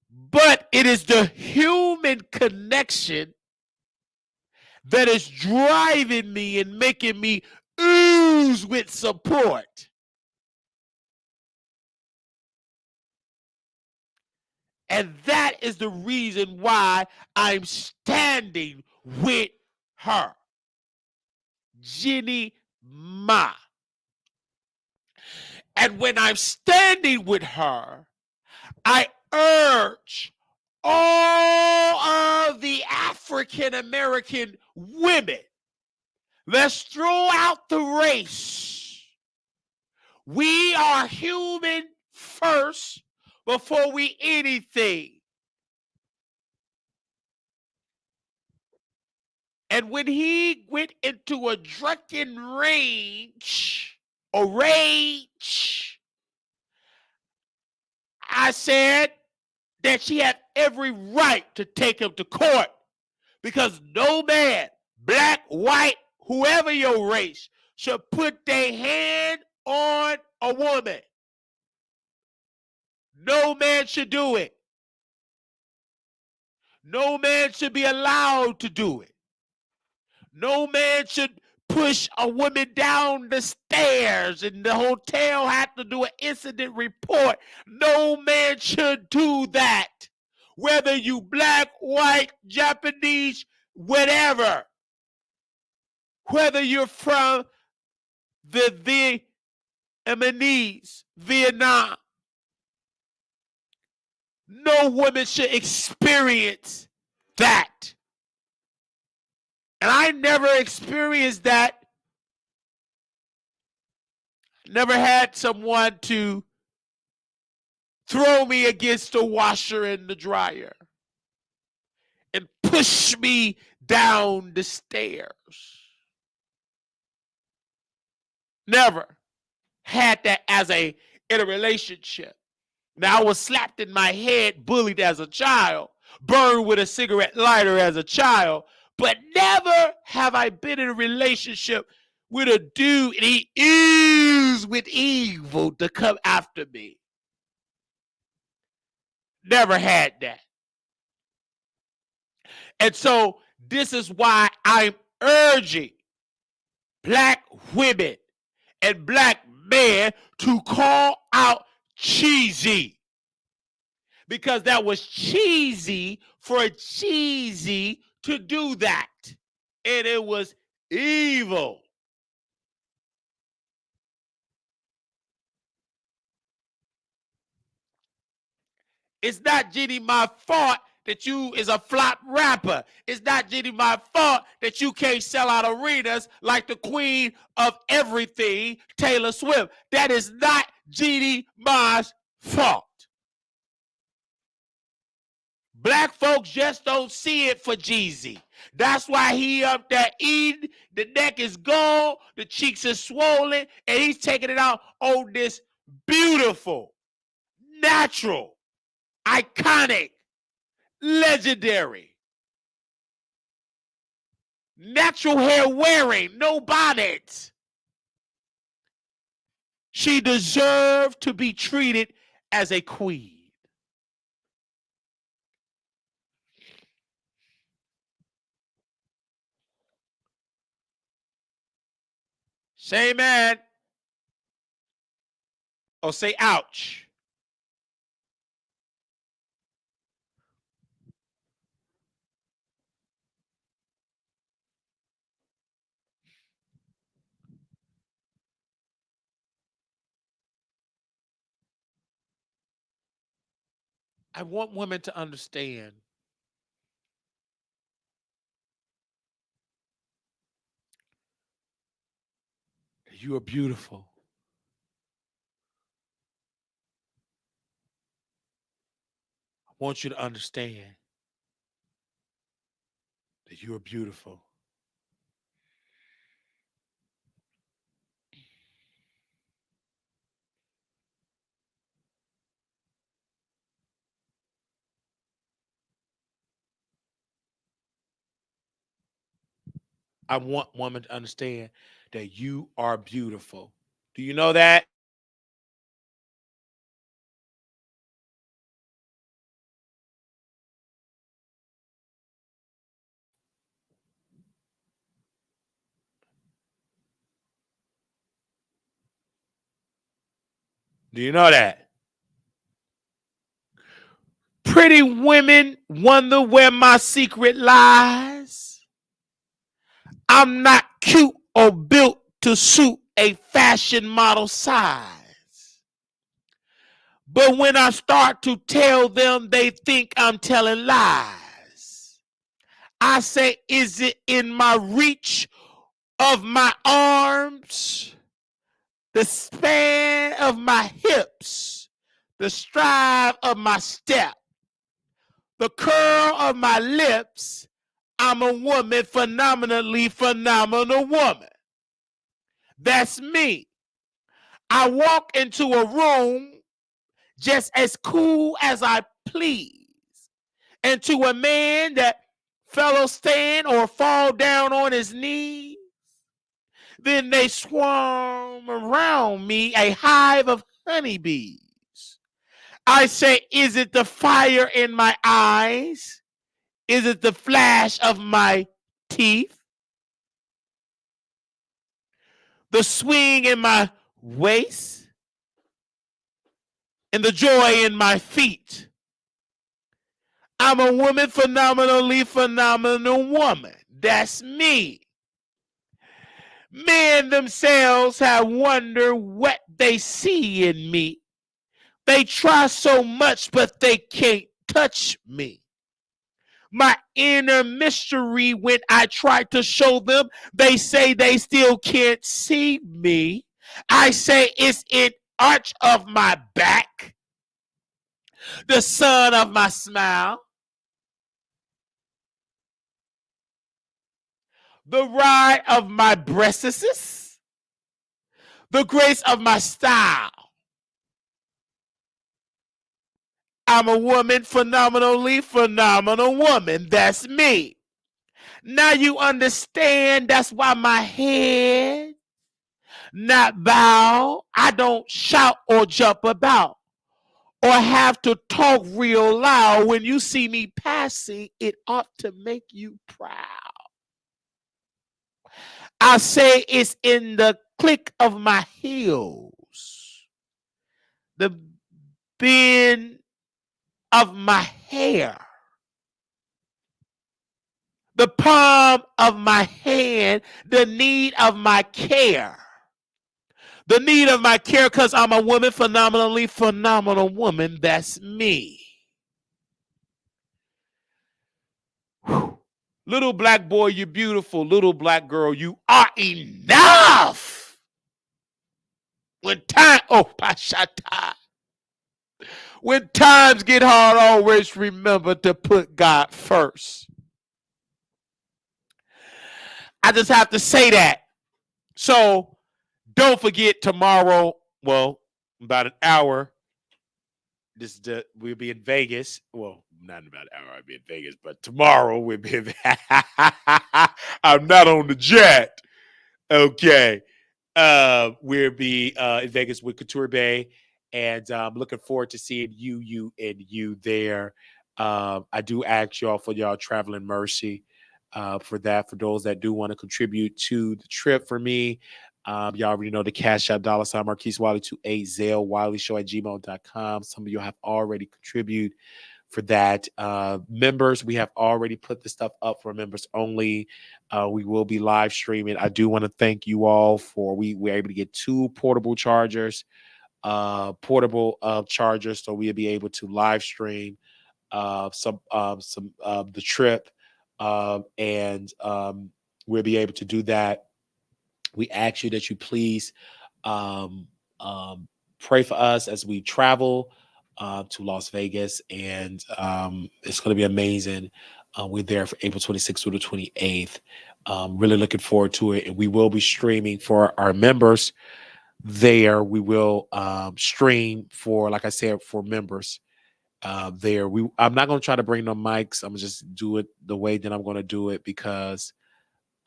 but it is the human connection that is driving me and making me ooze with support. And that is the reason why I'm standing with her, Jeannie Mai. And when I'm standing with her, I urge all of the African American women, let's throw out the race. We are human first before we anything. And when he went into a drunken rage or rage, I said that she had every right to take him to court because no man, black, white, whoever your race, should put their hand on a woman. No man should do it. No man should be allowed to do it. No man should push a woman down the stairs and the hotel had to do an incident report. No man should do that. Whether you black, white, Japanese, whatever. Whether you're from the Vietnamese, Vietnam. No woman should experience that. And I never experienced that. Never had someone to throw me against the washer and the dryer and push me down the stairs. Never had that in a relationship. Now, I was slapped in my head, bullied as a child, burned with a cigarette lighter as a child, but never have I been in a relationship with a dude and he oozed with evil to come after me. Never had that. And so this is why I'm urging black women and black men to call out cheesy. Because that was cheesy for Jeezy to do that. And it was evil. It's not Jeannie Mai fault that you is a flop rapper. It's not Jeannie Mai fault that you can't sell out arenas like the queen of everything, Taylor Swift. That is not Jeannie Mai's fault. Black folks just don't see it for Jeezy. That's why he up there eating, the neck is gone, the cheeks are swollen, and he's taking it out on this beautiful, natural, iconic, legendary, natural hair wearing, no bonnet. She deserved to be treated as a queen. Say man. Or say ouch. I want women to understand that you are beautiful. I want you to understand that you are beautiful. I want women to understand that you are beautiful. Do you know that? Do you know that? Pretty women wonder where my secret lies. I'm not cute or built to suit a fashion model size. But when I start to tell them, they think I'm telling lies. I say, is it in my reach of my arms, the span of my hips, the stride of my step, the curl of my lips? I'm a woman, phenomenally phenomenal woman. That's me. I walk into a room just as cool as I please. And to a man that fellow stand or fall down on his knees, then they swarm around me, a hive of honeybees. I say, is it the fire in my eyes? Is it the flash of my teeth? The swing in my waist? And the joy in my feet? I'm a woman, phenomenally phenomenal woman. That's me. Men themselves have wondered what they see in me. They try so much, but they can't touch me. My inner mystery, when I try to show them, they say they still can't see me. I say it's in arch of my back, the sun of my smile, the ride of my breasts, the grace of my style. I'm a woman, phenomenally phenomenal woman. That's me. Now you understand that's why my head not bow. I don't shout or jump about or have to talk real loud. When you see me passing, it ought to make you proud. I say it's in the click of my heels, the bend of my hair, the palm of my hand, the need of my care. The need of my care because I'm a woman, phenomenally phenomenal woman. That's me. Whew. Little black boy, you're beautiful. Little black girl, you are enough. When time, oh, Pashata. When times get hard, always remember to put God first. I just have to say that. So don't forget tomorrow, well, about an hour, we'll be in Vegas. Well, not in about an hour I'll be in Vegas, but tomorrow we'll be in I'm not on the jet. Okay. We'll be in Vegas with Couture Bay, and I'm looking forward to seeing you there. I do ask y'all for y'all traveling mercy for that. For those that do want to contribute to the trip for me, y'all already know the Cash App $ Marquise Wiley 28 Zelle Wiley Show at gmail.com. Some of you have already contributed for that. Members, we have already put the stuff up for members only. We will be live streaming. I do want to thank you all for we were able to get 2 portable chargers, chargers, so we'll be able to live stream some the trip, and we'll be able to do that. We ask you that you please um, pray for us as we travel to Las Vegas, and it's going to be amazing. We're there for April 26th through the 28th. Really looking forward to it, and we will be streaming for our members there. We will stream for, like I said, for members there. I'm not going to try to bring no mics. I'm gonna just do it the way that I'm going to do it because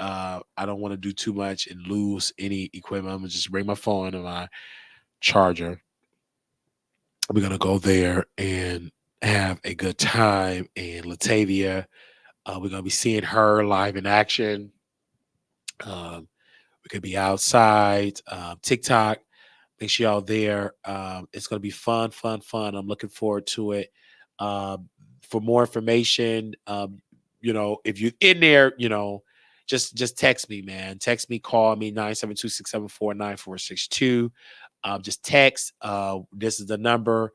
I don't want to do too much and lose any equipment. I'm gonna just bring my phone and my charger. We're gonna go there and have a good time. And Latavia, we're gonna be seeing her live in action. We could be outside. TikTok. Make sure y'all there. It's gonna be fun, fun, fun. I'm looking forward to it. For more information, if you're in there, just text me, man. Text me, call me 972-674-9462. Just text. This is the number.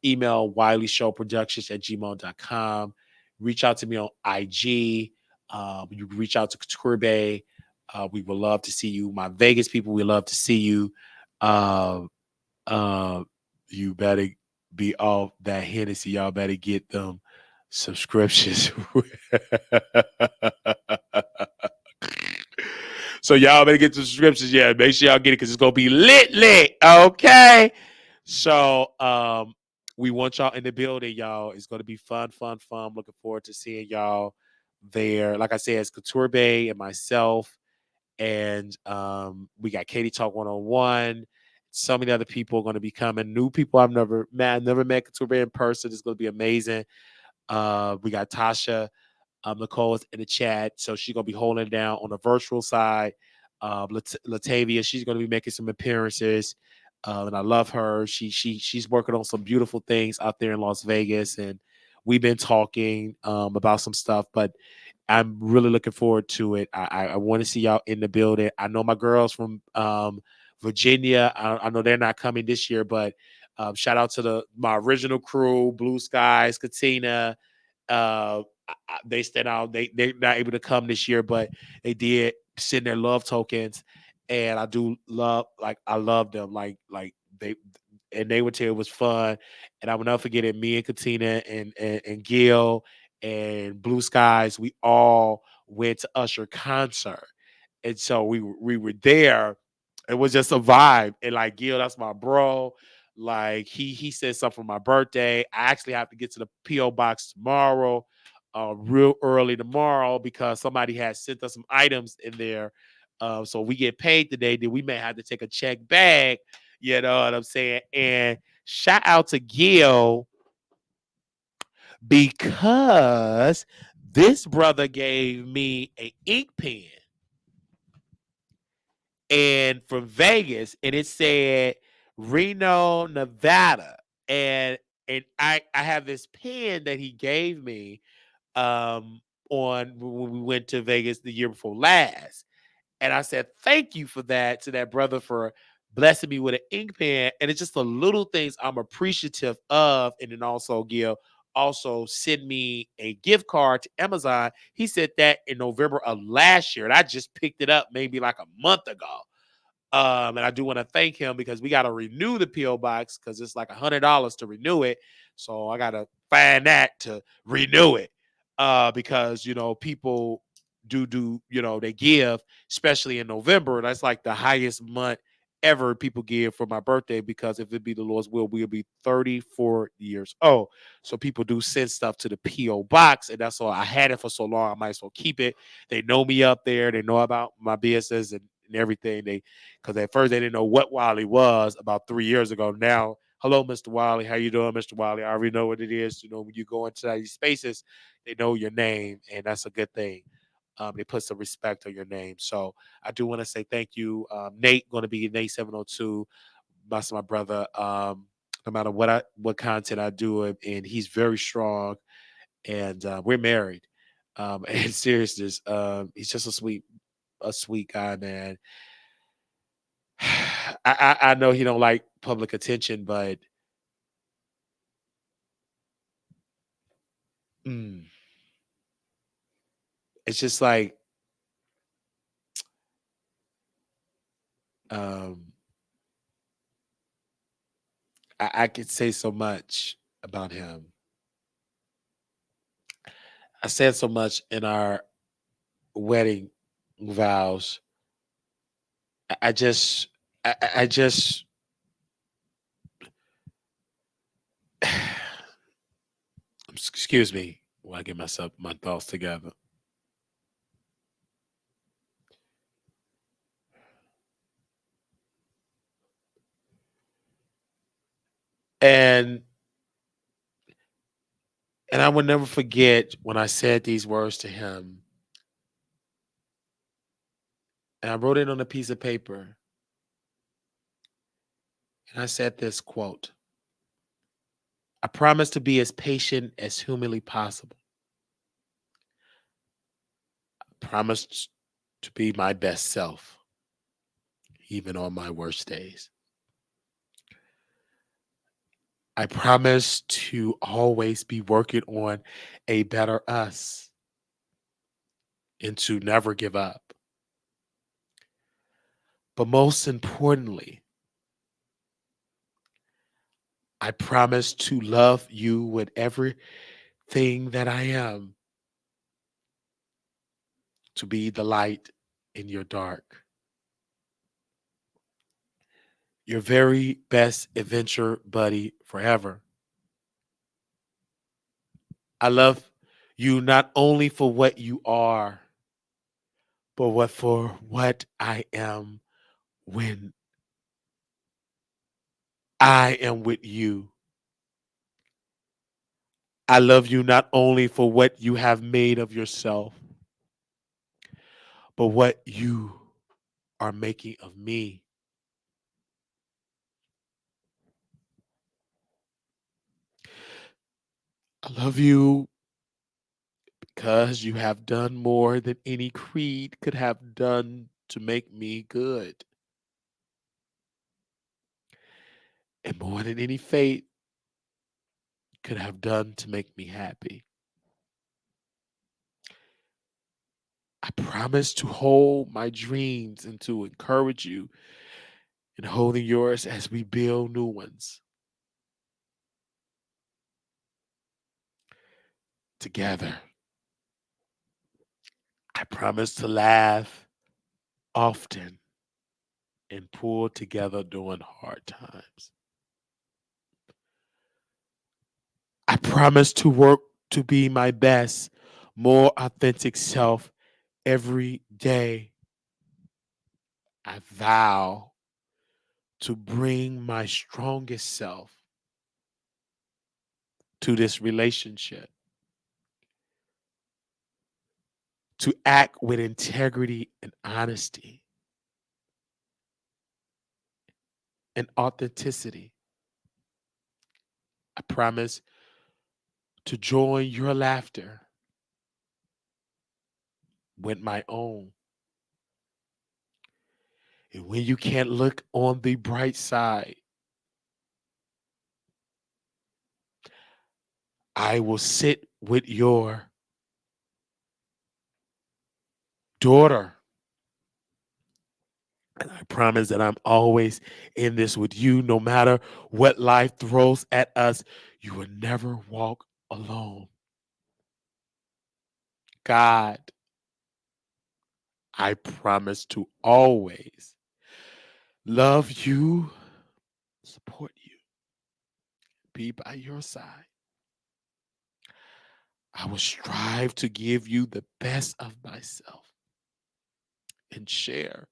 Email Wiley Show Productions at gmail.com. Reach out to me on IG. You can reach out to Couture Bay. We would love to see you. My Vegas people, we love to see you. Uh, uh, you better be off that Hennessy. Y'all better get them subscriptions. So y'all better get the subscriptions. Yeah, make sure y'all get it because it's gonna be lit. Okay. So we want y'all in the building, y'all. It's gonna be fun, fun, fun. Looking forward to seeing y'all there. Like I said, it's Couture Bay and myself. And we got Katie Talk 101. So many other people are going to be coming. New people I've never met Couture in person. It's going to be amazing. We got Tasha Nicole is in the chat, so she's gonna be holding it down on the virtual side. Latavia, she's gonna be making some appearances, and I love her. She's working on some beautiful things out there in Las Vegas, and we've been talking about some stuff. But I'm really looking forward to it. I want to see y'all in the building. I know my girls from Virginia. I know they're not coming this year, but shout out to my original crew: Blue Skies, Katina. They stand out. They're not able to come this year, but they did send their love tokens, and I do love I love them they and they would tell it was fun, and I will never forget it. Me and Katina and Gil and Blue Skies, we all went to Usher concert, and so we were there. It was just a vibe, and like Gil, that's my bro. Like he said something for my birthday. I actually have to get to the PO box tomorrow, real early tomorrow because somebody has sent us some items in there. So we get paid today. Then we may have to take a check back. You know what I'm saying? And shout out to Gil because this brother gave me an ink pen and from Vegas, and it said Reno, Nevada, and I have this pen that he gave me um on when we went to Vegas the year before last. And I said, thank you for that to that brother for blessing me with an ink pen. And it's just the little things I'm appreciative of. And then also, Gil also sent me a gift card to Amazon. He said that in November of last year. And I just picked it up maybe like a month ago. And I do want to thank him because we got to renew the PO box because it's like $100 to renew it. So I got to find that to renew it. Because people do they give, especially in November. That's like the highest month ever people give for my birthday because if it be the Lord's will, we'll be 34 years old. So people do send stuff to the PO box, and that's all. I had it for so long, I might as well keep it. They know me up there. They know about my business and everything. Because at first they didn't know what Wiley was about 3 years ago. Now, hello, Mr. Wiley. How you doing, Mr. Wiley? I already know what it is. When you go into these spaces, they know your name, and that's a good thing. They put some respect on your name. So I do want to say thank you. Nate going to be Nate 702. That's my brother. No matter what content I do, and he's very strong, and we're married. And seriousness, he's just a sweet guy, man. I know he don't like public attention, but mm, it's just like um, I could say so much about him. I said so much in our wedding vows. I just, I just, excuse me while I get my thoughts together. And I will never forget when I said these words to him, and I wrote it on a piece of paper, and I said this quote: "I promise to be as patient as humanly possible. I promise to be my best self, even on my worst days. I promise to always be working on a better us and to never give up. But most importantly, I promise to love you with everything that I am, to be the light in your dark, your very best adventure buddy forever. I love you not only for what you are, but for what I am when I am with you. I love you not only for what you have made of yourself, but what you are making of me. I love you because you have done more than any creed could have done to make me good, and more than any fate could have done to make me happy. I promise to hold my dreams and to encourage you in holding yours as we build new ones together. I promise to laugh often and pull together during hard times. I promise to work to be my best, more authentic self every day. I vow to bring my strongest self to this relationship, to act with integrity and honesty and authenticity. I promise to join your laughter with my own. And when you can't look on the bright side, I will sit with your daughter. And I promise that I'm always in this with you, no matter what life throws at us. You will never walk alone. God, I promise to always love you, support you, be by your side. I will strive to give you the best of myself and share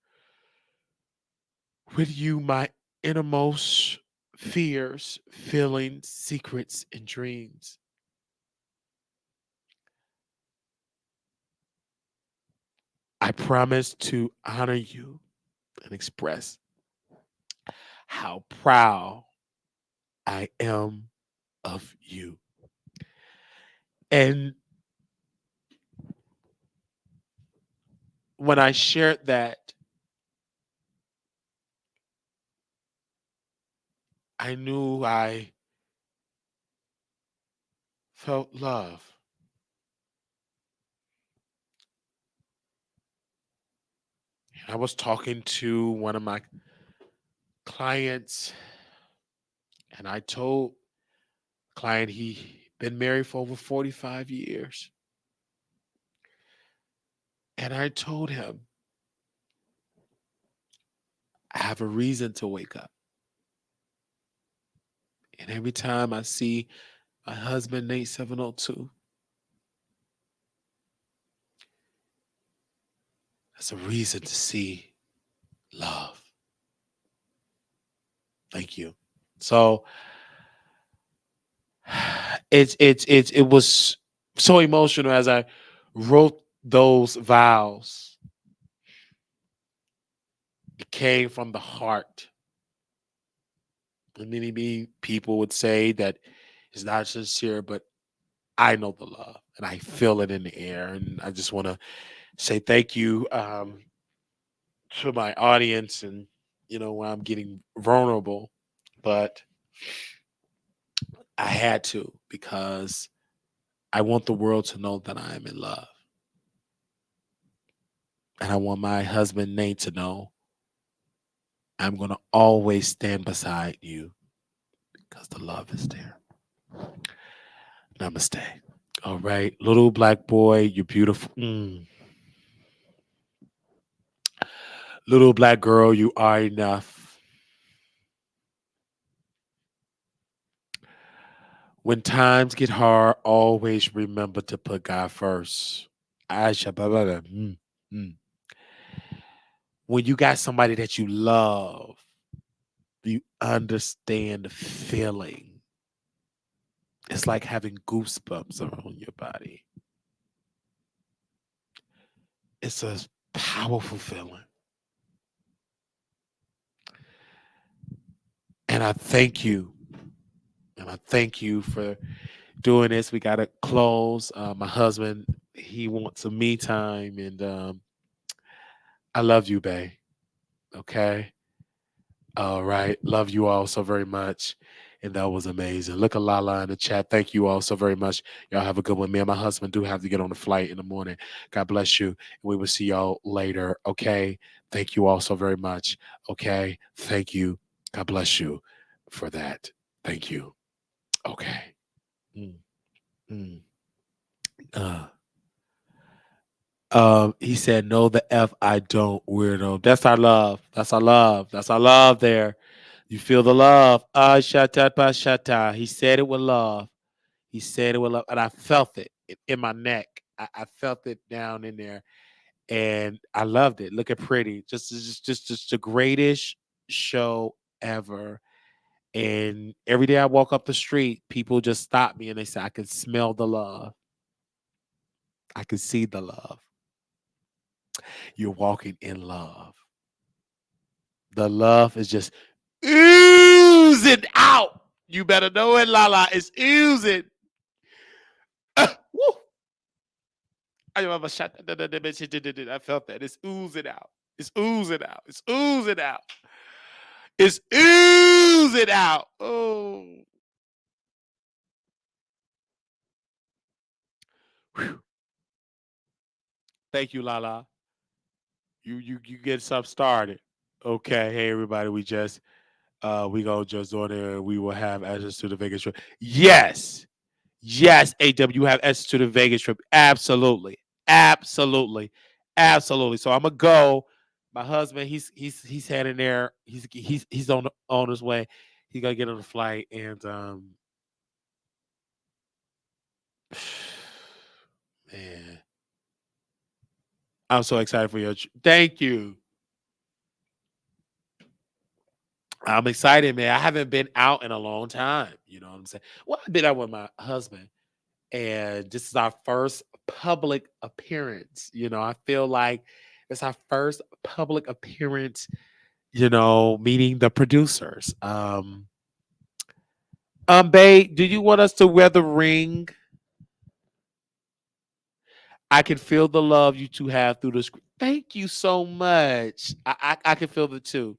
with you my innermost fears, feelings, secrets, and dreams. I promise to honor you and express how proud I am of you. And when I shared that, I knew I felt love. I was talking to one of my clients, and I told the client he been married for over 45 years. And I told him, I have a reason to wake up. And every time I see my husband, Nate 702, that's a reason to see love. Thank you. So it was so emotional as I wrote those vows. It came from the heart. And many people would say that it's not sincere, but I know the love and I feel it in the air. And I just want to say thank you to my audience. And, when I'm getting vulnerable, but I had to because I want the world to know that I am in love. And I want my husband, Nate, to know I'm going to always stand beside you because the love is there. Namaste. All right. Little black boy, you're beautiful. Little black girl, you are enough. When times get hard, always remember to put God first. Aisha, blah, blah, blah. Mm. When you got somebody that you love, You understand the feeling. It's like having goosebumps around your body. It's a powerful feeling. And I thank you. And I thank you for doing this. We got to close. My husband, he wants some me time. And I love you, babe. Okay. All right. Love you all so very much. And that was amazing. Look at Lala in the chat. Thank you all so very much. Y'all have a good one. Me and my husband do have to get on the flight in the morning. God bless you. We will see y'all later. Okay. Thank you all so very much. Okay. Thank you. God bless you for that. Thank you. Okay. Mm, mm. Uh, he said, "No, the F I don't, weirdo." That's our love. That's our love. That's our love there. You feel the love. Ah, shata pa shata. He said it with love. He said it with love. And I felt it in my neck. I felt it down in there. And I loved it. Look at Pretty. Just the greatest show ever. And every day I walk up the street, people just stop me and they say, I can smell the love. I can see the love. You're walking in love. The love is just oozing out. You better know it, Lala. It's oozing. Woo. I felt that. It's oozing out. It's oozing out. It's oozing out. It's oozing out. Oh. Whew. Thank you, Lala. You get something started. Okay. Hey everybody. We gonna just on there and we will have access to the Vegas trip. Yes. Yes, AW, you have access to the Vegas trip. Absolutely. Absolutely. Absolutely. So I'm gonna go. My husband, he's heading there. He's on his way. He's gonna get on the flight and man, I'm so excited for thank you. I'm excited, man. I haven't been out in a long time. You know what I'm saying? Well, I've been out with my husband, and this is our first public appearance. I feel like it's our first public appearance. Meeting the producers. Babe, do you want us to wear the ring? I can feel the love you two have through the screen. Thank you so much. I can feel it too.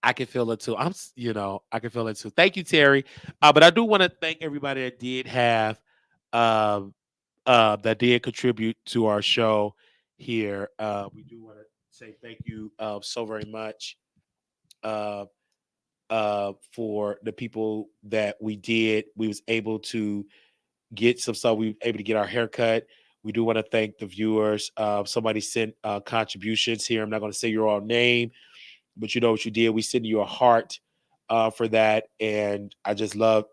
I can feel it too. I can feel it too. Thank you, Terry. But I do want to thank everybody that did have, um, that did contribute to our show here. We do want to say thank you so very much uh, for the people that we was able to get some stuff. We were able to get our haircut. We do want to thank the viewers. Somebody sent contributions here. I'm not going to say your all name, but you know what you did. We send you a heart for that, and I just love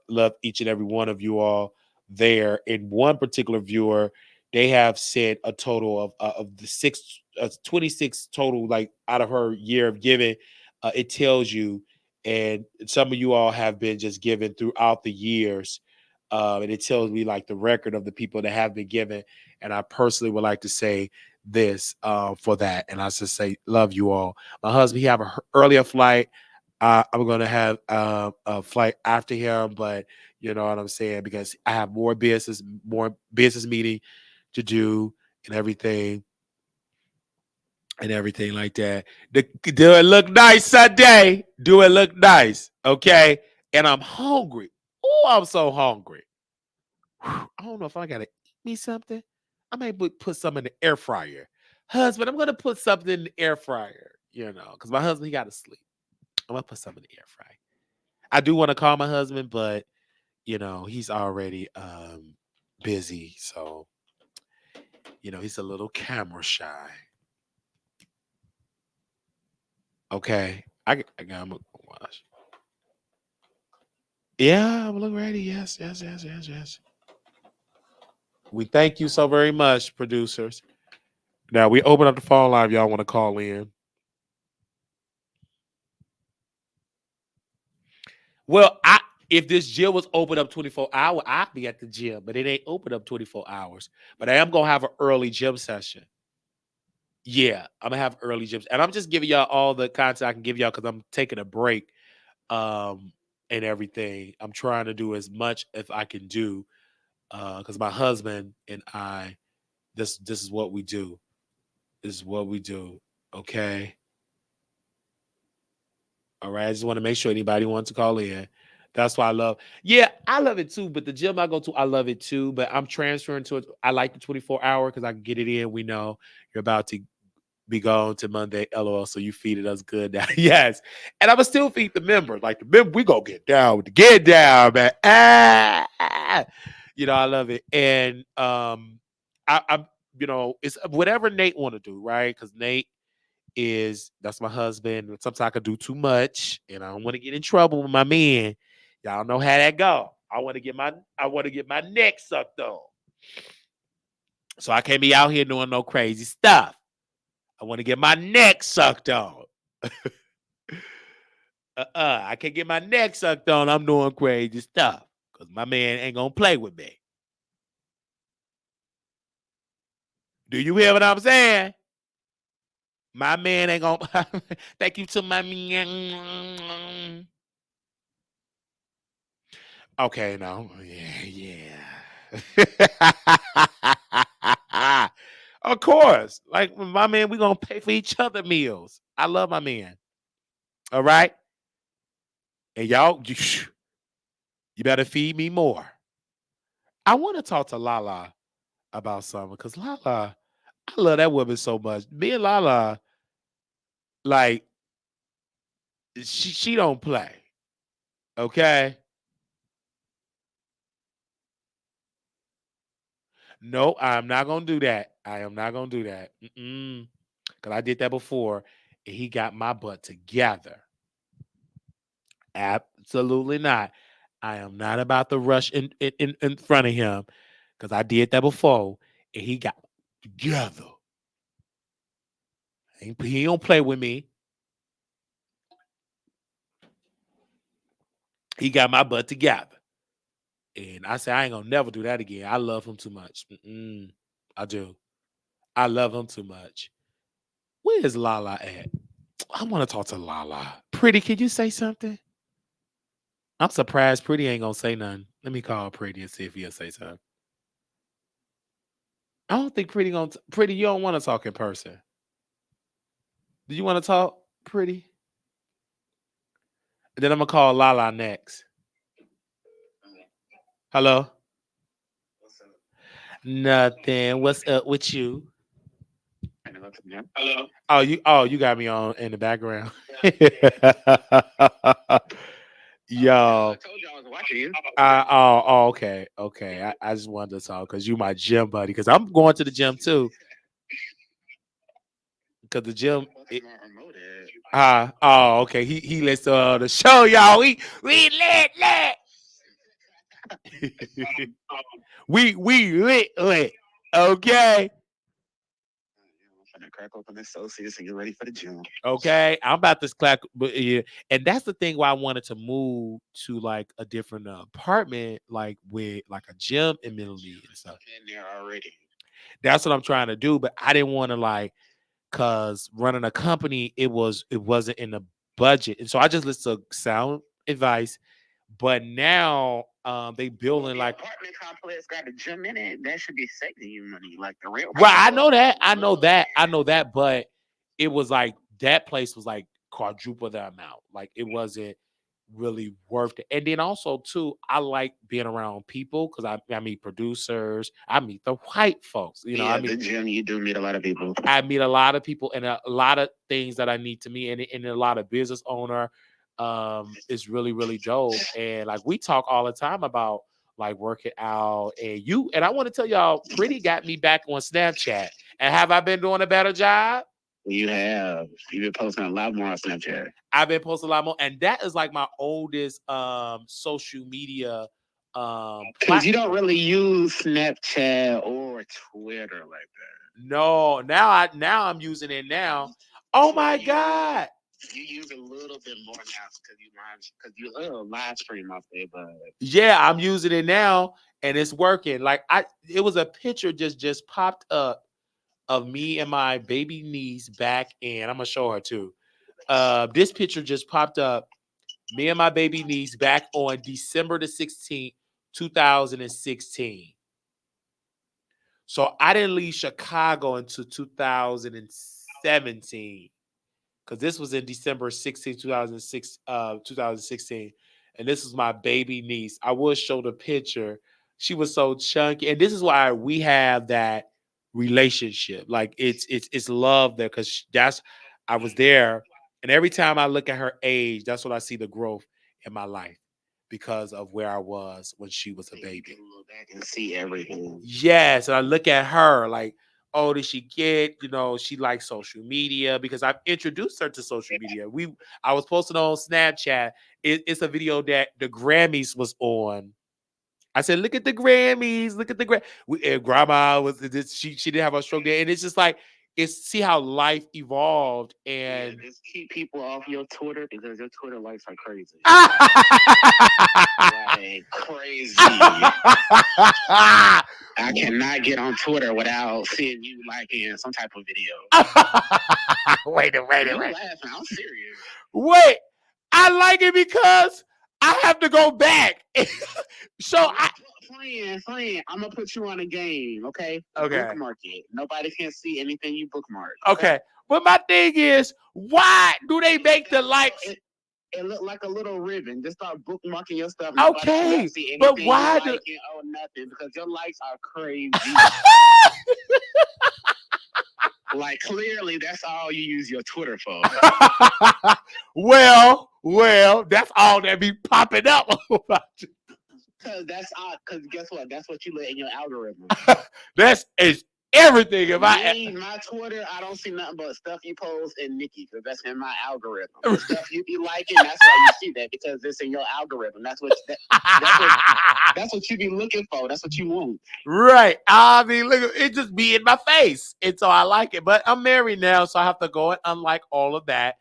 each and every one of you all there. In one particular viewer, they have said a total of the 26 total, like out of her year of giving. It tells you, and some of you all have been just given throughout the years. And it tells me like the record of the people that have been given. And I personally would like to say this for that. And I just say, love you all. My husband, he have a earlier flight. I'm gonna have a flight after him, but you know what I'm saying, because I have more business meeting to do and everything like that. Do it look nice Sunday? Do it look nice? Okay. And I'm hungry. Oh, I'm so hungry. Whew, I don't know if I gotta eat me something. I may put some in the air fryer. Husband, I'm gonna put something in the air fryer, because my husband, he gotta sleep. I'm gonna put something in the air fryer. I do want to call my husband, but he's already busy. So, he's a little camera shy. Okay. I got him watch. Yeah, I'm look ready. Yes, yes, yes, yes, yes. We thank you so very much, producers. Now we open up the phone line. Y'all want to call in? Well, if this gym was open up 24 hours, I'd be at the gym, but it ain't open up 24 hours. But I am gonna have an early gym session. Yeah, I'm gonna have early gyms, and I'm just giving y'all all the content I can give y'all because I'm taking a break, um, and everything. I'm trying to do as much as I can do, because my husband and I, this is what we do. This is what we do. Okay, all right. I just want to make sure anybody wants to call in. That's why I love. Yeah, I love it too. But the gym I go to, I love it too. But I'm transferring to it. I like the 24-hour because I can get it in. We know you're about to be gone to Monday, LOL. So you feeded us good now. Yes. And I'm gonna still feed the members. Like the member, we gonna get down with the get down, man. I love it. And I'm it's whatever Nate want to do, right? Because Nate that's my husband. Sometimes I could do too much, and I don't want to get in trouble with my man. Y'all know how that go. I want to get my neck sucked on. So I can't be out here doing no crazy stuff. I want to get my neck sucked on. I can't get my neck sucked on. I'm doing crazy stuff because my man ain't gonna play with me. Do you hear what I'm saying? My man ain't gonna. Thank you to my man. Okay, no, yeah. Of course, like my man, we gonna pay for each other meals. I love my man. All right, and y'all, you better feed me more. I want to talk to Lala about something because Lala, I love that woman so much. Me and Lala, like, she don't play. Okay. No, I'm not gonna do that. I am not gonna do that. Because I did that before, and he got my butt together. Absolutely not. I am not about to rush in front of him because I did that before, and he got together. He don't play with me. He got my butt together. And I said, I ain't gonna never do that again. I love him too much. I do. I love him too much. Where is Lala at? I want to talk to Lala. Pretty, can you say something? I'm surprised Pretty ain't gonna say nothing. Let me call Pretty and see if he'll say something. I don't think Pretty Pretty, you don't want to talk in person. Do you want to talk, Pretty? And then I'm gonna call Lala next. Hello? Nothing. What's up with you? Hello. Oh, you got me on in the background. Yo. I told you I was watching you. Okay. Okay. I just wanted to talk because you my gym buddy. Because I'm going to the gym too. Because the gym. Okay. He lets the show, y'all. We lit. we lit. Okay. I'm gonna crack open this Celsius and get ready for the gym. Okay, I'm about to clack, but yeah, and that's the thing why I wanted to move to like a different apartment, like with like a gym and amenity and stuff. In there already. That's what I'm trying to do, but I didn't want to like, cause running a company, it wasn't in the budget, and so I just listened to sound advice. But now, they building like apartment complex got a gym in it. That should be saving you money, like the real. Well, I know that. I know that. But it was like that place was like quadruple the amount. Like it wasn't really worth it. And then also too, I like being around people because I meet producers. I meet the white folks. I mean, the gym you do meet a lot of people. I meet a lot of people and a lot of things that I need to meet, and a lot of business owner. Is really really dope, and like we talk all the time about like working out, and I want to tell y'all, Pretty got me back on Snapchat, and have I been doing a better job? You have. You've been posting a lot more on Snapchat. I've been posting a lot more, and that is like my oldest social media because you don't really use Snapchat or Twitter like that. No, now I'm using it now. Oh my god. You use a little bit more now because you live stream off there, but Yeah, I'm using it now and it's working. It was a picture just popped up of me and my baby niece back in. I'm gonna show her too. This picture just popped up. Me and my baby niece back on December the 16th, 2016. So I didn't leave Chicago until 2017 because this was in December 16th, 2016. And this was my baby niece. I will show the picture. She was so chunky. And this is why we have that relationship. Like it's love there because I was there. And every time I look at her age, that's when I see the growth in my life because of where I was when she was a you baby. can look back and see everything. Yes, and I look at her like, oh, did she get? She likes social media because I've introduced her to social media. I was posting on Snapchat. It's a video that the Grammys was on. I said, look at the Grammys, look at the Grandma was she didn't have a stroke there, and it's just like see how life evolved and. Just keep people off your Twitter because your Twitter likes are crazy. Like crazy. I cannot get on Twitter without seeing you liking some type of video. Wait. You laughing? I'm serious. Wait, I like it because I have to go back. So friend, I'm gonna put you on a game, okay? Okay. Bookmark it. Nobody can see anything you bookmark. Okay. But my thing is, why do they make the likes? It looked like a little ribbon. Just start bookmarking your stuff. Okay, Nobody see anything but why you liking or nothing because your likes are crazy. Like clearly, that's all you use your Twitter for. well, that's all that be popping up about you. Because that's odd. Because guess what? That's what you let in your algorithm. That's everything. If my Twitter, I don't see nothing but stuff you post and Nikki, because that's in my algorithm. The stuff you be liking, that's why you see that because it's in your algorithm. That's what you be looking for. That's what you want. Right. I mean, look, it just be in my face, and so I like it. But I'm married now, so I have to go and unlike all of that.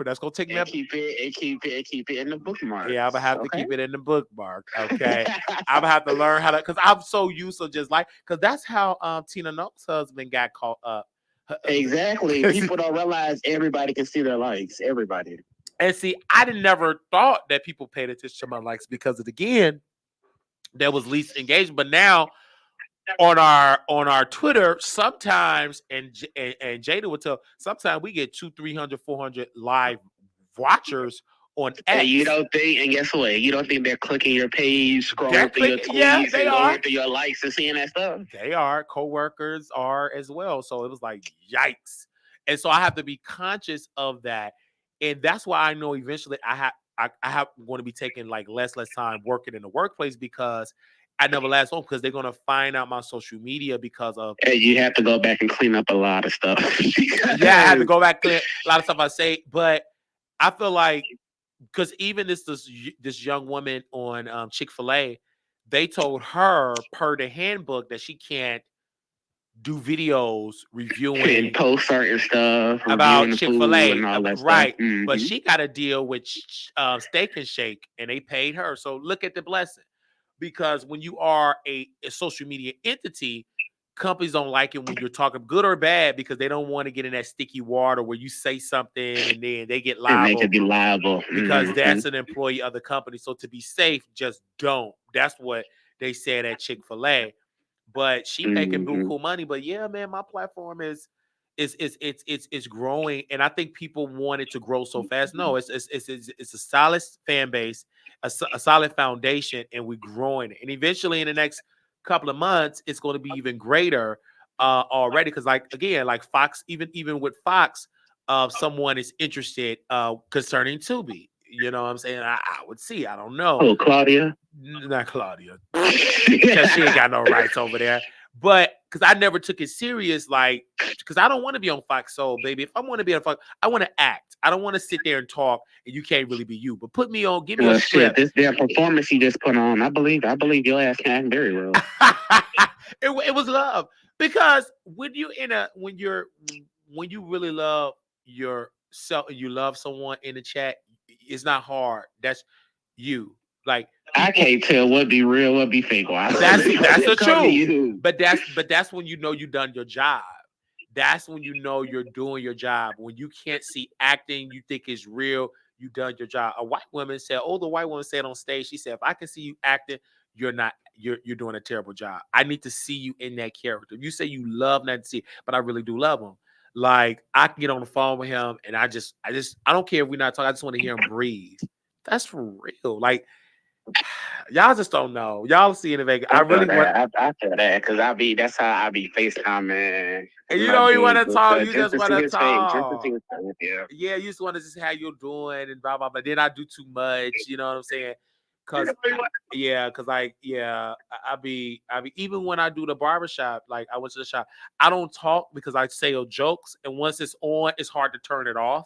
That's gonna take me. Keep it in the bookmark. Yeah, I'm gonna have to keep it in the bookmark. Okay, I'm gonna have to learn how to because I'm so used to just because that's how Tina Knox's husband got caught up. Exactly. People don't realize everybody can see their likes. Everybody. And see, I never thought that people paid attention to my likes because again, there was least engagement. But now on our Twitter, sometimes and Jada would tell, sometimes we get 200, 300, 400 live watchers on X. And you don't think, and guess what? You don't think they're clicking your page, scrolling through your tweets, and going through your likes and seeing that stuff? They are. Coworkers are as well. So it was like, yikes. And so I have to be conscious of that. And that's why I know eventually I have going to be taking like less time working in the workplace because I never last long because they're going to find out my social media because of. And you have to go back and clean up a lot of stuff. Yeah, I have to go back clean a lot of stuff I say, but I feel like because even this young woman on Chick-fil-A, they told her per the handbook that she can't do videos reviewing and post certain stuff about Chick-fil-A and all that right stuff. Mm-hmm. But she got a deal with Steak and Shake and they paid her. So look at the blessing, because when you are a social media entity, companies don't like it when you're talking good or bad because they don't want to get in that sticky water where you say something and then they get liable. And they could be liable because that's an employee of the company. So to be safe, just don't. That's what they said at Chick-fil-A. But she making buku money. But yeah, man, my platform is growing, and I think people want it to grow so fast. No, it's a solid fan base, a solid foundation, and we're growing it. And eventually, in the next couple of months, it's going to be even greater already. Because like Fox, even with Fox, someone is interested concerning Tubi. You know what I'm saying? I would see. I don't know. Oh, Claudia? Not Claudia. Because she ain't got no rights over there. But because I never took it serious, like, because I don't want to be on Fox Soul, baby. If I want to be on Fox, I want to act. I don't want to sit there and talk and you can't really be you. But put me on, give me a script. This their performance you just put on. I believe your ass can act very well. It was love. Because when you really love your so you love someone in the chat, it's not hard. That's you. Like I people, can't tell what be real, what be fake. that's the Come to truth. you. But that's when you know you done your job. That's when you know you're doing your job. When you can't see acting, you think it's real, you done your job. A white woman said, older white woman said on stage, she said, if I can see you acting, you're not, you're doing a terrible job. I need to see you in that character. You say you love not to see, but I really do love him. Like I can get on the phone with him and I don't care if we're not talking. I just want to hear him breathe. That's for real. Like y'all just don't know. Y'all see it in Vegas. I really want. I feel that because that's how I be FaceTiming And you my don't even want dudes to and talk. stuff, You just just to want see to his face, just to see talk. his face. Yeah. Yeah, you just want to just how you're doing and blah blah blah. Then I do too much. You know what I'm saying? Cause yeah, cause like yeah, I be even when I do the barbershop, like I went to the shop, I don't talk because I say jokes, and once it's on, it's hard to turn it off,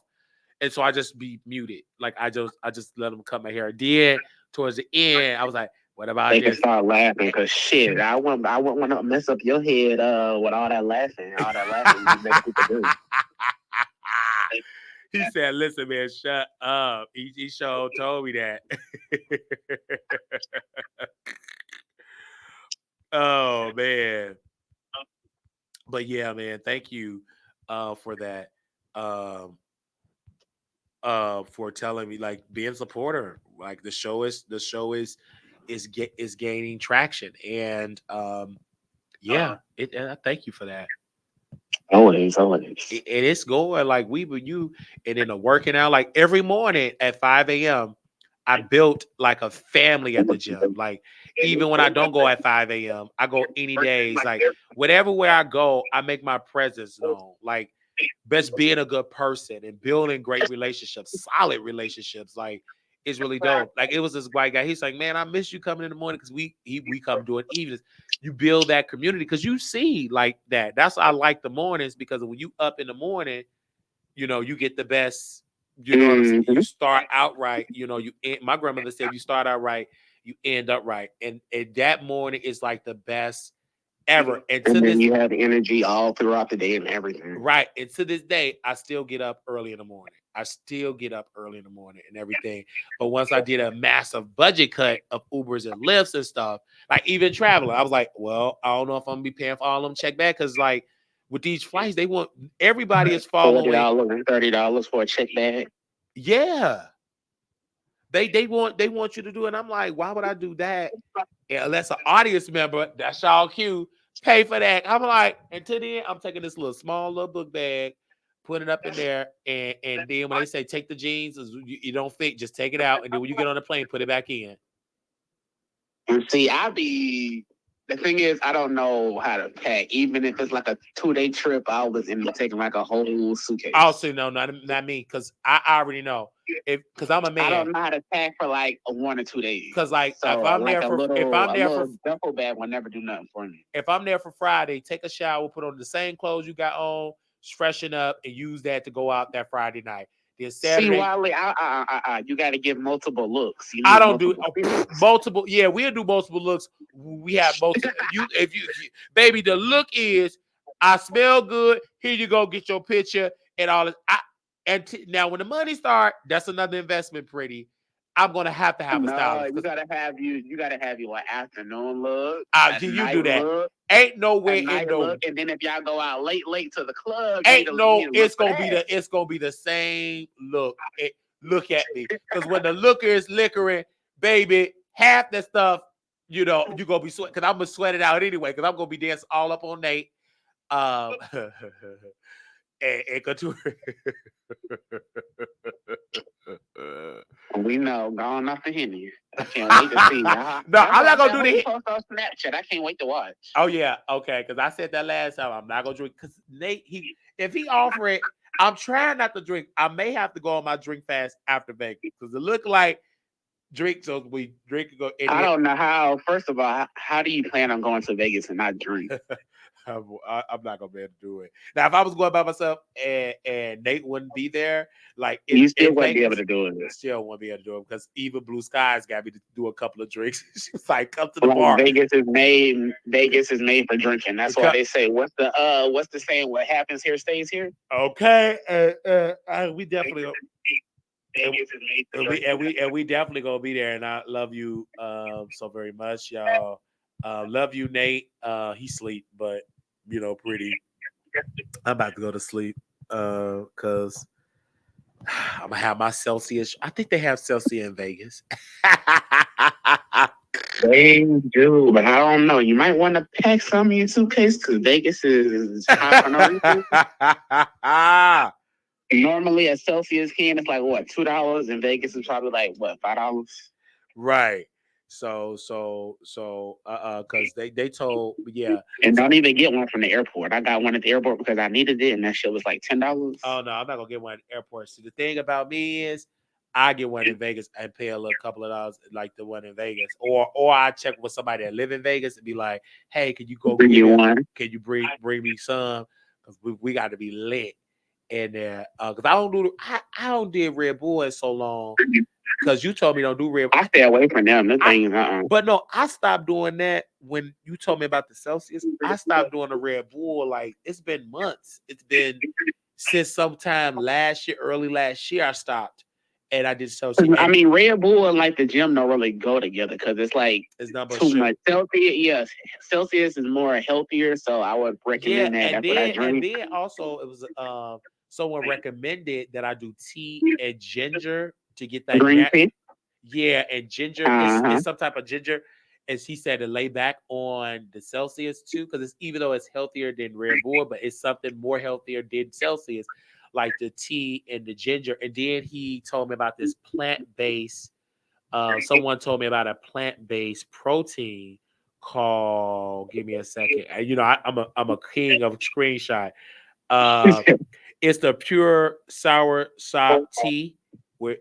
and so I just be muted. Like I just let them cut my hair. Then towards the end, I was like, what about They can this? start laughing because shit, I wouldn't want to mess up your head with all that laughing. All that laughing you make people do. He said, listen, man, shut up. He show told me that. Oh man. But yeah, man, thank you for that. Um for telling me like being a supporter. Like the show is gaining traction. And yeah, thank you for that. Always. And it's going like we were you and then the working out like every morning at 5 a.m. I built like a family at the gym. Like even when I don't go at 5 a.m., I go any days. Like whatever where I go, I make my presence known. Like best being a good person and building great relationships, solid relationships. Like it's really dope. Like it was this white guy. He's like, man, I miss you coming in the morning because we come doing evenings. You build that community because you see like that. That's why I like the mornings because when you up in the morning, you get the best. You know what I'm saying? You start out right. My grandmother said, you start out right, you end up right, and that morning is like the best ever. And to And then this you have energy all throughout the day and everything. right, and to this day, I still get up early in the morning. I still get up early in the morning and everything. But once I did a massive budget cut of Ubers and Lyfts and stuff, like even traveling, I was like, well, I don't know if I'm gonna be paying for all of them check back because like with these flights, they want everybody is following. $40 and $30 for a check bag. Yeah, they want you to do it. And I'm like, why would I do that? Yeah, unless an audience member, that's y'all cue, pay for that. I'm like, until then, I'm taking this small little book bag, put it up in there, and then when they say take the jeans, you don't fit, just take it out, and then when you get on the plane, put it back in. And see, the thing is, I don't know how to pack. Even if it's like a 2-day trip, I always end up taking like a whole suitcase. Also, no, not me, because I already know because I'm a man. I don't know how to pack for like 1 or 2 days. Because like so, if I'm like there for duffel bag will never do nothing for me. If I'm there for Friday, take a shower, put on the same clothes you got on, freshen up, and use that to go out that Friday night. Then Saturday, see, Wiley, you got to give multiple looks. I don't do multiple. Yeah, we'll do multiple looks. We have multiple. If you, baby, the look is I smell good. Here you go, get your picture and all this. Now when the money start, that's another investment. Pretty, I'm gonna have to have a stylist. You gotta have your afternoon look. Do you do that? Look, ain't no way in no look, and then if y'all go out late to the club, it's gonna be the same look. Look at me, because when the looker is liquoring, baby, half that stuff, you gonna be sweat because I'm gonna sweat it out anyway because I'm gonna be dancing all up on Nate. And couture. We know, gone off the Henny. I can't wait to see. No, I'm not gonna do the post on Snapchat. I can't wait to watch. Oh yeah, okay, because I said that last time. I'm not gonna drink because Nate. If he offer it, I'm trying not to drink. I may have to go on my drink fast after Vegas because it look like drink. So we drink and go. And I don't know how. First of all, how do you plan on going to Vegas and not drink? I'm not gonna be able to do it. Now, if I was going by myself and Nate wouldn't be there, like You still in wouldn't be able Vegas, to do it. still won't be able to do it because even Blue Skies got me to do a couple of drinks. She's like, "Come to the Like bar." Vegas is made for drinking. That's why they say what's the saying? What happens here stays here. Okay, we definitely Vegas is made for drinking. and we definitely gonna be there. And I love you so very much, y'all. Love you, Nate. He sleep, but pretty. I'm about to go to sleep because I'm gonna have my Celsius. I think they have Celsius in Vegas. They do, but I don't know. You might want to pack some in your suitcase because Vegas is hot for no reason. Normally a Celsius can is like what, $2? In Vegas is probably like what, $5? Right. So because they told and don't even get one from the airport. I got one at the airport because I needed it, and that shit was like $10. Oh no, I'm not gonna get one at the airport. See, the thing about me is I get one in Vegas and pay a little couple of dollars like the one in Vegas, or I check with somebody that live in Vegas and be like, hey, can you go bring get you me? one. Can you bring me some? Because we got to be lit in there. Because I don't did Red Bull in so long. Because you told me don't do Red Bull. I stay away from them. The things, But no, I stopped doing that when you told me about the Celsius. I stopped doing the Red Bull. Like it's been months. It's been since sometime last year, early last year, I stopped. And I did Celsius. I mean, Red Bull and like the gym don't really go together because it's like it's not too much. Celsius, yes, Celsius is more healthier, so I would recommend that. That's what I drink. And then also it was someone recommended that I do tea and ginger to get that green tea. Yeah, and ginger is some type of ginger. As he said, to lay back on the Celsius too, because it's even though it's healthier than Red Bull, but it's something more healthier than Celsius, like the tea and the ginger. And then he told me about this plant-based. Someone told me about a plant-based protein called. Give me a second. I'm a king of screenshot. It's the pure sour sop tea. Where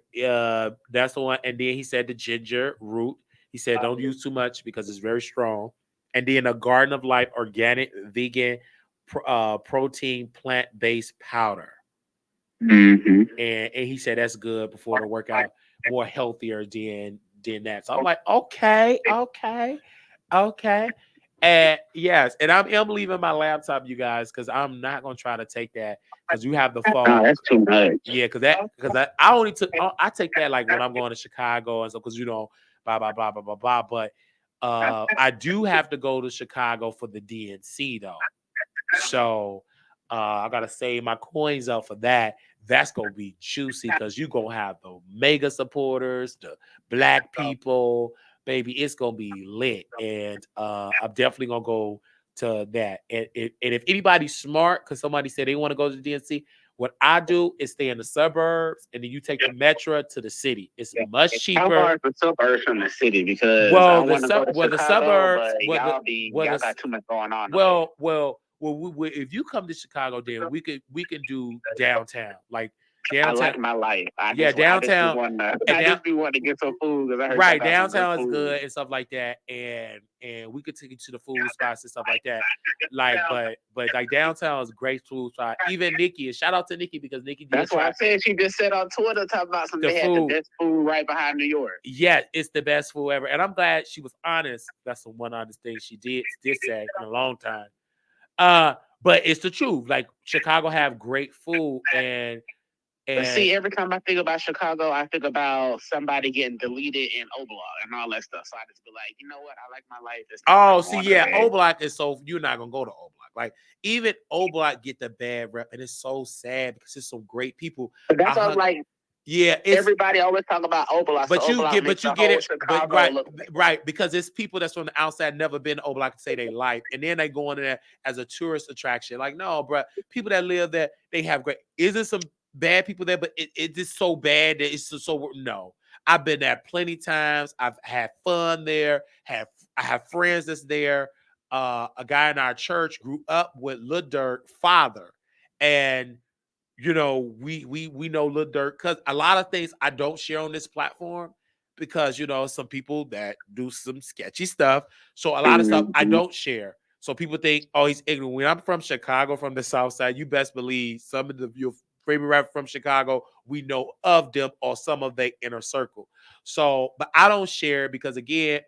that's the one. And then he said the ginger root. He said don't use too much because it's very strong. And then a Garden of Life organic vegan protein plant-based powder. And he said that's good before the workout, more healthier than that. So I'm like, okay. And yes, and I'm leaving my laptop, you guys, because I'm not gonna try to take that because you have the phone. Oh, that's too much. Yeah, because I only took I take that like when I'm going to Chicago and so because blah blah blah blah blah blah. But I do have to go to Chicago for the DNC though, so I gotta save my coins up for that. That's gonna be juicy because you're gonna have the mega supporters, the black people, baby. It's gonna be lit, and I'm definitely gonna go to that. And if anybody's smart, because somebody said they want to go to the DNC, what I do is stay in the suburbs, and then you take the metro to the city. It's much cheaper. How far is the suburbs from the city? Because I want to go to Chicago, the suburbs, but y'all got too much going on. Well, if you come to Chicago, then we can do downtown, like downtown. I like my life. Downtown. I just be wanting to get some food because I heard right, downtown is good and stuff like that, and we could take you to the food spots and stuff like that. Like, but like downtown is great food spot. Even Nikki, and shout out to Nikki because Nikki. That's why I said she just said on Twitter talking about some. They had the best food right behind New York. Yeah, it's the best food ever, and I'm glad she was honest. That's the one honest thing she did say in a long time. But it's the truth. Like Chicago have great food and see, every time I think about Chicago, I think about somebody getting deleted in O'Block and all that stuff. So I just be like, you know what? I like my life. O'Block is so you're not gonna go to O'Block. Like even O'Block get the bad rep, and it's so sad because it's some great people. But that's what I'm like. Yeah, everybody always talk about O'Block. But you get it, right? Because it's people that's from the outside, never been to O'Block to say they like, and then they go in there as a tourist attraction. Like, no, bro, people that live there, they have great. Is there some bad people there? But it is so bad that it's so no. I've been there plenty times. I've had fun there. I have friends that's there. A guy in our church grew up with Lil Durk's father, and we know Lil Durk because a lot of things I don't share on this platform. because some people that do some sketchy stuff. So a lot of stuff I don't share. So people think, oh, he's ignorant. When I'm from Chicago, from the South Side, you best believe some of your favorite rapper from Chicago, we know of them or some of their inner circle. So, but I don't share because again,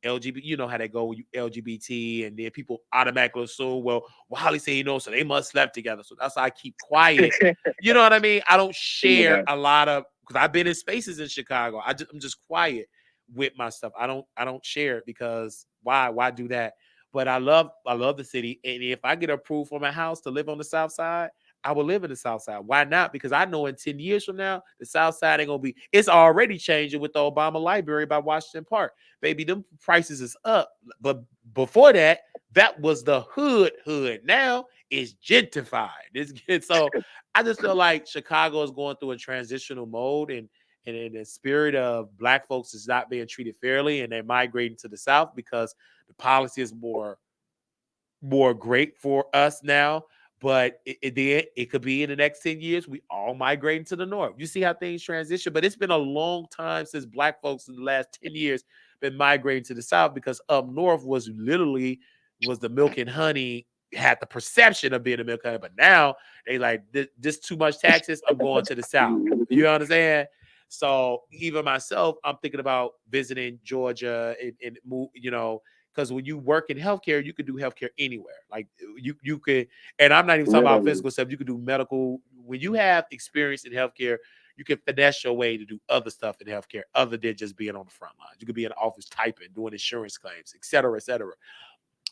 LGBT, you know how they go when you LGBT, and then people automatically assume, well, Wiley say so they must slept together. So that's why I keep quiet. You know what I mean? I don't share a lot of because I've been in spaces in Chicago. I'm just quiet with my stuff. I don't share it because why do that? But I love the city, and if I get approved for my house to live on the South Side, I will live in the South Side. Why not? Because I know in 10 years from now, the South Side ain't gonna be. It's already changing with the Obama Library by Washington Park. Baby, them prices is up. But before that, that was the hood. Now it's gentrified. So I just feel like Chicago is going through a transitional mode, and in the spirit of Black folks is not being treated fairly, and they're migrating to the South because the policy is more great for us now. But it could be in the next 10 years, we all migrating to the North. You see how things transition, but it's been a long time since Black folks in the last 10 years been migrating to the South because up North was the milk and honey, had the perception of being a milk and honey, but now they like this too much taxes. I'm going to the South. You understand? So even myself, I'm thinking about visiting Georgia and move, because when you work in healthcare, you could do healthcare anywhere. Like you could, and I'm not even talking about physical stuff. You could do medical. When you have experience in healthcare, you can finesse your way to do other stuff in healthcare other than just being on the front lines. You could be in the office typing, doing insurance claims, et cetera, et cetera.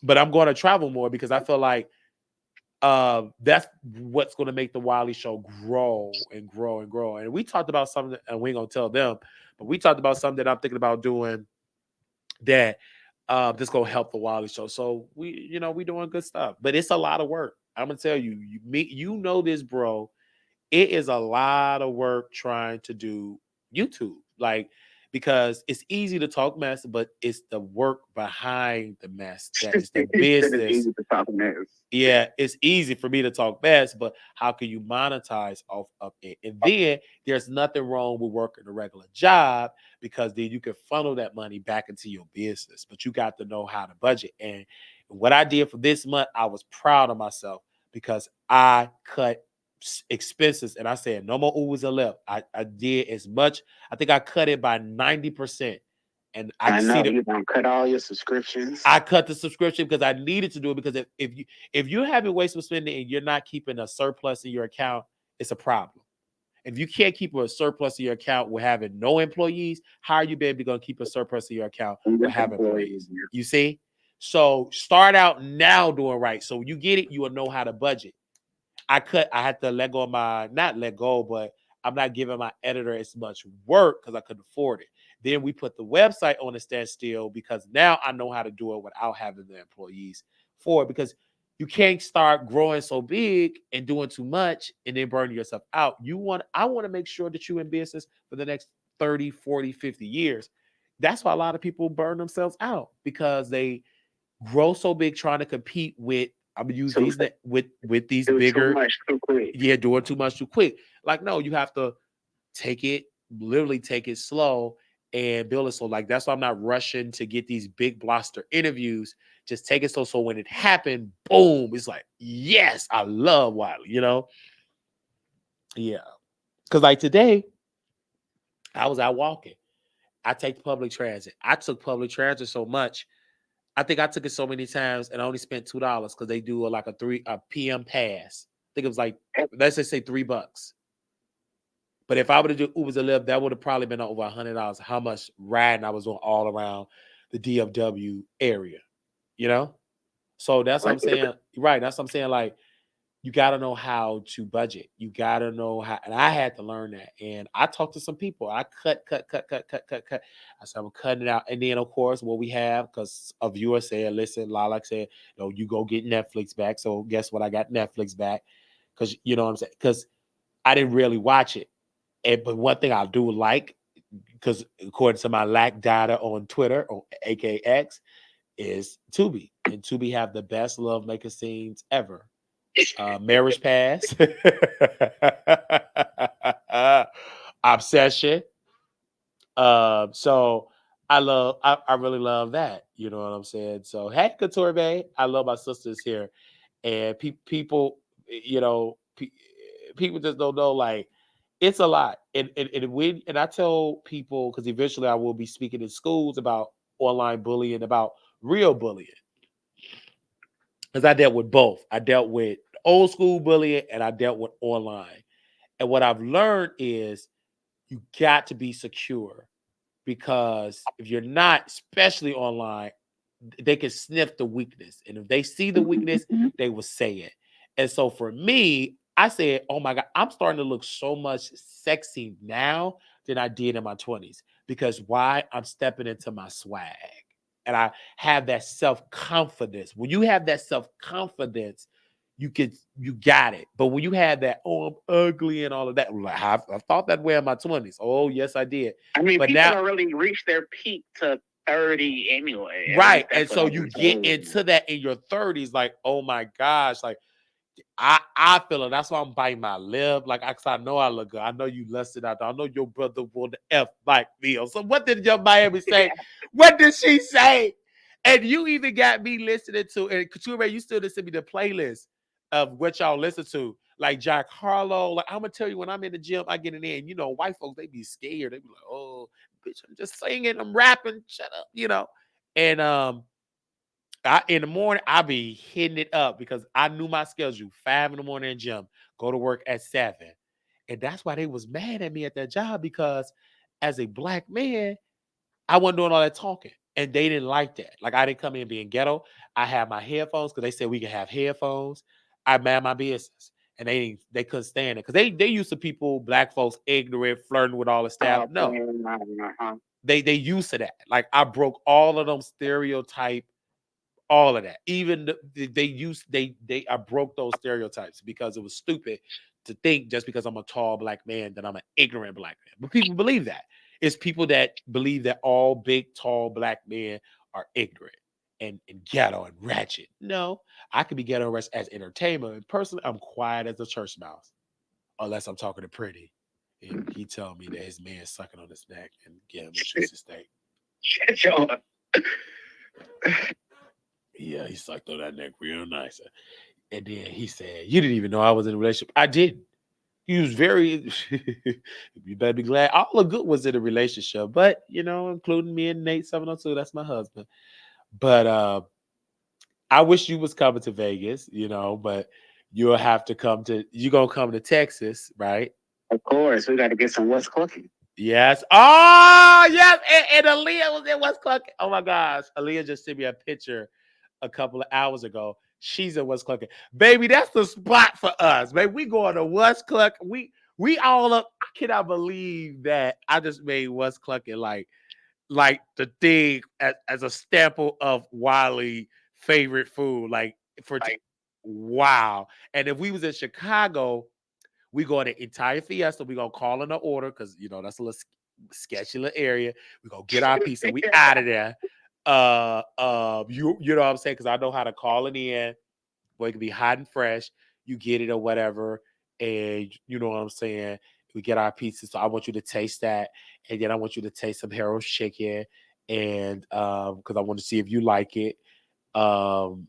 But I'm going to travel more because I feel like that's what's going to make the Wiley Show grow and grow and grow. And we talked about something, and we ain't gonna tell them, but we talked about something that I'm thinking about doing that that's gonna help the Wiley Show. So we doing good stuff, but it's a lot of work. I'm gonna tell you, this, bro. It is a lot of work trying to do YouTube, like because it's easy to talk mess, but it's the work behind the mess that is the business. Yeah, it's easy for me to talk mess, but how can you monetize off of it? And then there's nothing wrong with working a regular job because then you can funnel that money back into your business. But you got to know how to budget. And what I did for this month, I was proud of myself because I cut expenses and I said no more Ubers and left. I did as much. I think I cut it by 90%. And I know you don't cut all your subscriptions. I cut the subscription because I needed to do it because if you're having wasteful spending and you're not keeping a surplus in your account, it's a problem. If you can't keep a surplus in your account with having no employees, how are you going to keep a surplus in your account with having employees? You see? So start out now doing right. So when you get it, you will know how to budget. I had to let go of not let go, but I'm not giving my editor as much work because I couldn't afford it. Then we put the website on a standstill because now I know how to do it without having the employees for it because you can't start growing so big and doing too much and then burning yourself out. I want to make sure that you're in business for the next 30, 40, 50 years. That's why a lot of people burn themselves out because they grow so big trying to compete with I'm gonna use these with these bigger doing too much too quick. Like, no, you have to literally take it slow and build it slow. Like that's why I'm not rushing to get these big blockbuster interviews. Just take it slow. So when it happened, boom, it's like, yes, I love Wiley, Yeah. Cause like today, I was out walking. I take public transit. I took public transit so much. I think I took it so many times and I only spent $2 because they do a PM pass. I think it was like, let's just say $3. But if I would have done Ubers and Lyft, that would have probably been over $100. How much riding I was doing all around the DFW area, So that's what I'm saying. Right. That's what I'm saying. Like, you got to know how to budget. You got to know how. And I had to learn that. And I talked to some people. I cut. I said, I'm cutting it out. And then, of course, what we have, because a viewer said, listen, Lilac said, no, you go get Netflix back. So guess what? I got Netflix back. Because, you know what I'm saying? Because I didn't really watch it. But one thing I do like, because according to my lack data on Twitter, or AKX, is Tubi. And Tubi have the best love making scenes ever. Marriage Pass, Obsession, So I really love that. You know what I'm saying? So hey, Couture Bay, I love my sisters here, and people, you know, people just don't know like it's a lot. And I tell people because eventually I will be speaking in schools about online bullying, about real bullying, because I dealt with both. I dealt with old school bullying and I dealt with online. And what I've learned is you got to be secure because if you're not, especially online, they can sniff the weakness. And if they see the weakness, they will say it. And so for me, I said, oh my God, I'm starting to look so much sexy now than I did in my 20s. Because why? I'm stepping into my swag. And I have that self-confidence. When you have that self-confidence, you got it. But when you have that, oh, I'm ugly and all of that, like, I've thought that way in my 20s. Oh, yes, I did. I mean, but people now don't really reach their peak to 30 anyway. At right. least And that's what so I've you been get told. into that in your 30s, like, oh my gosh, like I feel it. That's why I'm biting my lip. Like I know I look good. I know you lusted out there. I know your brother will the F like me. So what did your Miami say? What did she say? And you even got me listening to, and Couture, you still didn't send me the playlist of what y'all listen to. Like Jack Harlow. Like I'm gonna tell you, when I'm in the gym, I get in there, and you know, white folks, they be scared. They be like, oh, bitch, I'm just singing, I'm rapping, shut up, you know. And in the morning, I be hitting it up because I knew my schedule. 5 in the morning in gym, go to work at 7. And that's why they was mad at me at that job because as a black man, I wasn't doing all that talking. And they didn't like that. Like I didn't come in being ghetto. I had my headphones because they said we could have headphones. I man my business. And they couldn't stand it. Because they used to people, black folks, ignorant, flirting with all the staff. No. They used to that. Like I broke all of them stereotype, all of that. Even they I broke those stereotypes because it was stupid to think just because I'm a tall black man that I'm an ignorant black man. But people believe that. It's people that believe that all big tall black men are ignorant and ghetto and ratchet. No, I could be ghetto and ratchet as entertainment. And personally, I'm quiet as a church mouse unless I'm talking to Pretty. And he told me that his man sucking on his neck and give him a juicy steak. Shut your Yeah, he sucked on that neck real nice. And then he said, you didn't even know I was in a relationship. I didn't. He was very, you better be glad. All the good was in a relationship, but, you know, including me and Nate 702, that's my husband. But I wish you was coming to Vegas, you know, but you'll have to you're going to come to Texas, right? Of course, we got to get some What's Cooking. Yes. Oh, yes. And Aaliyah was in What's Cooking. Oh, my gosh. Aaliyah just sent me a picture a couple of hours ago. She's in What's Clucking. Baby, that's the spot for us. Baby, we going to What's Cluck. We all up. I cannot believe that I just made What's Clucking like the thing as a staple of Wiley favorite food. Like wow. And if we was in Chicago, we go to entire Fiesta. We gonna call in the order because you know that's a little sketchy little area. We gonna get our pizza. We out of there. You know what I'm saying? Because I know how to call it in. Boy, it can be hot and fresh. You get it or whatever, and you know what I'm saying. We get our pizza. So I want you to taste that, and then I want you to taste some Harold's chicken, and because I want to see if you like it. Um,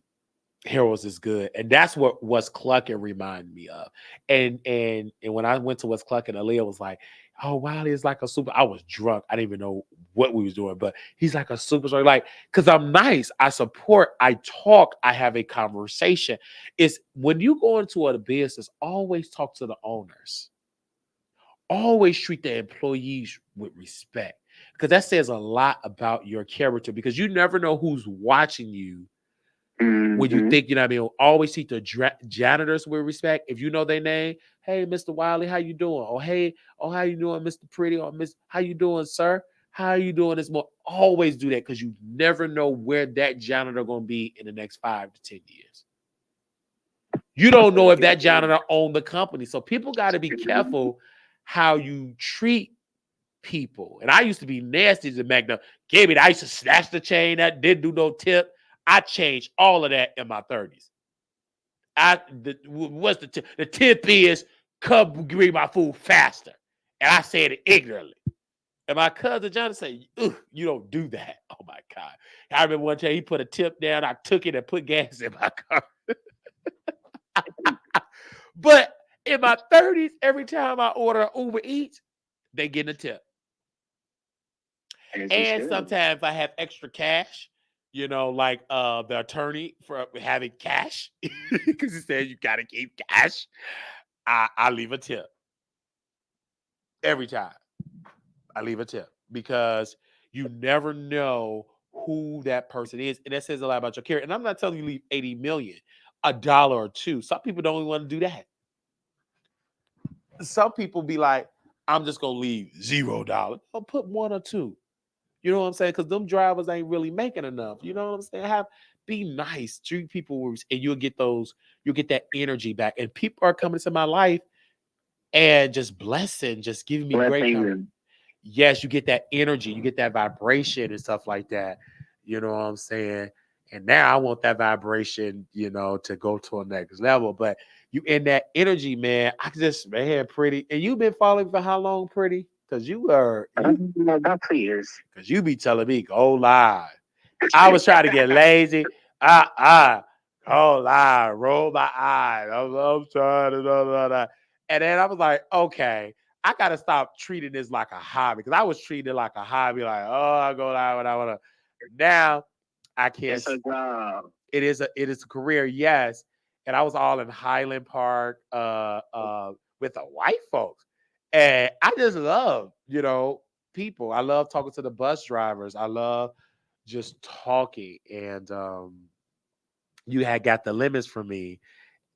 Heroes is good, and that's what What's Clucking reminded me of. And when I went to What's Clucking, Aaliyah was like, "Oh, Wiley is like a super." I was drunk. I didn't even know what we was doing, but he's like a superstar. Like, cause I'm nice. I support. I talk. I have a conversation. It's when you go into a business, always talk to the owners. Always treat the employees with respect, because that says a lot about your character. Because you never know who's watching you when you think, you know what I mean, always treat the janitors with respect. If you know their name, hey, Mr. Wiley, how you doing? Or hey, oh, how you doing, Mr. Pretty? Or Miss, how you doing, sir? How are you doing this more? Always do that because you never know where that janitor gonna be in the next 5 to 10 years. You don't know if that janitor owned the company. So people got to be careful how you treat people. And I used to be nasty to Magna. Gave it. I used to snatch the chain that didn't do no tip. I changed all of that in my 30s. What's the tip? The tip is come bring my food faster. And I said it ignorantly. And my cousin Johnny say, "Ugh, you don't do that." Oh my God. I remember one time he put a tip down. I took it and put gas in my car. But in my 30s, every time I order Uber Eats, they get a tip. As you And should. sometimes I have extra cash, like the attorney for having cash, because he says you gotta keep cash. I leave a tip every time. I leave a tip because you never know who that person is, and that says a lot about your character. And I'm not telling you leave 80 million, a dollar or two. Some people don't even want to do that. Some people be like, I'm just gonna leave $0. I'll put one or two. You know what I'm saying? Because them drivers ain't really making enough. You know what I'm saying? Be nice, treat people, and you'll get that energy back. And people are coming into my life and just blessing, just giving me great Blessing company. you. Yes, you get that energy, you get that vibration and stuff like that. You know what I'm saying? And now I want that vibration, to go to a next level. But you in that energy, man. I just, man, pretty. And you've been following for how long, pretty? Because About 2 years. because you be telling me go live. I was trying to get lazy. Go live, roll my eyes. I'm trying to, and then I was like, okay, I gotta stop treating this like a hobby because I was treating it like a hobby, like, oh, I go live when I wanna. Now I can't. It's a job. It is a career, yes. And I was all in Highland Park, with the white folks, and I just love, people. I love talking to the bus drivers. I love just talking, and you had got the limits from me,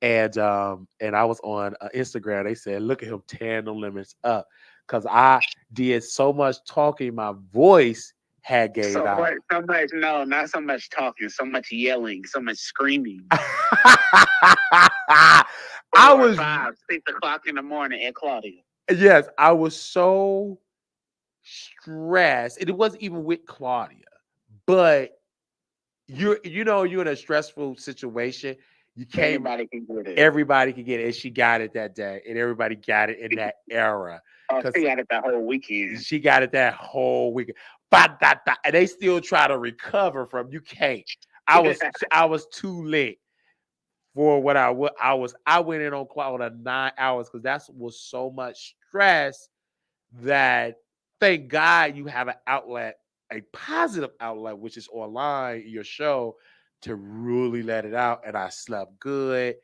and I was on Instagram. They said, "Look at him tearing the limits up," because I did so much talking, my voice had gave So out. much, so much, no, not so much talking, so much yelling, so much screaming. I Four, was 5, 6 o'clock in the morning at Claudia. Yes, I was so stressed. And it wasn't even with Claudia, but you're in a stressful situation. You can't Anybody can get it. Everybody could get it. And she got it that day. And everybody got it in that era. Oh, Because she got it the whole weekend. she got it that whole weekend. And they still try to recover from you can't. I was too late for what I went in on cloud 9 hours because that was so much stress that thank God you have an outlet, a positive outlet, which is online, your show, to really let it out. And I slept good.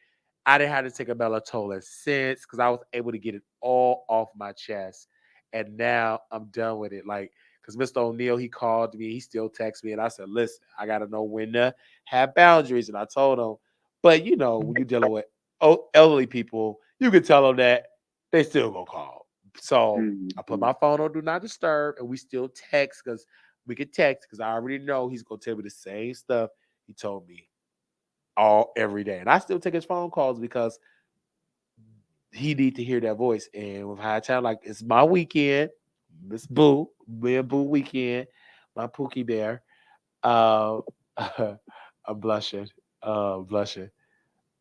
I didn't have to take a melatonin since because I was able to get it all off my chest. And now I'm done with it. Like, because Mr. O'Neill, he called me, he still texts me, and I said, listen, I got to know when to have boundaries. And I told him, but when you're dealing with elderly people, you can tell them that they still gonna call. So I put my phone on do not disturb, and we still text because we could text because I already know he's gonna tell me the same stuff he told me all every day, and I still take his phone calls because he need to hear that voice. And with High Town, like it's my weekend, Miss Boo, me and Boo weekend, my Pookie Bear. Uh, I'm blushing, blushing.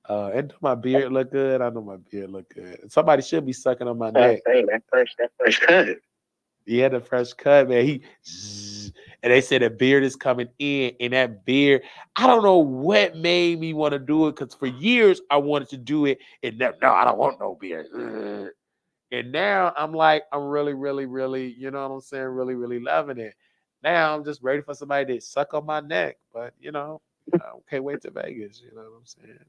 And do my beard look good? I know my beard look good. Somebody should be sucking on my neck. Hey, that first cut. He had a fresh cut, man. And they said the beard is coming in, and that beard, I don't know what made me want to do it because for years I wanted to do it, and no, I don't want no beard. Ugh. And now I'm like, I'm really, really, really, you know what I'm saying, really, really loving it. Now I'm just ready for somebody to suck on my neck, but I can't wait to Vegas. You know what I'm saying?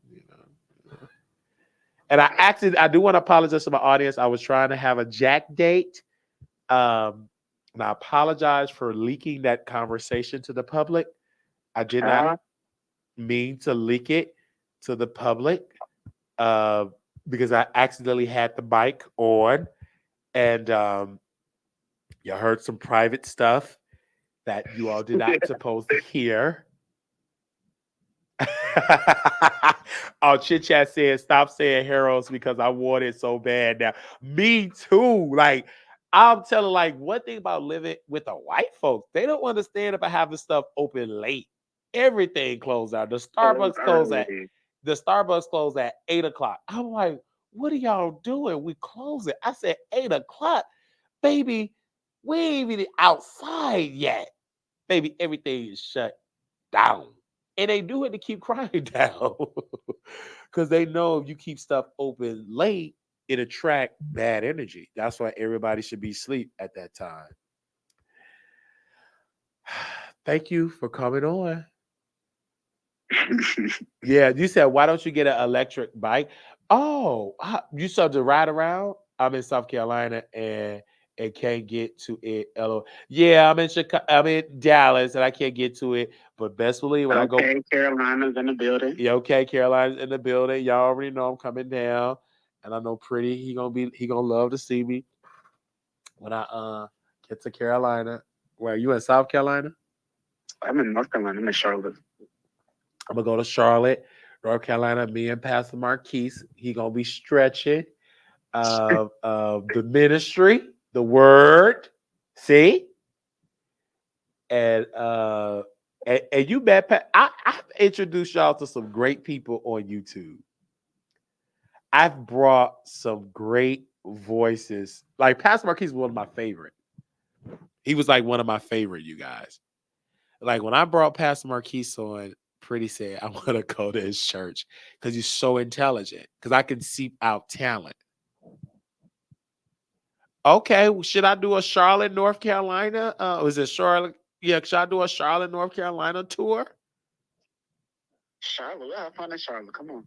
And I do want to apologize to my audience. I was trying to have a Jack date. Um, and I apologize for leaking that conversation to the public. I did not mean to leak it to the public uh, because I accidentally had the mic on, and you heard some private stuff that you all did not supposed to hear. Oh, Chit Chat said, stop saying heroes because I want it so bad now. Me too. Like, I'm telling, like, one thing about living with the white folks, they don't understand about having stuff open late. Everything closed out. The Starbucks closed at 8 o'clock. I'm like, what are y'all doing? We close it. I said 8 o'clock, baby. We ain't even outside yet. Baby, everything is shut down. And they do it to keep crime down. Because they know if you keep stuff open late, it attract bad energy. That's why everybody should be asleep at that time. Thank you for coming on. Yeah, you said, why don't you get an electric bike? Oh, you started to ride around? I'm in South Carolina and can't get to it. Yeah, I'm in Chicago. I'm in Dallas and I can't get to it. But best believe when I go. Okay, Carolina's in the building. Yeah, okay, Carolina's in the building. Y'all already know I'm coming down, and I know Pretty. He gonna love to see me when I get to Carolina. Where you in South Carolina? I'm in North Carolina. I'm in Charlotte. I'm gonna go to Charlotte, North Carolina. Me and Pastor Marquise. He gonna be stretching the ministry, the word. See, and and you met I've introduced y'all to some great people on YouTube. I've brought some great voices. Like Pastor Marquis was one of my favorite. He was like one of my favorite, you guys. Like when I brought Pastor Marquis on, Pretty said, I want to go to his church because he's so intelligent. Because I can seep out talent. Okay, should I do a Charlotte, North Carolina? Was it Charlotte? Yeah, should I do a Charlotte, North Carolina tour? Charlotte, yeah, have fun in Charlotte. Come on.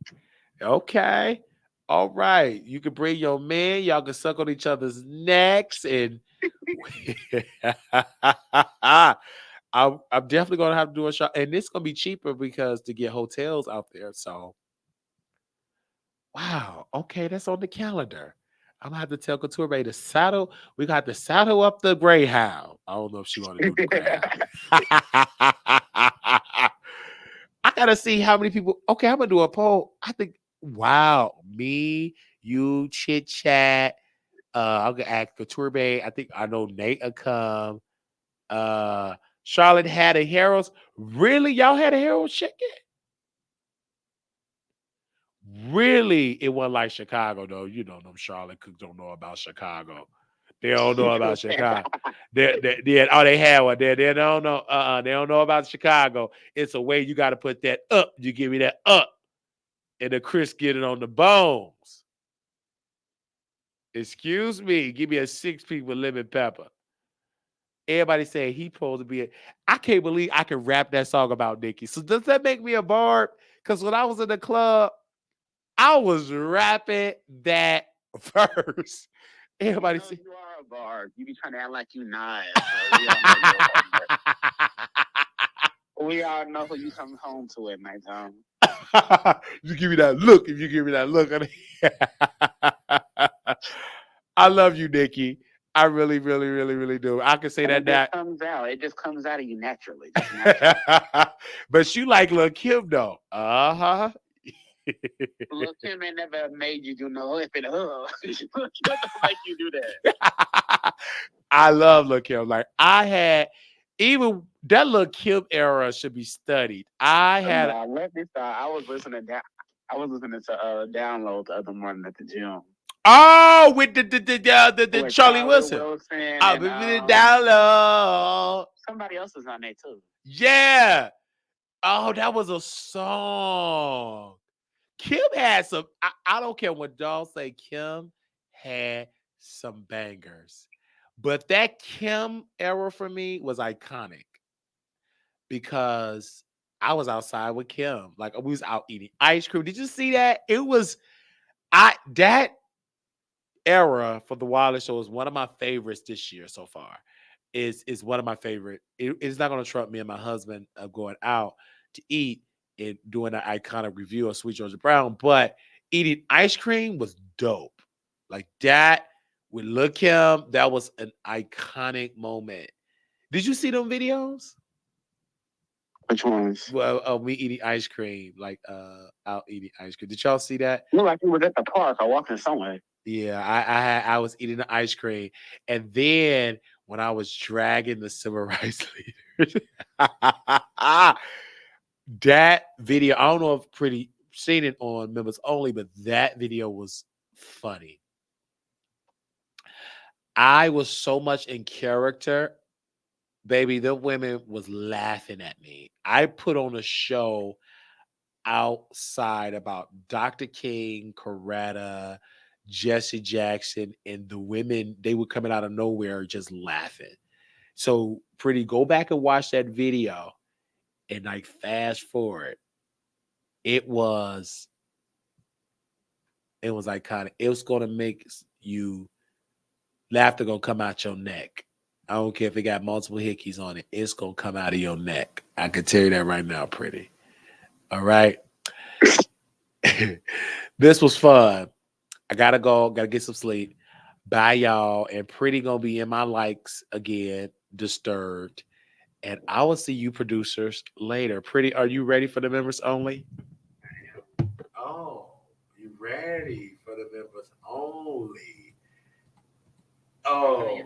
Okay. All right. You can bring your man. Y'all can suck on each other's necks. And I'm definitely going to have to do a shot. And it's going to be cheaper because to get hotels out there. So, wow. Okay. That's on the calendar. I'm going to have to tell Couture to saddle. We got to saddle up the Greyhound. I don't know if she want to do the Greyhound. I got to see how many people. Okay. I'm going to do a poll. I think, wow. Me, you, Chit Chat. I'm gonna ask Couture. I think I know Nate will come. Charlotte had a Harold's. Really? Y'all had a Harold's chicken? Really? It wasn't like Chicago, though. You know, them Charlotte cooks don't know about Chicago. They don't know about Chicago. They had one there. They don't know. They don't know about Chicago. It's a way you got to put that up. You give me that up, and the Chris get it on the bones. Excuse me. Give me a 6-piece with lemon pepper. Everybody saying he supposed to be. I can't believe I can rap that song about Nicki. So does that make me a barb? Because when I was in the club, I was rapping that verse. Everybody say you are a barb. You be trying to act like you not. We all know who you come home to at nighttime. You give me that look. If you give me that look, I love you, Nicki. I really, really, really, really do. I can say and that. It just comes out of you naturally. But you like Lil Kim though. Uh-huh. Lil Kim ain't never made you do no if it make you do that. I love Lil Kim. Like I had even that Lil Kim era should be studied. Let me start. I was listening to Download the other morning at the gym. Oh, with the Charlie Wilson. I'll be download. Somebody else is on there too. Yeah. Oh, that was a song. Kim had some. I don't care what y'all say. Kim had some bangers, but that Kim era for me was iconic because I was outside with Kim. Like we was out eating ice cream. Did you see that? It was that era for the Wiley Show is one of my favorites this year so far. Is one of my favorite. It's not going to trump me and my husband going out to eat and doing an iconic review of Sweet Georgia Brown, but eating ice cream was dope. Like that with Lil Kim, that was an iconic moment. Did you see them videos? Which ones? Well, me eating ice cream, like out eating ice cream. Did y'all see that? Look like we was at the park or walking somewhere. Yeah, I was eating the ice cream, and then when I was dragging the civil rights leaders, that video, I don't know if Pretty seen it on members only, but that video was funny. I was so much in character, baby. The women was laughing at me. I put on a show outside about Dr. King, Coretta, Jesse Jackson, and the women, they were coming out of nowhere just laughing. So, pretty, go back and watch that video and like fast forward. It was it was iconic. It was gonna make you laughter gonna come out your neck. I don't care if it got multiple hickeys on it. It's gonna come out of your neck. I can tell you that right now, pretty. All right. This was fun. I gotta go. Gotta get some sleep. Bye, y'all. And pretty gonna be in my likes again. Disturbed. And I will see you producers later. Pretty, are you ready for the members only? Oh, you ready for the members only? Oh,